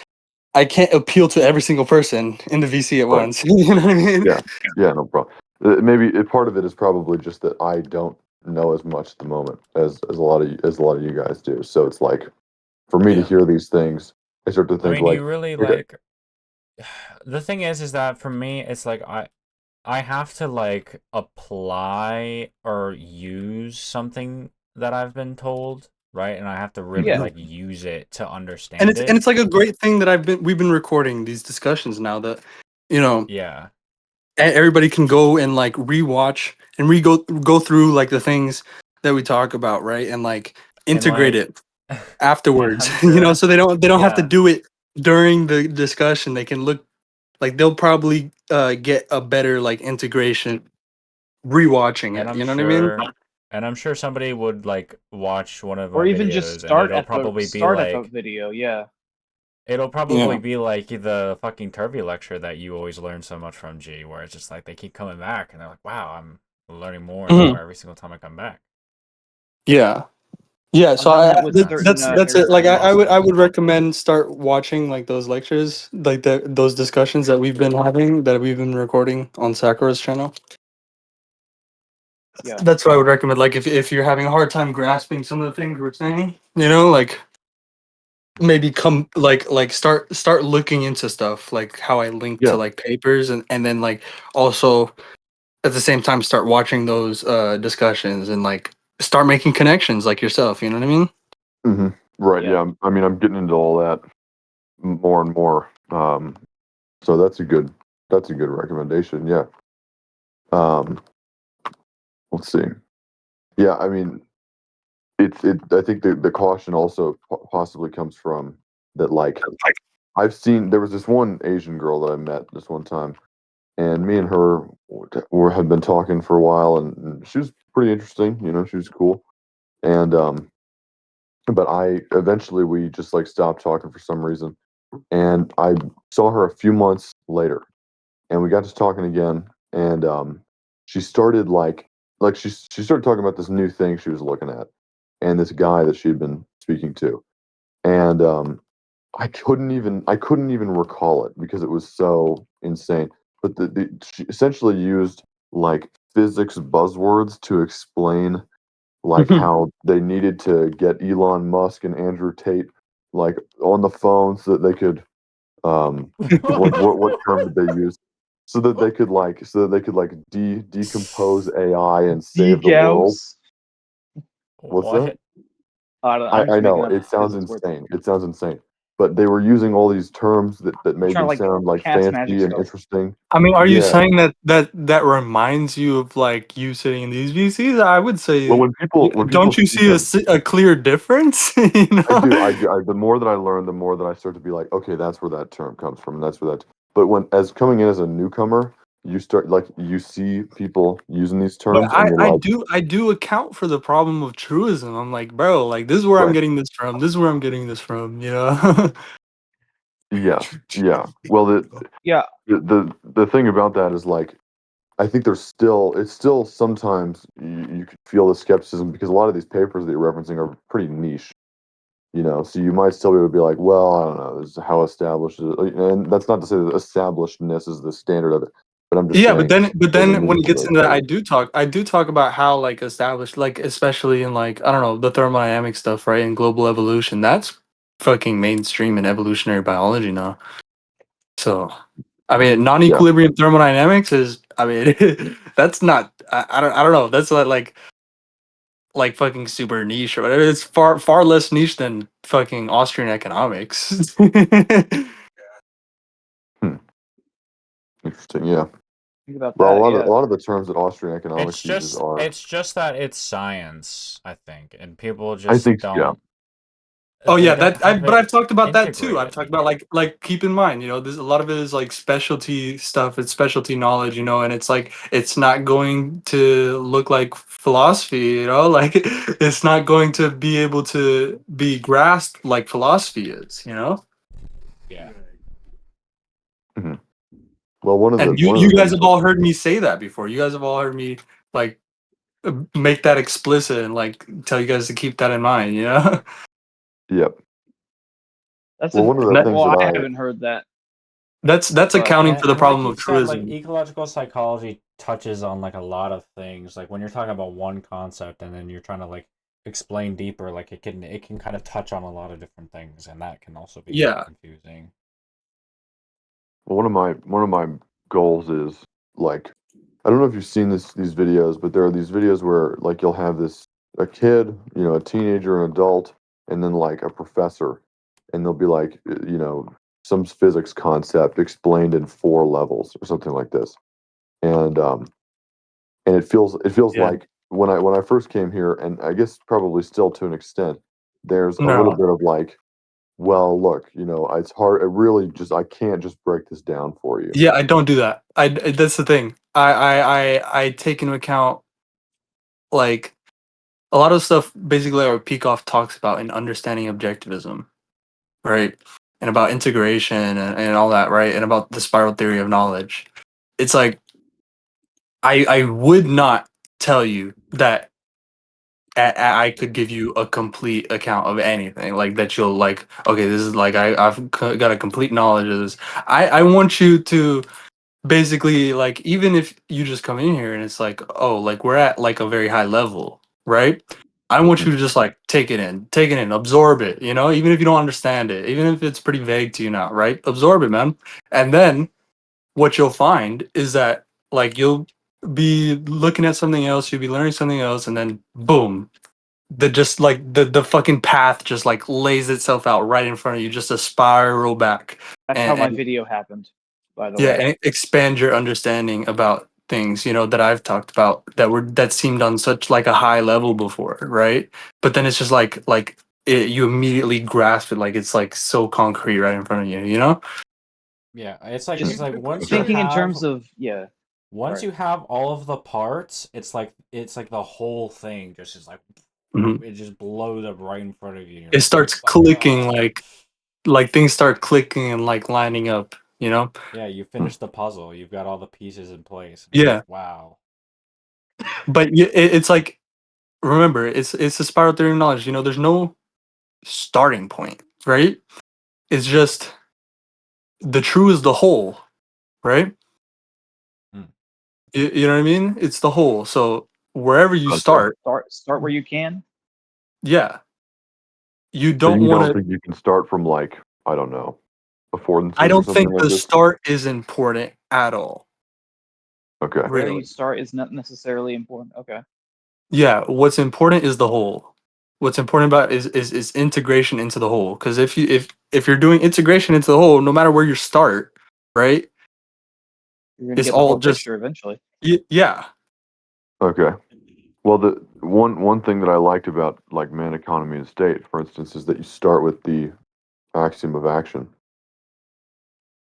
I can't appeal to every single person in the VC at Right. once. You know what I mean? Yeah. Yeah, no problem. Maybe part of it is probably just that I don't know as much at the moment as a lot of you guys do. So it's like for me to Yeah. hear these things, I start to I think mean, like, you really okay, like. The thing is that for me, it's like I have to like apply or use something that I've been told, right? And I have to really yeah. like use it to And understand it's and it. it's like a great thing that we've been recording these discussions now that you know Yeah. everybody can go and like rewatch and go through like the things that we talk about, right? And like And integrate like it and afterwards. I'm sure So they don't have to yeah. do it during the discussion. They can look like they'll probably get a better like integration rewatching And it. I'm You know what I mean? sure and I'm sure somebody would like watch one of Or my even just videos and start at the video, yeah. it'll probably Yeah. be like the fucking Turvey lecture that you always learn so much from G, where it's just like they keep coming back and they're like, wow, I'm learning more and more Mhm. every single time I come back. Yeah. Yeah, I've so done that with certain that's Harry it. Like Potter I masters. would recommend start watching like those lectures, like those discussions that we've been having, that we've been recording on Sakura's channel. Yeah. That's what I would recommend. Like if you're having a hard time grasping some of the things we're saying, like maybe come like start looking into stuff, like how I link to yeah, like papers, and then like also at the same time start watching those discussions and like start making connections like yourself. You know what I mean? right, Yeah. yeah. I mean, I'm getting into all that more and more. So that's a good recommendation. Yeah. Let's see. Yeah, I mean, I think the caution also possibly comes from that, like, I've seen there was this one Asian girl that I met this one time, and me and her had been talking for a while, and she was pretty interesting. She was cool, and but I eventually we just like stopped talking for some reason, and I saw her a few months later, and we got to talking again, and she started she started talking about this new thing she was looking at, and this guy that she had been speaking to, and I couldn't even recall it because it was so insane. But she essentially used like physics buzzwords to explain like how they needed to get Elon Musk and Andrew Tate like on the phone so that they could like what term did they use? So that they could like decompose AI and save the world. Decals. What's that? What? I don't know. I'm I just making know up it sounds physics words. insane. It sounds insane. But they were using all these terms that I'm made trying them to like sound like cast magic fancy and spells. interesting. I mean, are you Yeah. saying that reminds you of like you sitting in these VCs? I would Well, say, when people don't you speak see on, a clear difference? You I know? do, I do. The more that I learn, the more that I start to be like, okay, that's where that term comes from. And that's where that. But when as coming in as a newcomer, you start like you see people using these But terms, and you're like, I do account for the problem of truism. I'm like, bro, like this is where I'm right, getting this from. This is where I'm getting this from. You know? yeah, yeah. Well, Yeah, the thing about that is like I think it's still sometimes you could feel the skepticism because a lot of these papers that you're referencing are pretty niche, so you might still be able to be like, well, I don't know, this is how established it is. And that's not to say that establishedness is the standard of it, but I'm just Yeah, saying but there's a then when need it for gets those into that, papers. I do talk about how like established, like especially in like I don't know the thermodynamic stuff, right? And global evolution, that's fucking mainstream in evolutionary biology now. So I mean, Yeah. non-equilibrium thermodynamics is, I mean, that's not, I don't know, that's like fucking super niche or whatever. It's far less niche than fucking Austrian economics. Hmm. Interesting. Yeah. think about Well, that. Yeah, a lot of the terms that Austrian economics uses are, It's just that it's science, I think, and people I just think, yeah, don't Oh they yeah, don't have but it I've talked about that too. I've integrated. talked about like keep in mind, there's a lot of it is like specialty stuff. It's specialty knowledge, and it's like it's not going to look like philosophy, like it's not going to be able to be grasped like philosophy is. Yeah. hmm Well, And one of you the guys things have that, all heard me say that before. You guys have all heard me like make that explicit and like tell you guys to keep that in mind. yep. that's Well, a one of And the that things well. that I I, haven't heard that, that's but accounting for the And like problem you of said, like truism. ecological psychology touches on like a lot of things. Like when you're talking about one concept and then you're trying to like explain deeper, like it can kind of touch on a lot of different things, and that can also be Yeah. confusing. well, one of my goals is like, I don't know if you've seen these videos, but there are these videos where like you'll have a kid, a teenager, an adult, and then like a professor, and they'll be like, some physics concept explained in 4 levels or something like this, and it feels Yeah. like when I first came here, and I guess probably still to an extent, there's a little No. bit of like, well, look, it's hard. It really just I can't just break this down for you. Yeah, I don't do that. That's the thing. I take into account like a lot of stuff basically what Peikoff talks about in understanding objectivism, right? And about integration and all that, right? And about the spiral theory of knowledge. It's like I would not tell you that I could give you a complete account of anything like that you'll like okay this is like got a complete knowledge of this. I want you to basically like even if you just come in here and it's like oh like we're at like a very high level, right? I want you to just like take it in, absorb it, even if you don't understand it, even if it's pretty vague to you now, right? Absorb it, man. And then what you'll find is that like you'll be looking at something else, you'll be learning something else, and then boom, the just like the fucking path just like lays itself out right in front of you, just a spiral back. that's how my And video happened. by the Yeah, way. and expand your understanding about things, that I've talked about that seemed on such like a high level before, right? But then it's just you immediately grasp it, like it's like so concrete right in front of you, you know? Yeah, it's like Just once you thinking in have terms of once sorry. you have all of the parts, it's like the whole thing just is like Mhm. it just blows up right in front of you. And you're It like, starts clicking, like things start clicking and like lining up, you know? yeah, you finish the puzzle. You've got all the pieces in place. And you're Yeah, like, wow. but it's like, remember, it's the spiral theory of knowledge. There's no starting point, right? It's just the true is the whole, right? Hmm. You know what I mean? It's the whole. So wherever you Okay. start, Start where you can. yeah, you So don't you want don't to. think you can start from like, I don't know, I affordances or don't something think like the this? start is important at all, Okay. Where you really. start is not necessarily important. Okay. Yeah, what's important is the whole. What's important about is integration into the whole. Because if you're doing integration into the whole, no matter where you start, right? You're gonna It's get the all whole just picture eventually. yeah, Okay. Well, the one thing that I liked about like man, economy, and state, for instance, is that you start with the axiom of action,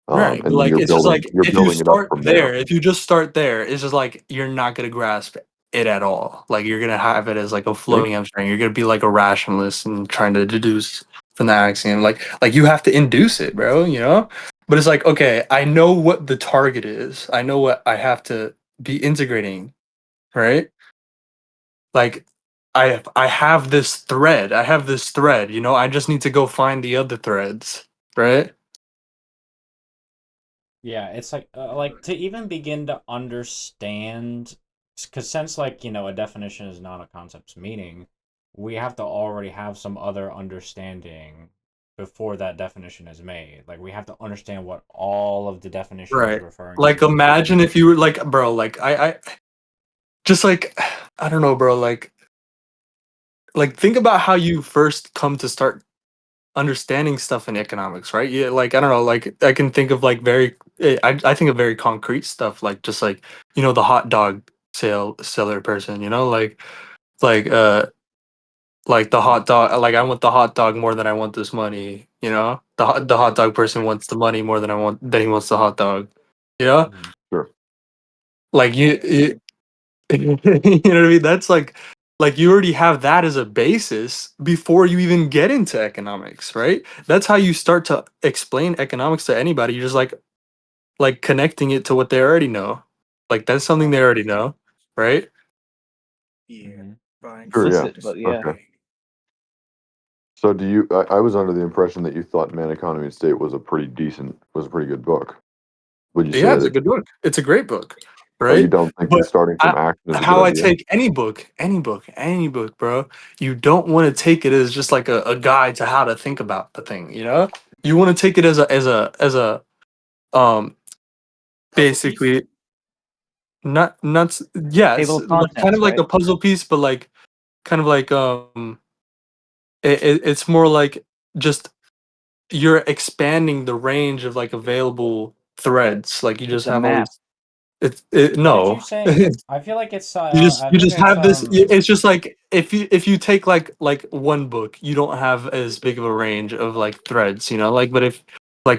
right. But and then like it's just like you're if you building it up start from there. there, if you just start there, it's just like you're not gonna grasp it at all. Like you're gonna have it as like a Think? floating abstract. You're gonna be like a rationalist and trying to deduce from the axiom. Like you have to induce it, bro, you know? But it's like, okay, I know what the target is. I know what I have to be integrating, right? Like I have this thread. I have this thread, I just need to go find the other threads, right? Yeah, it's like to even begin to understand, because since a definition is not a concept's meaning, we have to already have some other understanding before that definition is made. Like we have to understand what all of the definition is Right. referring Like to before we imagine can. if you were like, bro, like I just like I don't know, bro, like think about how you first come to start understanding stuff in economics, right? Yeah, like I don't know, like I can think of like I think of very concrete stuff, like just like the hot dog seller person, like like the hot dog, like I want the hot dog more than I want this money, the hot dog person wants the money more than he wants the hot dog, you know Mhm. Sure. like you you know what I mean? That's like you already have that as a basis before you even get into economics, right? That's how you start to explain economics to anybody. You're just like connecting it to what they already know. Like that's something they already know, right? Mhm. Sure. Yeah. Implicit, but yeah. Okay. So do you? I was under the impression that you thought Man, Economy, and State was a pretty good book. Would you Yeah, say it's a that? good book. It's a great book, But you right? don't think that But starting I, from action is a good how I idea? take any book, bro, you don't want to take it as just like a guide to how to think about the thing, you know? You want to take it as a um basically Table yes, of like kind contents, of like right? a puzzle piece, but like kind of like it's more like just you're expanding the range of like available threads. Like you It's just a have all map. these. It What did you no. say? I feel like it's I You think just it's have this. It's just like if you take like one book, you don't have as big of a range of like threads, like. But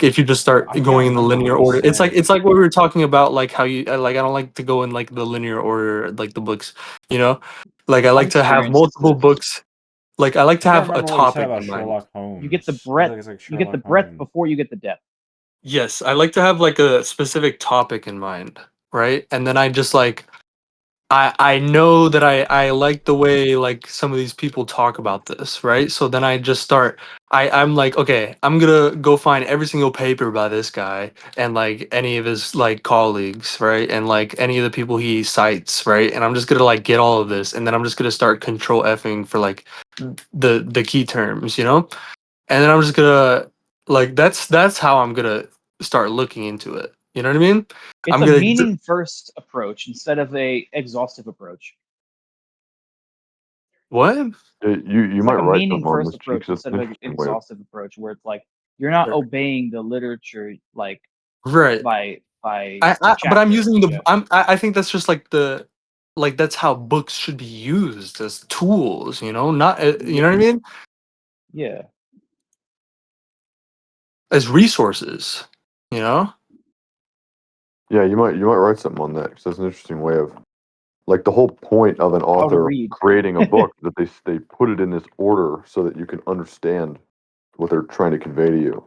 if you just start I can't going in the remember linear what you order, it's like said. what we were talking about, like how you like. I don't like to go in like the linear order, like the books, you know. Like I I've like to have experienced multiple this. books. Like I like I to can't have a remember what you said topic about in mind. Sherlock You get the Holmes. I feel breadth. like it's like You get the Sherlock breadth Holmes. before you get the depth. Yes, I like to have like a specific topic in mind, right? And then I just like I know that I like the way like some of these people talk about this, right? So then I just start I'm like, okay, I'm gonna go find every single paper by this guy and like any of his like colleagues, right? And like any of the people he cites, right? And I'm just gonna like get all of this and then I'm just gonna start control Fing for like the key terms, And then I'm just gonna like that's how I'm gonna start looking into it. You know what I mean? It's I'm a gonna meaning first approach instead of a exhaustive approach. what? You It's might like a write meaning something on first this, Cheeks. approach That's instead an of an interesting way of. exhaustive approach, where it's like you're not obeying the literature like Right. by But I'm chapter. using the. Yeah. I think that's just like the. Like that's how books should be used as tools, you know, not you know what I mean, Yeah. as resources, you know. Yeah, you might write something on that because that's an interesting way of like the whole point of an How to author read. creating a book that they put it in this order so that you can understand what they're trying to convey to you.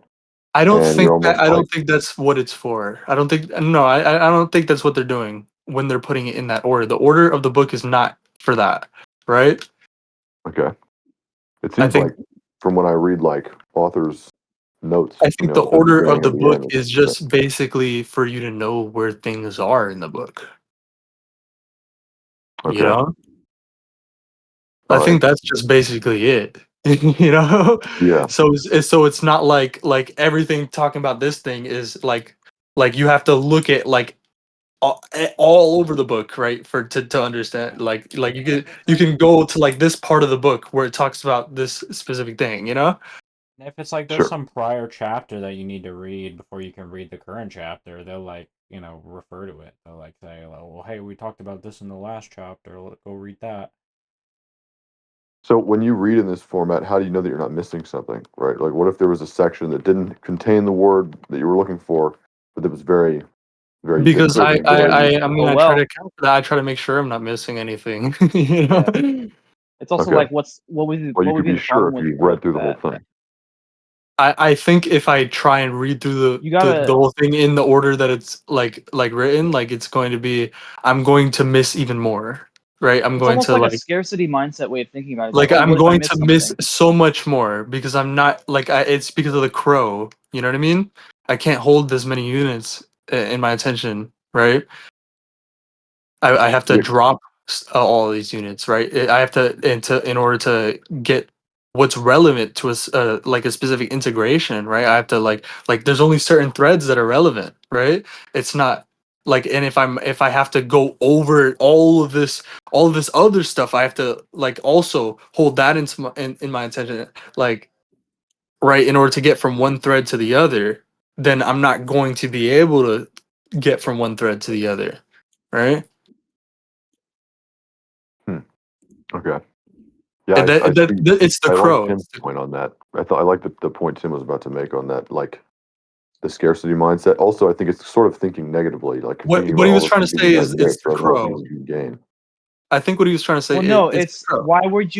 I don't And you're think almost I like, don't think that's what it's for. I don't think no, I don't think that's what they're doing when they're putting it in that order. The order of the book is not for that, right? okay. It I seems think like from when I read like authors' notes, I you think the know, at the order of beginning the or the book end. is just basically for you to know where things are in the book. You Okay. know? All I right. think that's just basically it. You know? Yeah. So it's not like everything talking about this thing is like you have to look at like all over the book, right? For to understand like you can go to like this part of the book where it talks about this specific thing, you know? If it's like there's Sure. some prior chapter that you need to read before you can read the current chapter, they'll like, refer to it. They'll like say, well, hey, we talked about this in the last chapter. Let's go read that. So when you read in this format, how do you know that you're not missing something, right? Like, what if there was a section that didn't contain the word that you were looking for, but that was very, very, it Because could have been very I useful. mean Oh I try to well. account for that. I try to make sure I'm not missing anything. You know? Yeah. It's also Okay. like what Well, you would could be be the sure problem if with you with read through the whole that? thing. I think if I try and read through You the gotta. whole thing in the order that it's like written, like it's going to be I'm going to miss even more. Right? I'm It's going almost to like a scarcity mindset way of thinking about it. It's like, like oh, I'm what if I going miss to miss something? so much more because I'm not like it's because of the crow. You know what I mean? I can't hold this many units in my attention, right? I have to Yeah. drop all these units, right? I have to in order to get what's relevant to like a specific integration, right? I have to like there's only certain threads that are relevant, right? It's not like and if I have to go over all of this other stuff, I have to like also hold that into in my attention, like right in order to get from one thread to the other. Then I'm not going to be able to get from one thread to the other, right? Okay. Yeah, And I see. it's the I like crow. Tim's point on that. I like the point Tim was about to make on that, like the scarcity mindset. Also, I think it's sort of thinking negatively, like thinking What about he all was the trying to things that you say might is it's miss the rather than all the crow. things you can gain. I think what he was trying to say Well, no, it's the it's crow. The why crow would is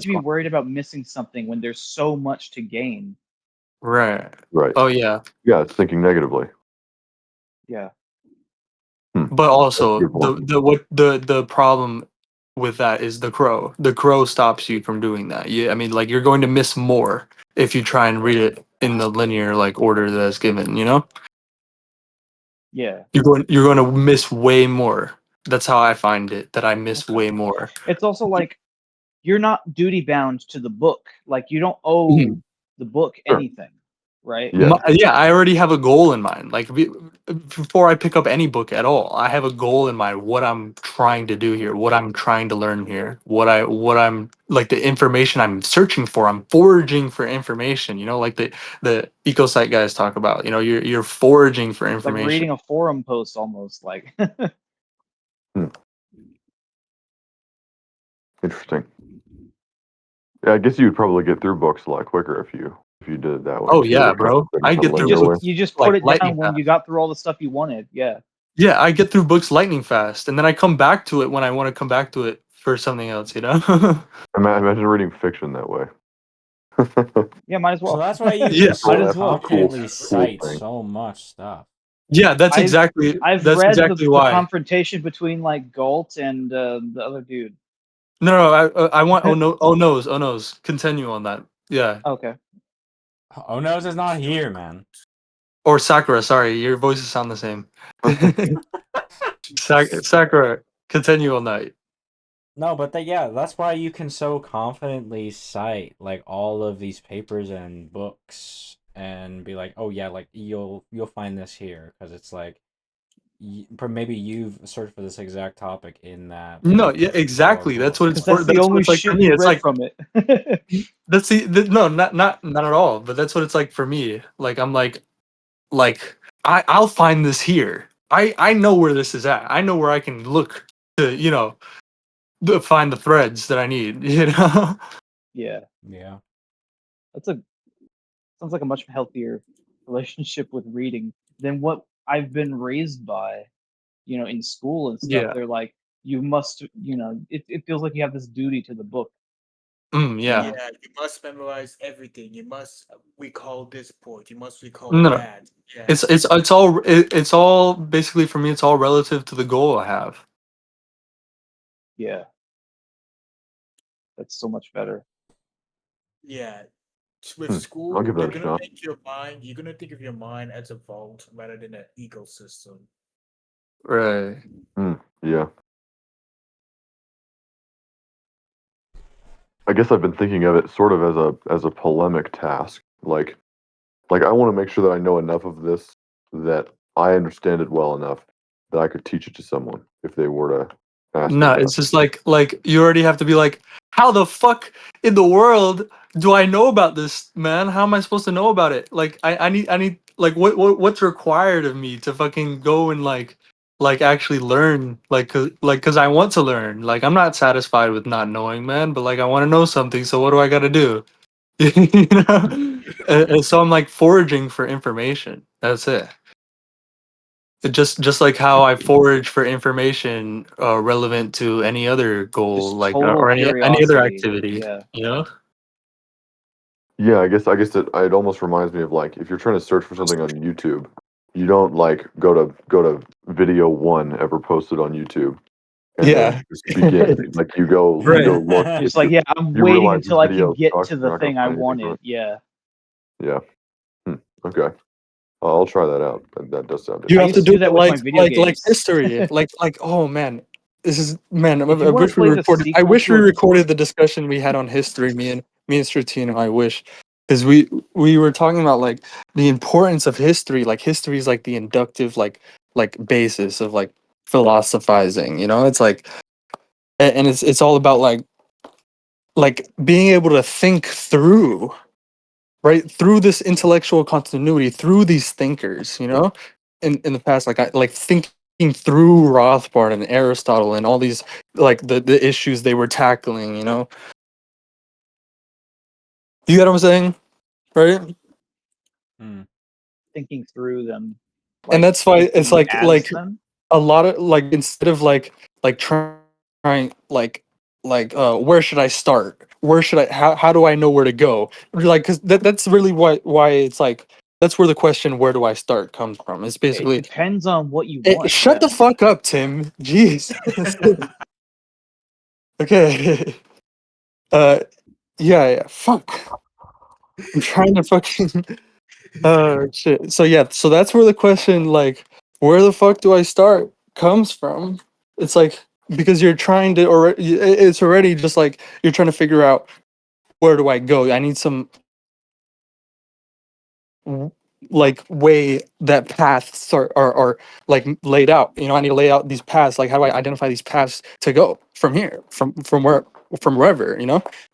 you be fine. worried about missing something when there's so much to gain? Right. Right. Oh yeah. Yeah, it's thinking negatively. Yeah. But That's a also good point. the problem with that is the crow. The crow stops you from doing that. I mean like you're going to miss more if you try and read it in the linear like order that's given, you know? Yeah. You're going to miss way more. That's how I find it that I miss way more. It's also like you're not duty bound to the book. Like you don't owe Mhm. the book Sure. anything, right? Yeah. Yeah, I already have a goal in mind. Like before I pick up any book at all, I have a goal in mind. What I'm trying to do here, what I'm trying to learn here, what I'm like the information I'm searching for. I'm foraging for information. You know, like the EcoSite guys talk about. You know, you're foraging for It's like information. reading a forum post almost like Hmm. Interesting. Yeah, I guess you would probably get through books a lot quicker if you did it that way Oh too, yeah, like bro. I a get through linear way. books you just put like it lightning down when fast. you got through all the stuff you wanted. Yeah. Yeah, I get through books lightning fast, and then I come back to it when I want to come back to it for something else. You know? Imagine reading fiction that way. Yeah, might as So well. that's why you Yeah. can Might so as well. confidently cool cite thing. so much stuff. Yeah, I've that's read exactly the why. confrontation between like Galt and the other dude. No, I want oh no's. Continue on that. Yeah, Okay. Oh no, is not here, man. or Sakura. Sorry, your voices sound the same. Sakura, continue on that. No, but yeah, that's why you can so confidently cite like all of these papers and books and be like, oh yeah, like you'll find this here because it's like maybe you've searched for this exact topic in that No, yeah, paper or exactly. That's book. what it's Because for. that's the That's what only it's like for shit me. you It's read like from it. no, not at all. But that's what it's like for me. Like I'm like I'll find this here. I know where this is at. I know where I can look to, to find the threads that I need, Yeah, Yeah. that's a sounds like a much healthier relationship with reading than what I've been raised by. In school and stuff, Yeah. they're like, you must, it feels like you have this duty to the book. Yeah. know? Yeah, you must memorize everything. You must recall this point. You must recall No, no. that. Yeah. It's all basically for me. It's all relative to the goal I have. Yeah, that's so much better. Yeah. With I'll school, give you're that a gonna shot. make your mind. You're gonna think of your mind as a vault rather than an ecosystem. Right. Yeah. I guess I've been thinking of it sort of as a polemic task. Like I want to make sure that I know enough of this that I understand it well enough that I could teach it to someone if they were to ask me No, about it's just like you already have to be like, how the fuck in the world do I know about this, man? How am I supposed to know about it? Like I need like what's required of me to fucking go and like actually learn cause I want to learn. Like I'm not satisfied with not knowing, man, but like I want to know something, so what do I got to do? you know? And so I'm like foraging for information. That's it. Just like how I forage for information relevant to any other goal, Just like total or any other curiosity. activity, Yeah. Yeah, I guess it almost reminds me of like if you're trying to search for something on YouTube, you don't like go to video one ever posted on YouTube and then Yeah. just begin. Like you go Right. look. You're It's just like, just yeah, I'm you waiting realize this until I can video get sucks. to You're the not gonna thing I find anything from wanted. Yeah. it. Yeah. Okay. I'll try that out. That does sound You I have to used interesting. to do do that it with my video like games. history. like oh man, this is man. If I you want to wish we play the recorded. I sequel wish we to a recorded the discussion we had on history. Me and Stratino. I wish because we were talking about like the importance of history. Like history is like the inductive like basis of like philosophizing. It's like and it's all about like being able to think through right through this intellectual continuity through these thinkers in the past like I like thinking through Rothbard and Aristotle and all these like the issues they were tackling you get what I'm saying, right? thinking through them, And like that's why it's thinking as like them. a lot of like instead of like trying like where should I start, where should I how do I know where to go, like because that's really why it's like that's where the question where do I start comes from. It's It basically depends on what you want. shut Yeah. the fuck up, Tim. Jeez. Okay. uh yeah, fuck, I'm trying to fucking shit. So yeah, so that's where the question like where the fuck do I start comes from. It's like because you're trying to already it's already just like you're trying to figure out where do I go. I need some like way that paths are like laid out. I need to lay out these paths. Like how do I identify these paths to go from here, from where, from wherever,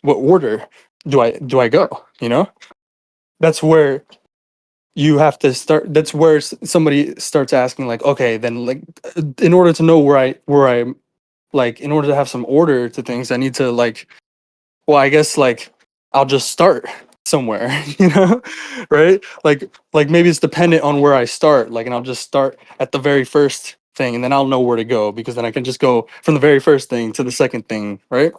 what order do I go, that's where you have to start. That's where somebody starts asking like, okay, then like in order to know where I like in order to have some order to things, I need to like, well, I guess like I'll just start somewhere, right? Like maybe it's dependent on where I start, like, and I'll just start at the very first thing, and then I'll know where to go because then I can just go from the very first thing to the second thing, right?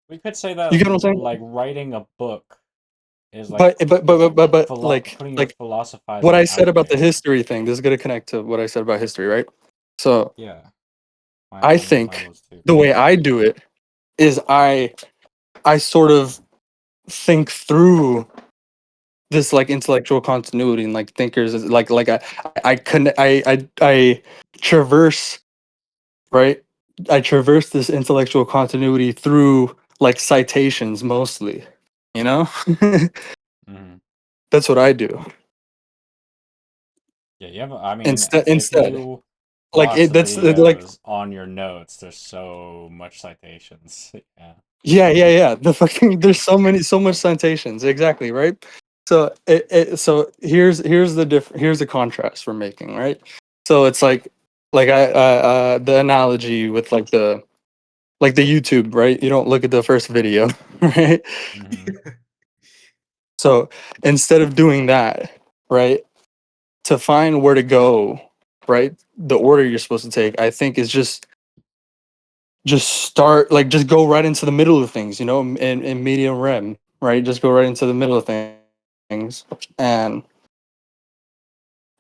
We could say You that get what I'm saying? like writing a book is like But putting your like what I philosophizing said out about the there. history thing, this is gonna connect to what I said about history, right? So Yeah, I mine think was too. the way I do it is I sort of think through this like intellectual continuity and like thinkers like I traverse, right, I traverse this intellectual continuity through like citations mostly, you know. Hmm. That's what I do Yeah, you have. I mean, if instead you like watch it the that's like videos on your notes, there's so much citations. Yeah. yeah the fucking there's so much citations, exactly, right? So here's here's the contrast we're making, right? So it's like the analogy with like the YouTube, right? You don't look at the first video, right? Mhm. So instead of doing that, right, to find where to go, right, the order you're supposed to take, I think is just start, like, just go right into the middle of things, in medium rem, right? Just go right into the middle of things, and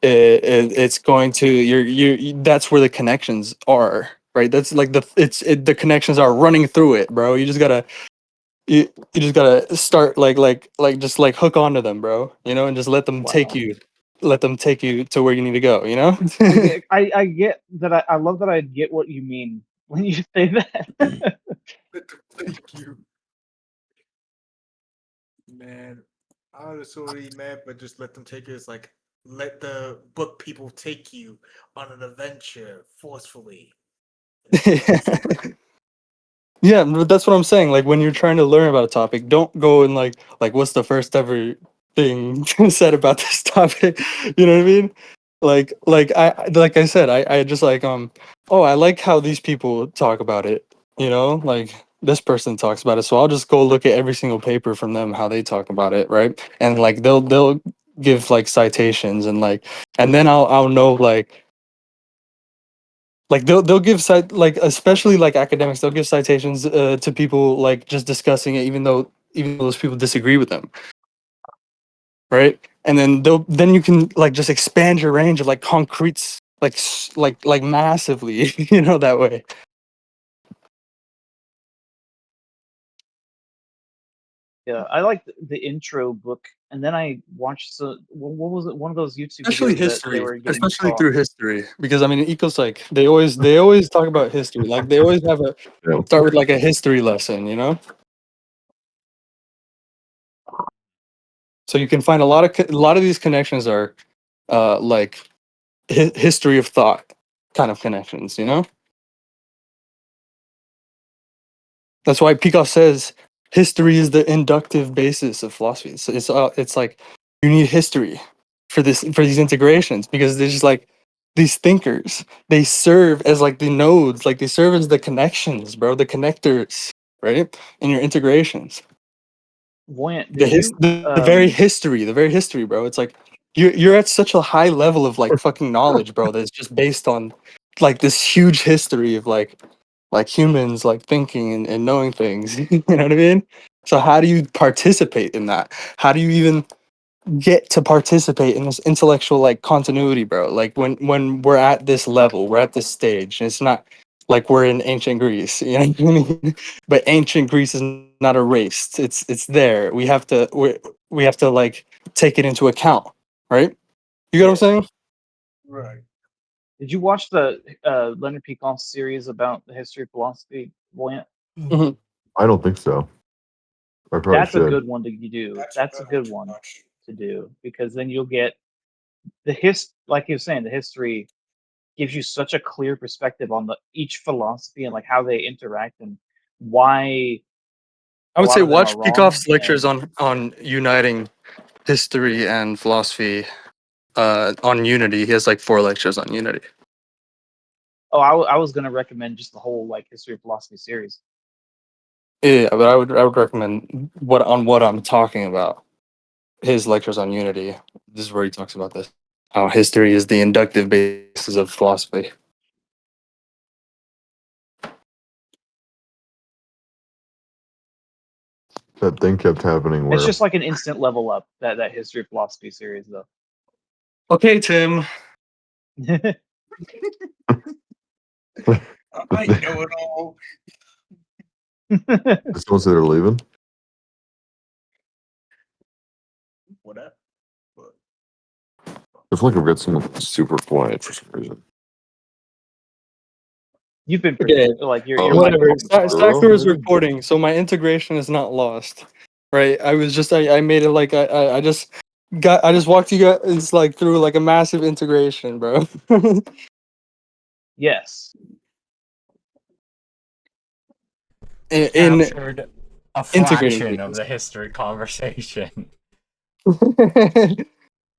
it's going to that's where the connections are, right? That's like the connections are running through it, bro. You just gotta start just like hook onto them, bro, and just Wow. let them take you to where you need to go, I get that. I love that. I get what you mean when you say that. Thank you, man. I was already mad, but just let them take it. It's like let the book people take you on an adventure forcefully. Yeah, but that's what I'm saying. Like when you're trying to learn about a topic, don't go and like what's the first ever thing said about this topic? You know what I mean? Like I said, I just oh, I like how these people talk about it, like this person talks about it. So I'll just go look at every single paper from them, how they talk about it, right? And like they'll give like citations and then I'll know like they'll give like especially like academics, they'll give citations to people like just discussing it, even though those people disagree with them, right? And then you can like just expand your range of like concretes, like massively, that way. Yeah, I like the intro book, and then I watched what was it? One of those YouTube Especially videos that they history, were getting especially taught. through history, because I mean, ecopsych, they always talk about history. Like they always have a Yeah. start with like a history lesson. So you can find a lot of these connections are like history of thought kind of connections. That's why Peikoff says history is the inductive basis of philosophy. It's like you need history for these integrations, because there's just like these thinkers. They serve as like the nodes, like they serve as the connections, bro, the connectors, right? In your integrations. Voyant, The did his you the very history, bro. It's like you're at such a high level of like fucking knowledge, bro, that's just based on like this huge history of like humans like thinking and knowing things. You know what I mean? So how do you participate in that? How do you even get to participate in this intellectual like continuity, bro? Like when we're at this level, we're at this stage, and it's not like we're in ancient Greece, you know what I mean? But ancient Greece is not erased. It's there. We have to like take it into account, right? You get what I'm saying? Right. did you watch the Leonard Peikoff series about the history of philosophy, Voyant? Mhm. I don't think so. I probably That's a should. good one to do. That's a That's a good one good to one watch. to do because then you'll get like you were saying, the history gives you such a clear perspective on each philosophy and like how they interact and why I a would lot say of them are watch wrong. Peikoff's lectures And on uniting history and philosophy. On Unity, he has like 4 lectures on Unity. oh, I was gonna recommend just the whole like history of philosophy series. Yeah, but I would recommend what I'm talking about. His lectures on Unity. This is where he talks about this. How history is the inductive basis of philosophy. That thing kept happening It's where just like an instant level up that history of philosophy series though. Okay, Tim. I know it all. did someone say they're leaving? Whatever. But I feel like I've got someone super quiet for some reason. You've been pretty Okay, like your Oh, mic whatever. has been quiet. Stacker is girl. recording, so my integration is not lost. Right? I made it like I just walked you guys like through like a massive integration, bro. Yes. in Captured a integrating fraction of things. the history conversation.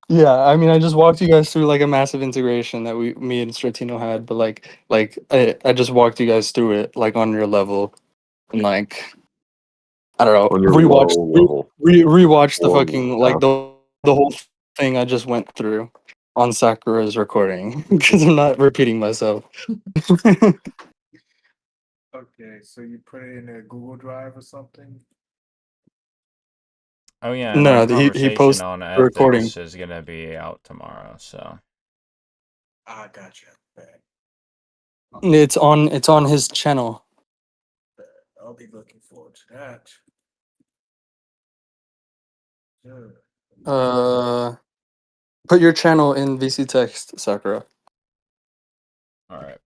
Yeah, I mean, I just walked you guys through like a massive integration that me and Stratino had, but I just walked you guys through it like on your level, and like I don't know, On your low level. rewatch the Low fucking level, like the whole thing I just went through on Sakura's recording because I'm not repeating myself. Okay, so you put it in a Google Drive or something? Oh yeah, and our No, he conversation posted on the recording. ethics is gonna be out tomorrow. So I gotcha. Bet, It's on his channel. bet. I'll be looking forward to that. Yeah. Put your channel in VC text, Sakura. all right.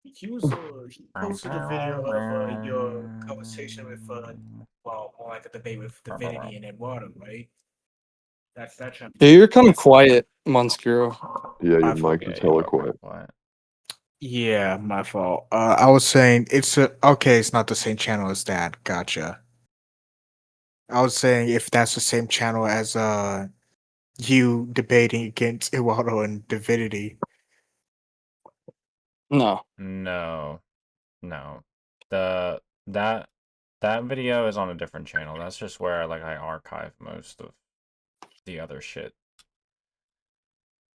He posted a video of your conversation with well, more like a debate with Divinity and Eduardo, right? That's that channel. Yeah, you're kind of quiet, Monskiro. Yeah, your My fault. mic is Yeah, you hella are kinda quiet. quiet. Yeah, my fault. I was saying it's okay. It's not the same channel as that. Gotcha. I was saying if that's the same channel as you debating against Eduardo and Divinity. No. No, no. The that video is on a different channel. That's just where I archive most of the other shit.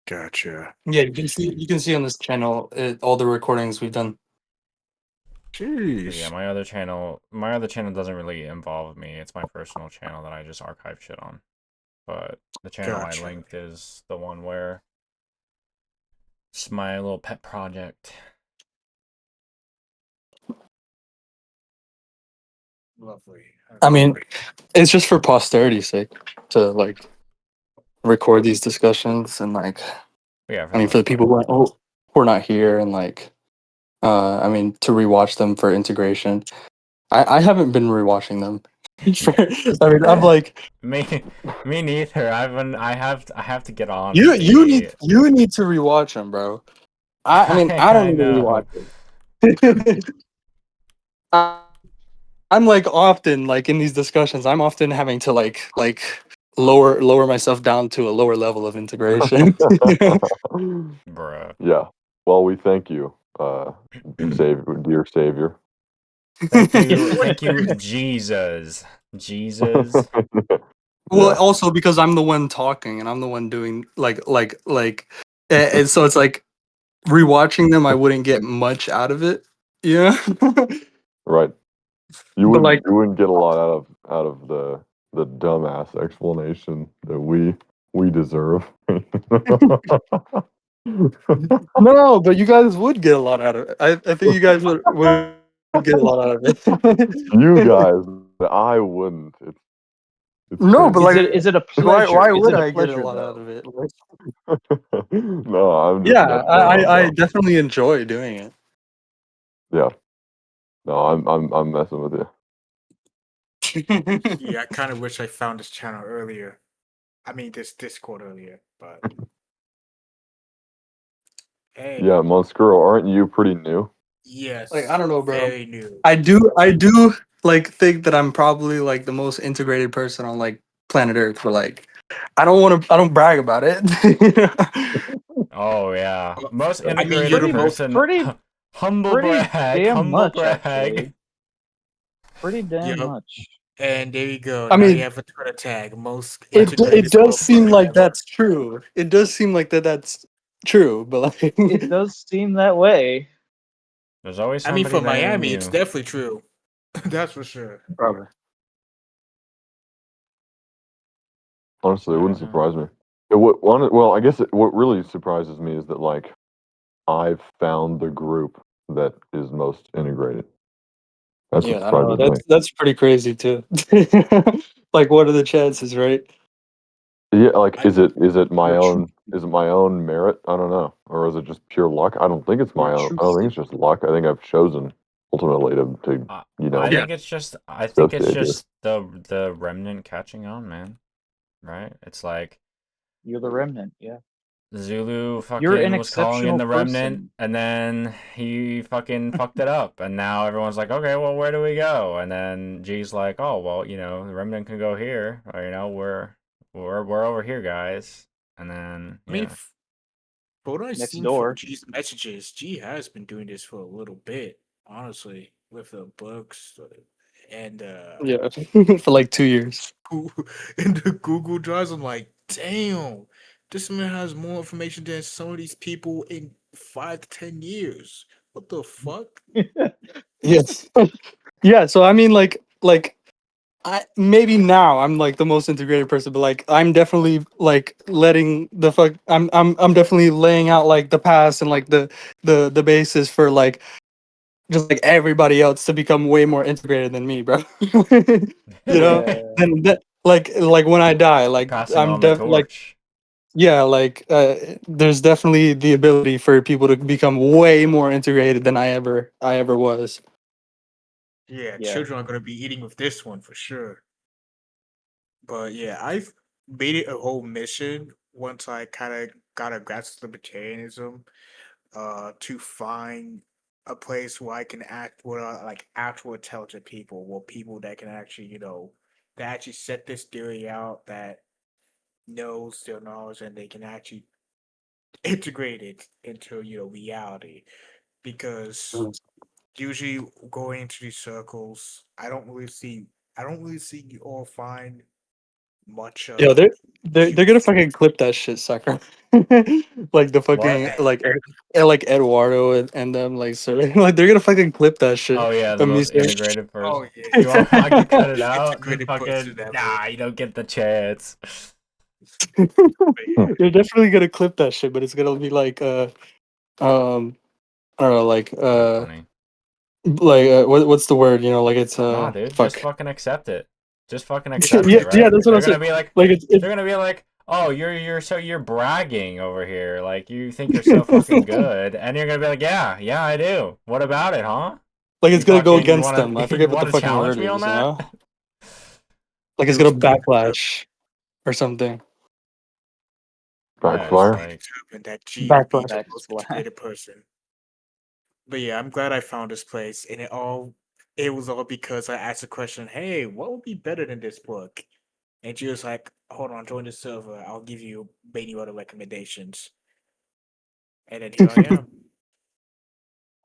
Gotcha. Yeah, you can see on this channel all the recordings we've done. But yeah, Jeez. my other channel doesn't really involve me. It's my personal channel that I just archive shit on. But the channel I Gotcha. linked is the one where it's my little pet project. Lovely. I mean, it's just for posterity's sake to like record these discussions and like But yeah, for I the mean for the most people part. who are not here and like I mean to rewatch them for integration. I haven't been rewatching them. I mean I'm like Me neither. I have to get on you with you need the you need to rewatch them, bro. I mean I don't I need to know. rewatch it. I'm like often like in these discussions, I'm often having to like lower myself down to a lower level of integration. Bruh. Yeah. Well, we thank you, dear savior. Thank you, Jesus. Jesus. Well, Yeah. also because I'm the one talking and I'm the one doing and so it's like rewatching them, I wouldn't get much out of it. Yeah, Right. You but wouldn't like you wouldn't get a lot out of the dumbass explanation that we deserve. no, but you guys would get a lot out of it. I think you guys would get a lot out of You it. guys, I wouldn't. It's No, but crazy. like, Is it a why pleasure? why Is would it a I get a pleasure lot out though? of it? Like, No, I'm just yeah, messing I around, I bro. definitely enjoy doing it. Yeah. No, I'm messing with you. Yeah, I kind of wish I found this channel earlier. I mean, this Discord earlier, but hey, Yeah, Monskuro, aren't you pretty new? Like, I yes, don't know, bro. very new. I do like think that I'm probably like the most integrated person on like planet Earth, but like I don't brag about it. Oh yeah. Most I mean, integrated you're the Pretty, most. person. pretty, Humble pretty brag. damn Humble much brag. actually. Pretty damn Yep. much. And there you go. I Now you mean, have a Twitter tag. Most it integrated does seem motherfucker like ever. that's true. It does seem like that's true, but like It does seem that way. There's always I mean, somebody for better than Miami, it's you. definitely true. That's for sure. probably. Honestly, it wouldn't Yeah. surprise me. I guess what really surprises me is that like I've found the group that is most integrated. That's what Yeah, I don't know. surprises me. That's pretty crazy too. Like, what are the chances, right? Yeah, like I my you're true. own is it my own merit? I don't know. Or is it just pure luck? I don't think it's You're my own. true I don't think seeker. it's just luck. I think I've chosen ultimately to you I know, Yeah. think it's just associate here. the remnant catching on, man. Right? It's like You're the remnant. Yeah. Zulu You're fucking an was calling in exceptional the remnant, person. and then he fucking fucked it up, and now everyone's like, okay, well, where do we go? And then G's like, oh, well, you know, the remnant can go here, or you know, we're over here, guys. And then I mean, yeah, from what I've Next seen from door. G's messages, G has been doing this for a little bit, honestly, with the books and Yeah, for like 2 years. in the Google Drives. I'm like, damn, this man has more information than some of these people in 5 to 10 years. What the fuck? Yes. Yeah. So I mean, like I maybe now I'm like the most integrated person, but like I'm definitely like letting the fuck. I'm definitely laying out like the past and like the basis for like just like everybody else to become way more integrated than me, bro. You know, Yeah. and that like when I die, like passing I'm on the like torch. yeah, like there's definitely the ability for people to become way more integrated than I ever was. Yeah, Yeah. children are gonna be eating with this one for sure. But yeah, I've made it a whole mission once I kind of got a grasp of libertarianism, to find a place where I can act with like actual intelligent people, or people that can actually, that actually set this theory out, that knows their knowledge, and they can actually integrate it into reality. Because Mm. usually going into these circles, I don't really see you all find much Yo, they're gonna use. fucking clip that shit, sucker. Like the What? fucking like Eduardo and them like so like they're gonna fucking clip that shit Oh yeah, the of me most saying. integrated Oh person. yeah, You want I the could cut it most out? Just integrated person fucking ever. nah, you don't get the chance. But yeah, They're definitely gonna clip that shit, but it's gonna be like um I don't know That'd be funny. what's the word? You know, like it's Nah, dude, just fuck. fucking accept it. Just fucking accept Yeah, it, yeah, right? that's what I'm They're saying. gonna be like, Like it's they're gonna be like, oh, you're bragging over here, like you think you're so fucking good, and you're gonna be like, yeah, I do. What about it, huh? like it's gonna go You against wanna them. I you forget what the wanna fucking challenge word me on is, you that? know? Like it it's was gonna pretty determined, backlash or something. Yeah, it's Backfire. pretty like determined that G would be Backlash. the most Backsplash. integrated person. But yeah, I'm glad I found this place, and it was all because I asked the question, "Hey, what would be better than this book?" And she was like, "Hold on, join the server. I'll give you many other recommendations." And then here I am.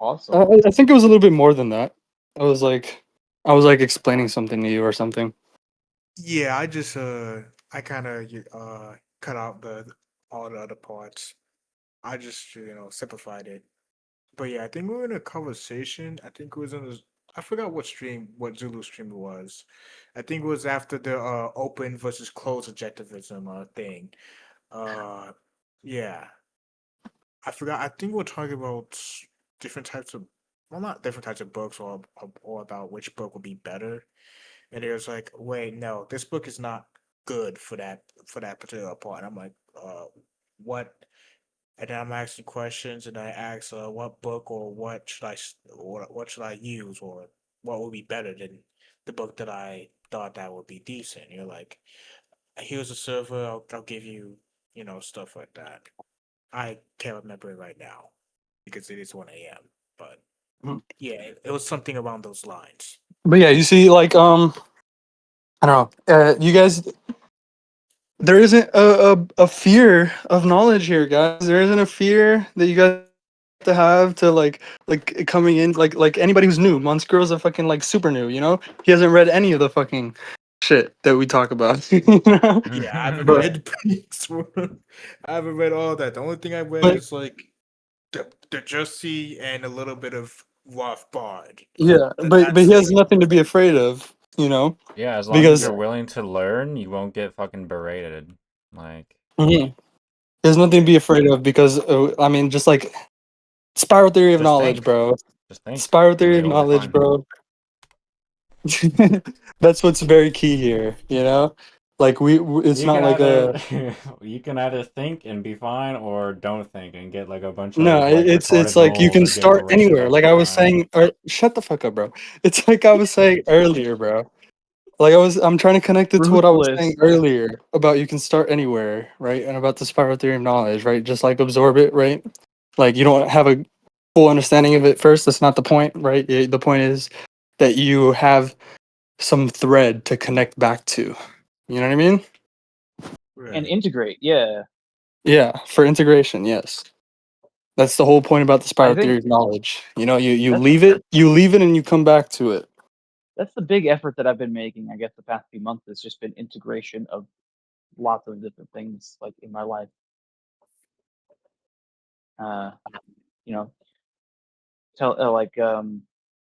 Awesome. I think it was a little bit more than that. I was like, I was like explaining something to you or something. Yeah, I kind of cut out the all the other parts. I just simplified it. But yeah, I think we were in a conversation. I think it was I forgot what Zulu stream it was. I think it was after the open versus closed objectivism thing. Uh, yeah, I forgot. I think we are talking about different types of, well, not different types of books, or about which book would be better. And it was like, wait, no, this book is not good for that particular part. I'm like, what? And then I'm asking questions, and I ask, what book, or what should I use, or what would be better than the book that I thought that would be decent. You're like, here's a server, I'll give you, stuff like that. I can't remember it right now because it is 1 a.m. But Mhm. yeah, it was something around those lines. But yeah, you see, like I don't know. You guys, there isn't a fear of knowledge here, guys. There isn't a fear that you guys have to like coming in like anybody who's new. Monskirl's a fucking like super new, you know? He hasn't read any of the fucking shit that we talk about. You know? Yeah, I haven't But read Phoenix One. I haven't read all that. The only thing I read but is like the Jussie and a little bit of Rothbard. yeah, but That's he has it. nothing to be afraid of, you know? yeah, as long as Because you're willing to learn, you won't get fucking berated. Like, mhm, there's nothing to be afraid of because I mean just like spiral theory of just knowledge, think, bro. just think, Spiral theory of it'll be knowledge, fine. bro. That's what's very key here, you know? Like it's You not can like either a you can either think and be fine, or don't think and get like a bunch no, of like it's retarded like you moles can that get start berated anywhere. all the Like I was time. saying, shut the fuck up, bro. It's like I was saying earlier, bro. Like I'm trying to connect it to what I was saying Ruthless. earlier about you can start anywhere, right? And about the spiral theory of knowledge, right? Just like absorb it, right? Like you don't have a full understanding of it first. That's not the point, right? The point is that you have some thread to connect back to. You know what I mean? And Right. integrate. Yeah. Yeah, for integration, yes. That's the whole point about the I spiral think theory of knowledge. You know, you that's leave it and you come back to it. that's the big effort that I've been making, I guess, the past few months has just been integration of lots of different things like in my life. Uh, you know, tell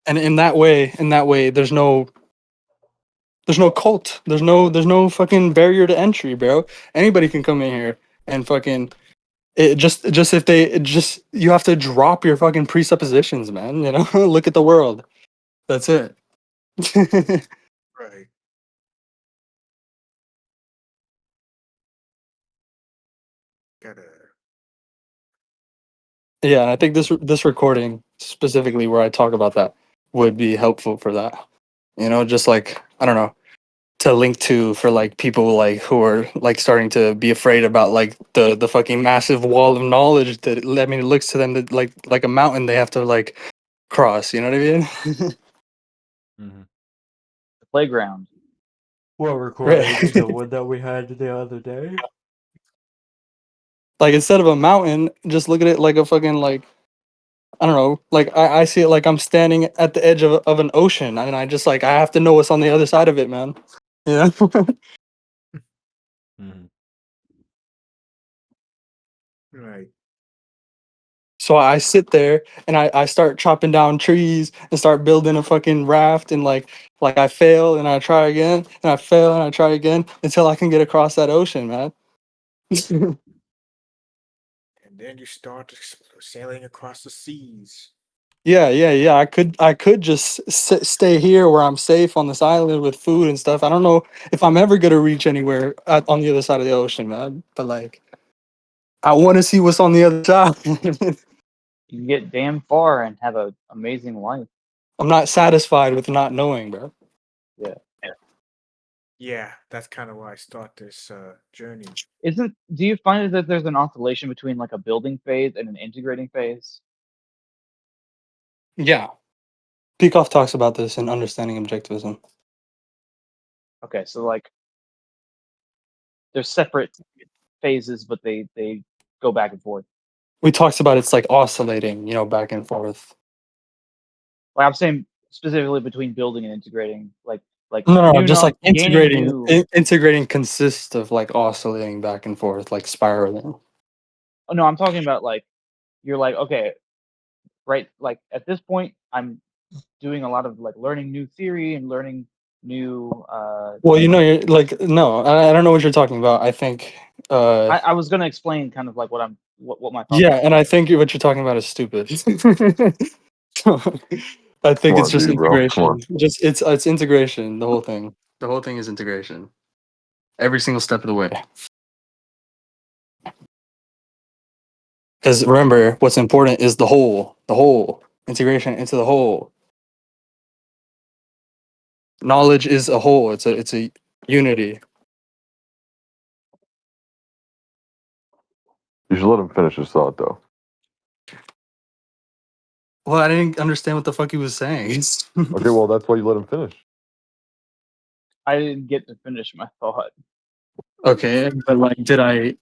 And in that way there's no cult. There's no fucking barrier to entry, bro. Anybody can come in here and fucking it just if they it just you have to drop your fucking presuppositions, man, you know? Look at the world. That's it. Right. Gotta. Yeah, and I think this recording specifically where I talk about that would be helpful for that. You know, just like I don't know, to link to for like people like who are like starting to be afraid about like the fucking massive wall of knowledge that I mean it looks to them that like a mountain they have to like cross, you know what I mean? Mm-hmm. the playground. What recording? Right. The one that we had the other day? Like instead of a mountain, just look at it like a fucking like I don't know, like I see it like I'm standing at the edge of an ocean and I just like I have to know what's on the other side of it, man. You know? Mm-hmm. Right. So I sit there and I start chopping down trees and start building a fucking raft and like I fail and I try again and I fail and I try again until I can get across that ocean, man. And then you start sailing across the seas. Yeah. I could just stay here where I'm safe on this island with food and stuff. I don't know if I'm ever gonna reach anywhere on the other side of the ocean, man. But like, I want to see what's on the other side. You can get damn far and have an amazing life. I'm not satisfied with not knowing, bro. Yeah. Yeah, that's kind of why I start this journey. Do you find that there's an oscillation between like a building phase and an integrating phase? Yeah, Peikoff talks about this in Understanding Objectivism. Okay, so like they're separate phases, but they go back and forth. We talks about it's like oscillating, you know, back and forth. Like I'm saying specifically between building and integrating, like No, just like gaining new. integrating consists of like oscillating back and forth, like spiraling. Oh no, I'm talking about like you're like okay, right? Like at this point, I'm doing a lot of like learning new theory and learning new. Well, you know, you're like no, I don't know what you're talking about. I think, I was gonna explain kind of like what my thoughts yeah, are. and I think what you're talking about is stupid. So, I Come think it's on, just dude, bro. Come integration. on. It's integration. The whole thing. The whole thing is integration. Every single step of the way. Because remember, what's important is the whole. The whole integration into the whole. Knowledge is a whole. It's a unity. You should let him finish his thought, though. Well, I didn't understand what the fuck he was saying. Okay, well, that's why you let him finish. I didn't get to finish my thought. Okay, but like, did I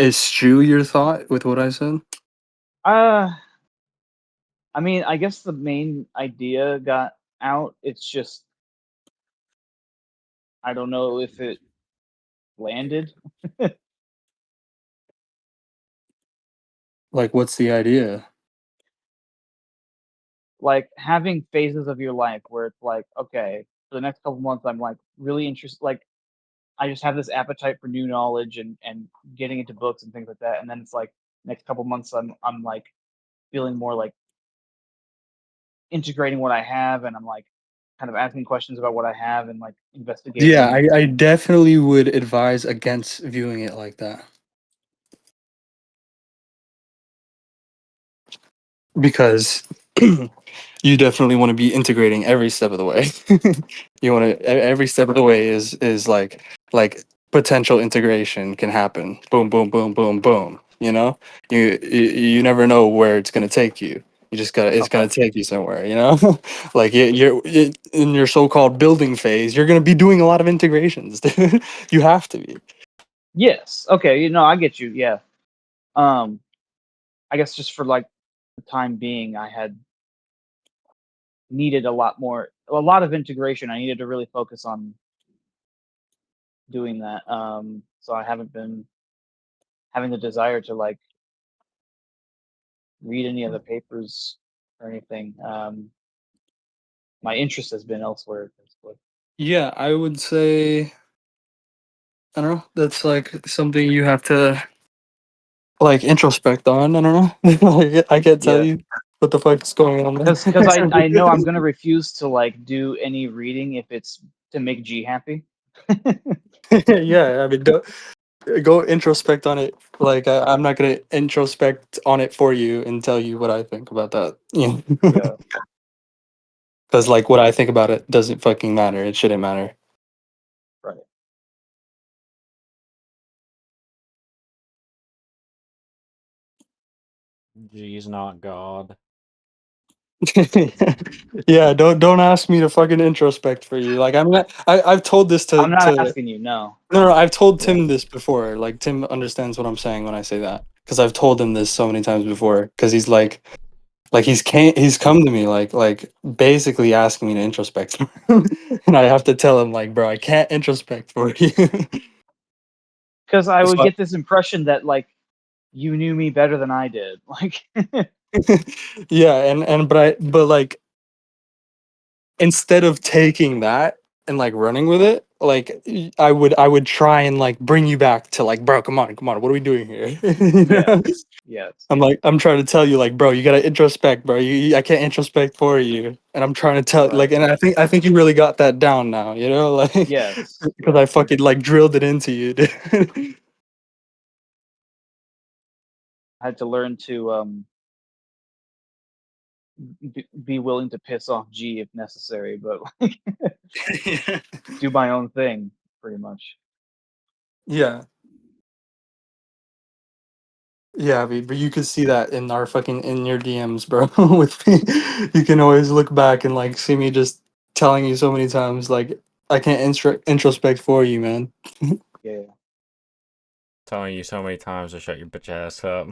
eschew your thought with what I said? Uh, I mean, I guess the main idea got out. It's just I don't know if it landed. Like, what's the idea? Like having phases of your life where it's like, okay, for the next couple months, I'm like really interested. Like I just have this appetite for new knowledge and getting into books and things like that. And then it's like next couple months, I'm like feeling more like integrating what I have, and I'm like kind of asking questions about what I have and like Yeah, investigating. I definitely would advise against viewing it like that because you definitely want to be integrating every step of the way. You want to every step of the way is like potential integration can happen. Boom, boom, boom, boom, boom. You know, you never know where it's gonna take you. You just got to it's gonna Okay. take you somewhere. You know, like in your so-called building phase, you're gonna be doing a lot of integrations. Dude. You have to be. Yes. Okay. You know, I get you. Yeah. Um, I guess just for like the time being, I had needed a lot of integration. I needed to really focus on doing that. So I haven't been having the desire to like read any of the papers or anything. My interest has been elsewhere, basically. Yeah, I would say I don't know. That's like something you have to like introspect on. I don't know. Like, I can't tell Yeah, you what the fuck is going on because I know I'm there. gonna refuse to like do any reading if it's to make G happy. Yeah, I mean, go introspect on it. Like, I'm not gonna introspect on it for you and tell you what I think about that. Yeah, Yeah, because like what I think about it doesn't fucking matter. It shouldn't matter. right. G's not God. Yeah, don't ask me to fucking introspect for you. Like, I'm not. I've told this I'm not to asking you. No. no, I've told Yeah. Tim this before. Like Tim understands what I'm saying when I say that because I've told him this so many times before. Because he's come to me like basically asking me to introspect, and I have to tell him like, bro, I can't introspect for you. Because I That's would why- get this impression that like you knew me better than I did. Like, Yeah, and but like instead of taking that and like running with it, like I would try and like bring you back to like, bro, come on, what are we doing here? You yeah, know? yes, I'm trying to tell you like, bro, you gotta introspect, bro. I can't introspect for you, and I'm trying to tell right. like, and I think you really got that down now, you know, like Yes, because I yes. fucking like drilled it into you, dude. I had to learn to be willing to piss off G if necessary, but like, do my own thing pretty much. Yeah, yeah, but you could see that in our fucking in your DMs, bro. With me, you can always look back and like see me just telling you so many times like I can't introspect for you, man. Yeah. Telling you so many times to shut your bitch ass up.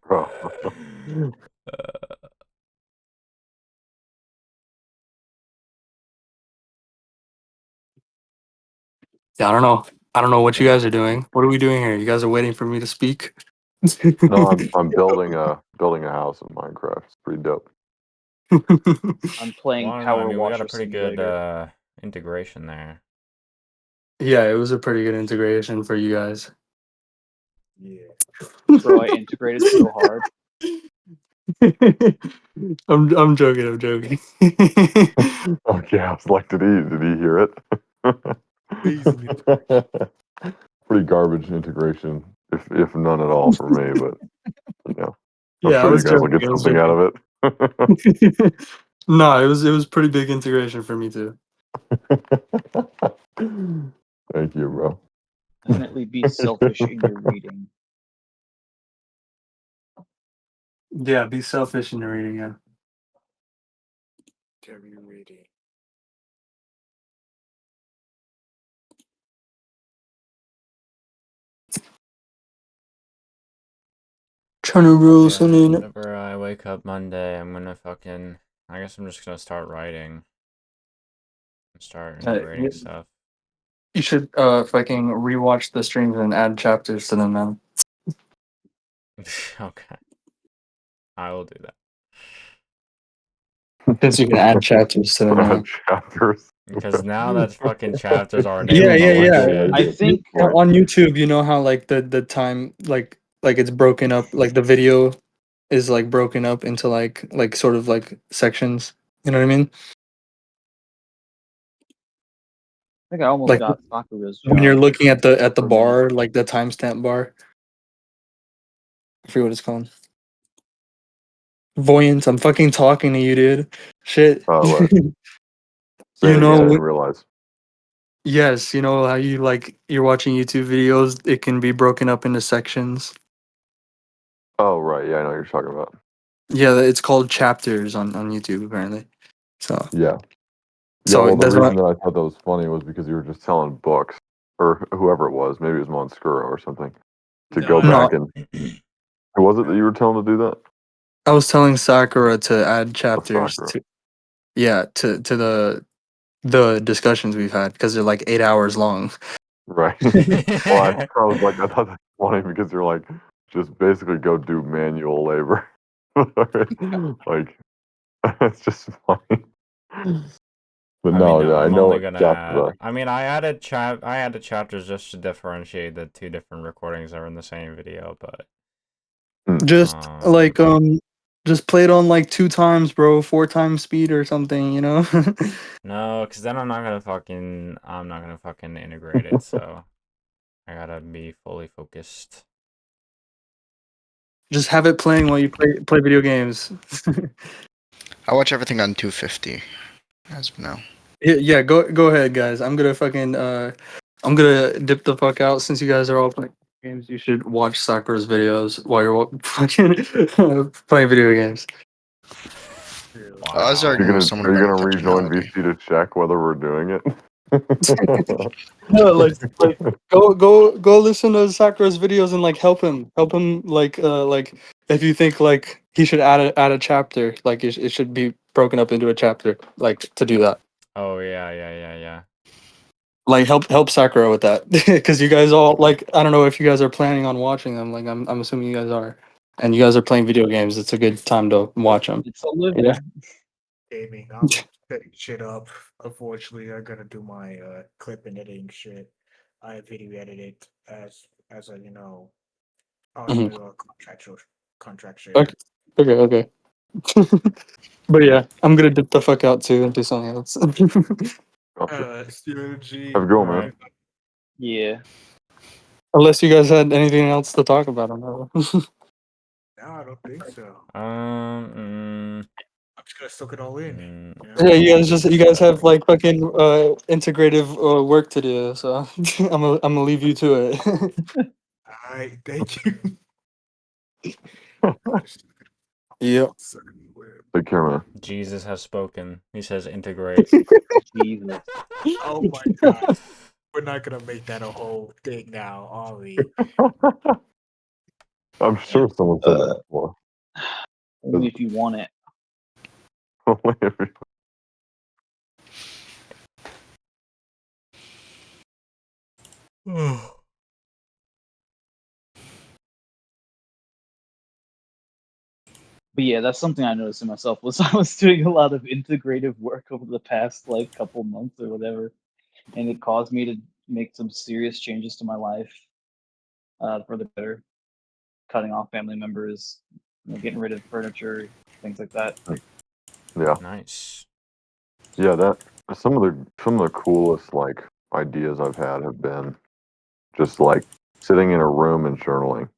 Bro. Yeah, I don't know what you guys are doing. What are we doing here? You guys are waiting for me to speak? No, I'm building a house in Minecraft. It's pretty dope. I'm playing Well, I don't know. I Power mean, we got a Washer pretty good Simulator. integration there. Yeah, it was a pretty good integration for you guys. Yeah. Bro, I integrated so hard. I'm joking. I'm joking. Okay, I was like, did he hear it? Amazing. Pretty garbage integration, if none at all for me, but you know, I'm Yeah, I sure you was guys will joking. get I was something out joking. of it. No, it was pretty big integration for me too. Thank you, bro. Definitely be selfish in your reading. Yeah, be selfish in your reading. Yeah. Terry reading. Trying to rule Yeah, something. whenever I wake up Monday, I'm gonna fucking. I guess I'm just gonna start writing and start integrating stuff. You should fucking rewatch the streams and add chapters to them, man. Okay, I will do that. Since you can add chapters to them now. Chapters. Because now that fucking chapters are Yeah, enabled yeah, on my yeah. shit. I think On YouTube, you know how like the time like it's broken up, like the video is like broken up into like sort of like sections. You know what I mean? I almost Like got Sakura's when you're job looking at the for a minute. bar, like the timestamp bar. I forget what it's called. Voyant, I'm fucking talking to you, dude. Shit. Oh, right. Say You it again. know, I didn't realize. yes, you know how you like you're watching YouTube videos, it can be broken up into sections. Oh, right. Yeah, I know what you're talking about. Yeah, it's called chapters on YouTube apparently. So Yeah. Yeah, so well, the that's why reason that I thought that was funny was because you were just telling books, or whoever it was, maybe it was Monskuro or something, to go No. back and who was it that you were telling to do that? I was telling Sakura to add Oh, chapters Sakura. to the discussions we've had because they're like 8 hours long. Right. Well, I was like, I thought that's funny because you're like, just basically go do manual labor. Like, it's just funny. But I mean, no, no, yeah, I I'm know only what gonna chapters add. are. I mean, I added chapters just to differentiate the two different recordings that are in the same video, but Just um, like just play it on like 2 times, bro, 4 times speed or something, you know? no, because then I'm not gonna fucking integrate it. So I gotta be fully focused. Just have it playing while you play video games. I watch everything on 250 as of now. Yeah, go ahead, guys. I'm gonna dip the fuck out since you guys are all playing games. You should watch Sakura's videos while you're fucking playing video games. I was Wow. arguing with someone Are you about gonna rejoin intersectionality. VC to check whether we're doing it? No, like go listen to Sakura's videos and like help him like if you think like he should add a chapter, like it should be broken up into a chapter, like to do that. Oh yeah. Like help Sakura with that because you guys all like I don't know if you guys are planning on watching them. Like I'm assuming you guys are, and you guys are playing video games. It's a good time to watch them. It's a living. Yeah. Gaming. I'm setting shit up. Unfortunately, I gotta do my clip and editing shit. I video edit it as a on Mhm. the contract shit. Okay. Okay. But yeah, I'm gonna dip the fuck out too and do something else. Synergy. Have a go, All man. right. Yeah. Unless you guys had anything else to talk about on that. No, I don't think so. Um. I'm just gonna soak it all in. mm, You know? Yeah, you guys have like fucking integrative work to do, so I'm gonna leave you to it. I thank you. Yep. Take care, man. Jesus has spoken. He says integrate. Jesus. Oh my god. We're not gonna make that a whole thing now, are we? I'm sure someone said that before. Only if you want it. Only if you- But yeah, that's something I noticed in myself was I was doing a lot of integrative work over the past like couple months or whatever, and it caused me to make some serious changes to my life for the better, cutting off family members, getting rid of furniture, things like that. Yeah, Nice. yeah. That some of the coolest like ideas I've had have been just like sitting in a room and journaling.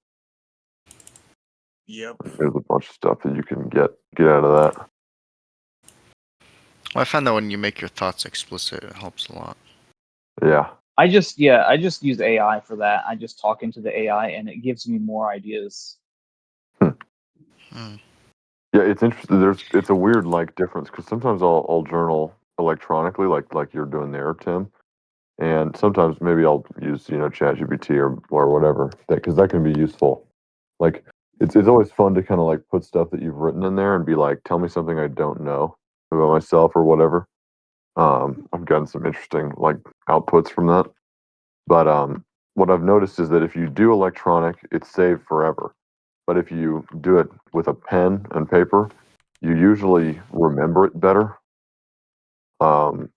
Yep. There's a bunch of stuff that you can get out of that. Well, I found that when you make your thoughts explicit, it helps a lot. Yeah, I just use AI for that. I just talk into the AI and it gives me more ideas. Hmm. yeah. It's interesting. It's a weird like difference because sometimes I'll journal electronically, like you're doing there, Tim, and sometimes maybe I'll use ChatGPT or whatever because that can be useful. Like it's always fun to kind of like put stuff that you've written in there and be like, tell me something I don't know about myself or whatever. I've gotten some interesting like outputs from that. But what I've noticed is that if you do electronic, it's saved forever. But if you do it with a pen and paper, you usually remember it better. Um,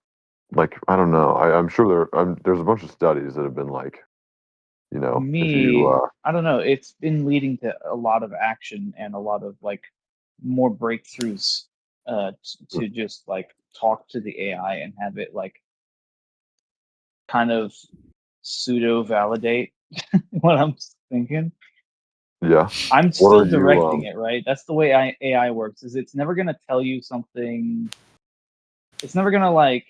like I don't know. I'm sure there's a bunch of studies that have been like, if you Me, I don't know. It's been leading to a lot of action and a lot of like more breakthroughs to just like talk to the AI and have it like kind of pseudo validate what I'm thinking. Yeah. I'm What still are you, directing it, right? That's the way AI works. Is it's never gonna tell you something. It's never gonna like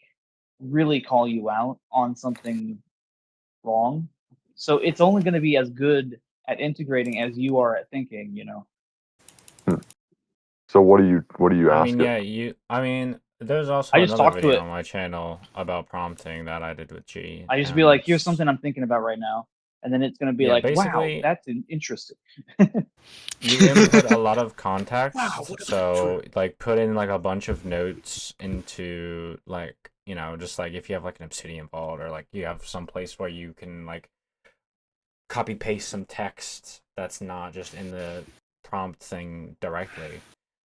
really call you out on something wrong. So it's only gonna be as good at integrating as you are at thinking. You know. So what do you I ask mean, it? yeah, I mean, there's also I just another talk to video it. on my channel about prompting that I did with G. I just be And like, here's something I'm thinking about right now, and then it's gonna be yeah, like, wow, basically, that's interesting. you input a lot of Wow, context. what a So, picture. like, put in like a bunch of notes into like, just like if you have like an obsidian vault or like you have some place where you can like copy paste some text that's not just in the prompt thing directly.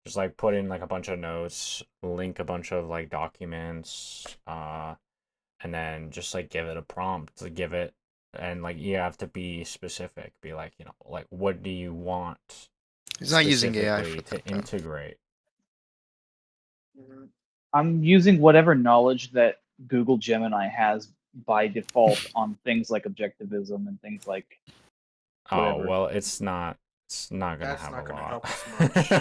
Just like put in like a bunch of notes, link a bunch of like documents, and then just like give it a prompt to give it, and like you have to be specific. Be like, like what do you want He's not using AI for specifically to that though. integrate? I'm using whatever knowledge that Google Gemini has by default on things like objectivism and things like Oh, whatever. well, it's not gonna That's have a not gonna lot. help us much.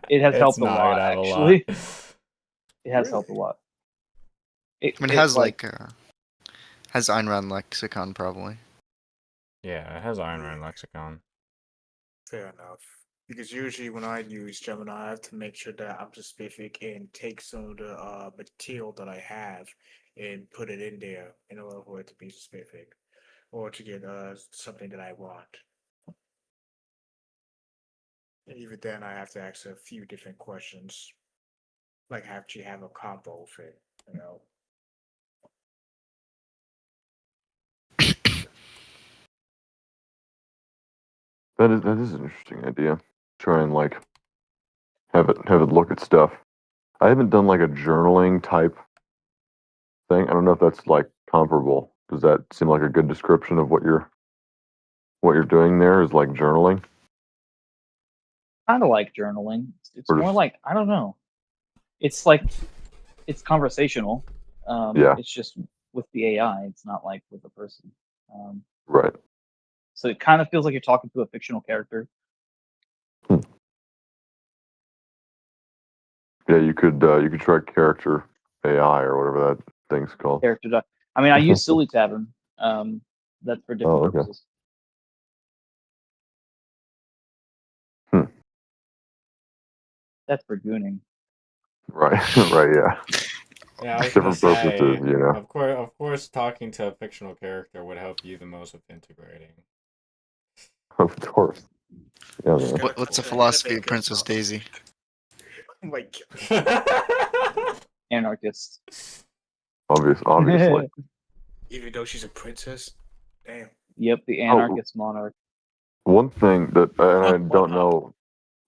It has It's helped a not lot, gonna have a lot. actually. It has helped a Really? lot. I mean, it It has like has Ayn Rand lexicon probably. Yeah, it has Iron Man lexicon. Fair enough. Because usually when I use Gemini, I have to make sure that I'm specific and take some of the material that I have and put it in there in order for it to be specific or to get something that I want. And even then, I have to ask a few different questions, like actually have a combo of it, you know. That is an interesting idea. Try and like have it look at stuff. I haven't done like a journaling type thing. I don't know if that's like comparable. Does that seem like a good description of what you're doing there is like journaling? kind of like journaling. It's Or more just like I don't know. It's like it's conversational. yeah, It's just with the AI. It's not like with a person. Um, right. so it kind of feels like you're talking to a fictional character. Hmm. Yeah, you could try character AI or whatever that thing's called. I mean, I use Silly Tavern. That's for different Oh, okay. purposes. Hmm. That's for gooning. Right, right, yeah. Yeah, I was gonna Different purposes, say, you know. of course, talking to a fictional character would help you the most with integrating. Of course. Yeah, Just man. gotta What's the talk to philosophy anime of Princess girls. Daisy? Oh my god. Anarchist. Obviously. Even though she's a princess, damn. Yep, the Oh, anarchist monarch. one thing that, and I What don't up? know,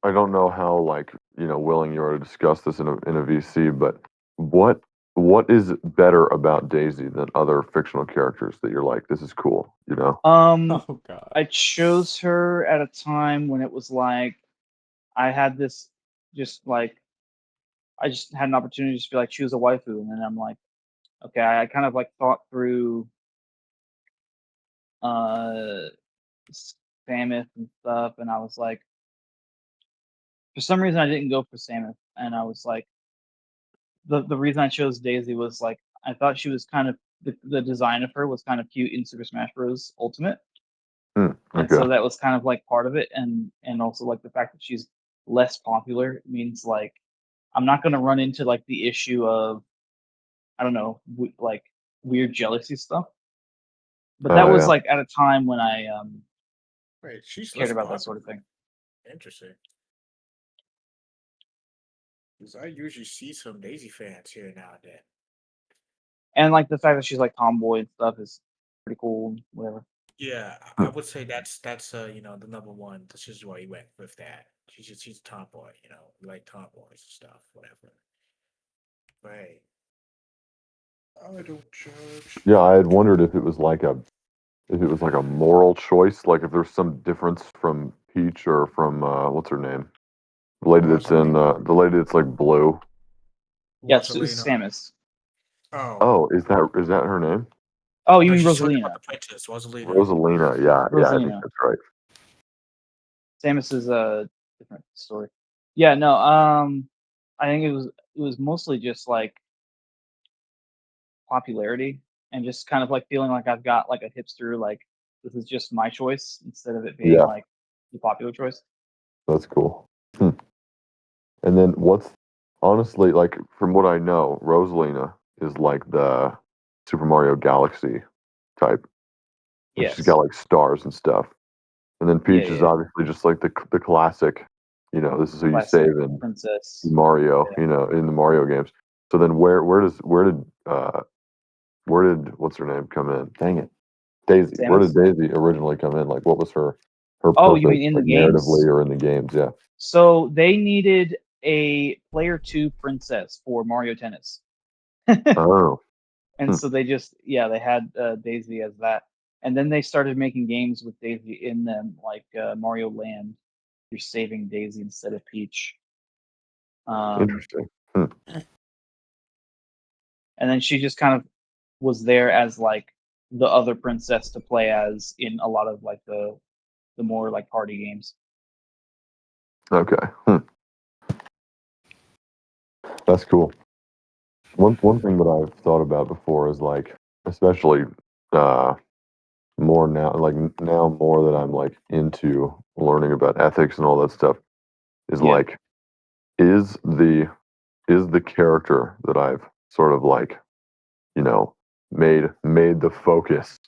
I don't know how like willing you are to discuss this in a VC, but what what is better about Daisy than other fictional characters that you're like, this is cool, you know? Oh God. I chose her at a time when it was like I had this just like I just had an opportunity to just be like choose a waifu, and then I'm like, okay, I kind of like thought through uh Samus and stuff, and I was like, for some reason I didn't go for Samus, and I was like, the reason I chose Daisy was like I thought she was kind of the design of her was kind of cute in Super Smash Bros. Ultimate, and Okay. so that was kind of like part of it, and also like the fact that she's less popular means like I'm not gonna run into like the issue of I don't know like weird jealousy stuff. But that Oh was yeah. like at a time when I Wait, she's cared less about that sort popular. of thing. Interesting. Because I usually see some Daisy fans here now and then. And like the fact that she's like tomboy and stuff is pretty cool. Whatever. Yeah, Hmm. I would say that's the number one. This is why you went with that. She's a tomboy, you like tomboys and stuff, whatever. Right. I don't judge. Yeah, I had wondered if it was like a moral choice, like if there's some difference from Peach or from what's her name? Rosalina. The lady that's like blue. Yes, it's Rosalina. Samus. Oh. Oh, is that her name? Oh, you No, mean she's talking about Rosalina? the princess, Rosalina. Rosalina. Yeah, yeah, I think Rosalina. that's right. Samus is a different story. Yeah, no. I think it was mostly just like popularity and just kind of like feeling like I've got like a hipster, like this is just my choice instead of it being Yeah, like the popular choice. that's cool. And then what's honestly like from what I know, Rosalina is like the Super Mario Galaxy type, and she's got Yes. like stars and stuff. And then Yeah, Peach is yeah. obviously just like the classic, you know, this is who you Classic save in princess. Mario, Yeah. you know, in the Mario games. So then where did what's her name come in? Dang it, Daisy. Where did Samus. Daisy originally come in? Like, what was her Oh, you purpose, mean in the like narratively games? or in the games? Yeah. So they needed a player 2 princess for Mario Tennis. Oh, And hmm. so they just they had Daisy as that. And then they started making games with Daisy in them, like Mario Land. You're saving Daisy instead of Peach. Interesting. And then she just kind of was there as like the other princess to play as in a lot of like the more like party games. Okay. That's cool. One thing that I've thought about before is like, especially uh, more now, like now more that I'm like into learning about ethics and all that stuff, is Yeah. like, is the is the character that I've sort of like, you know, made the focus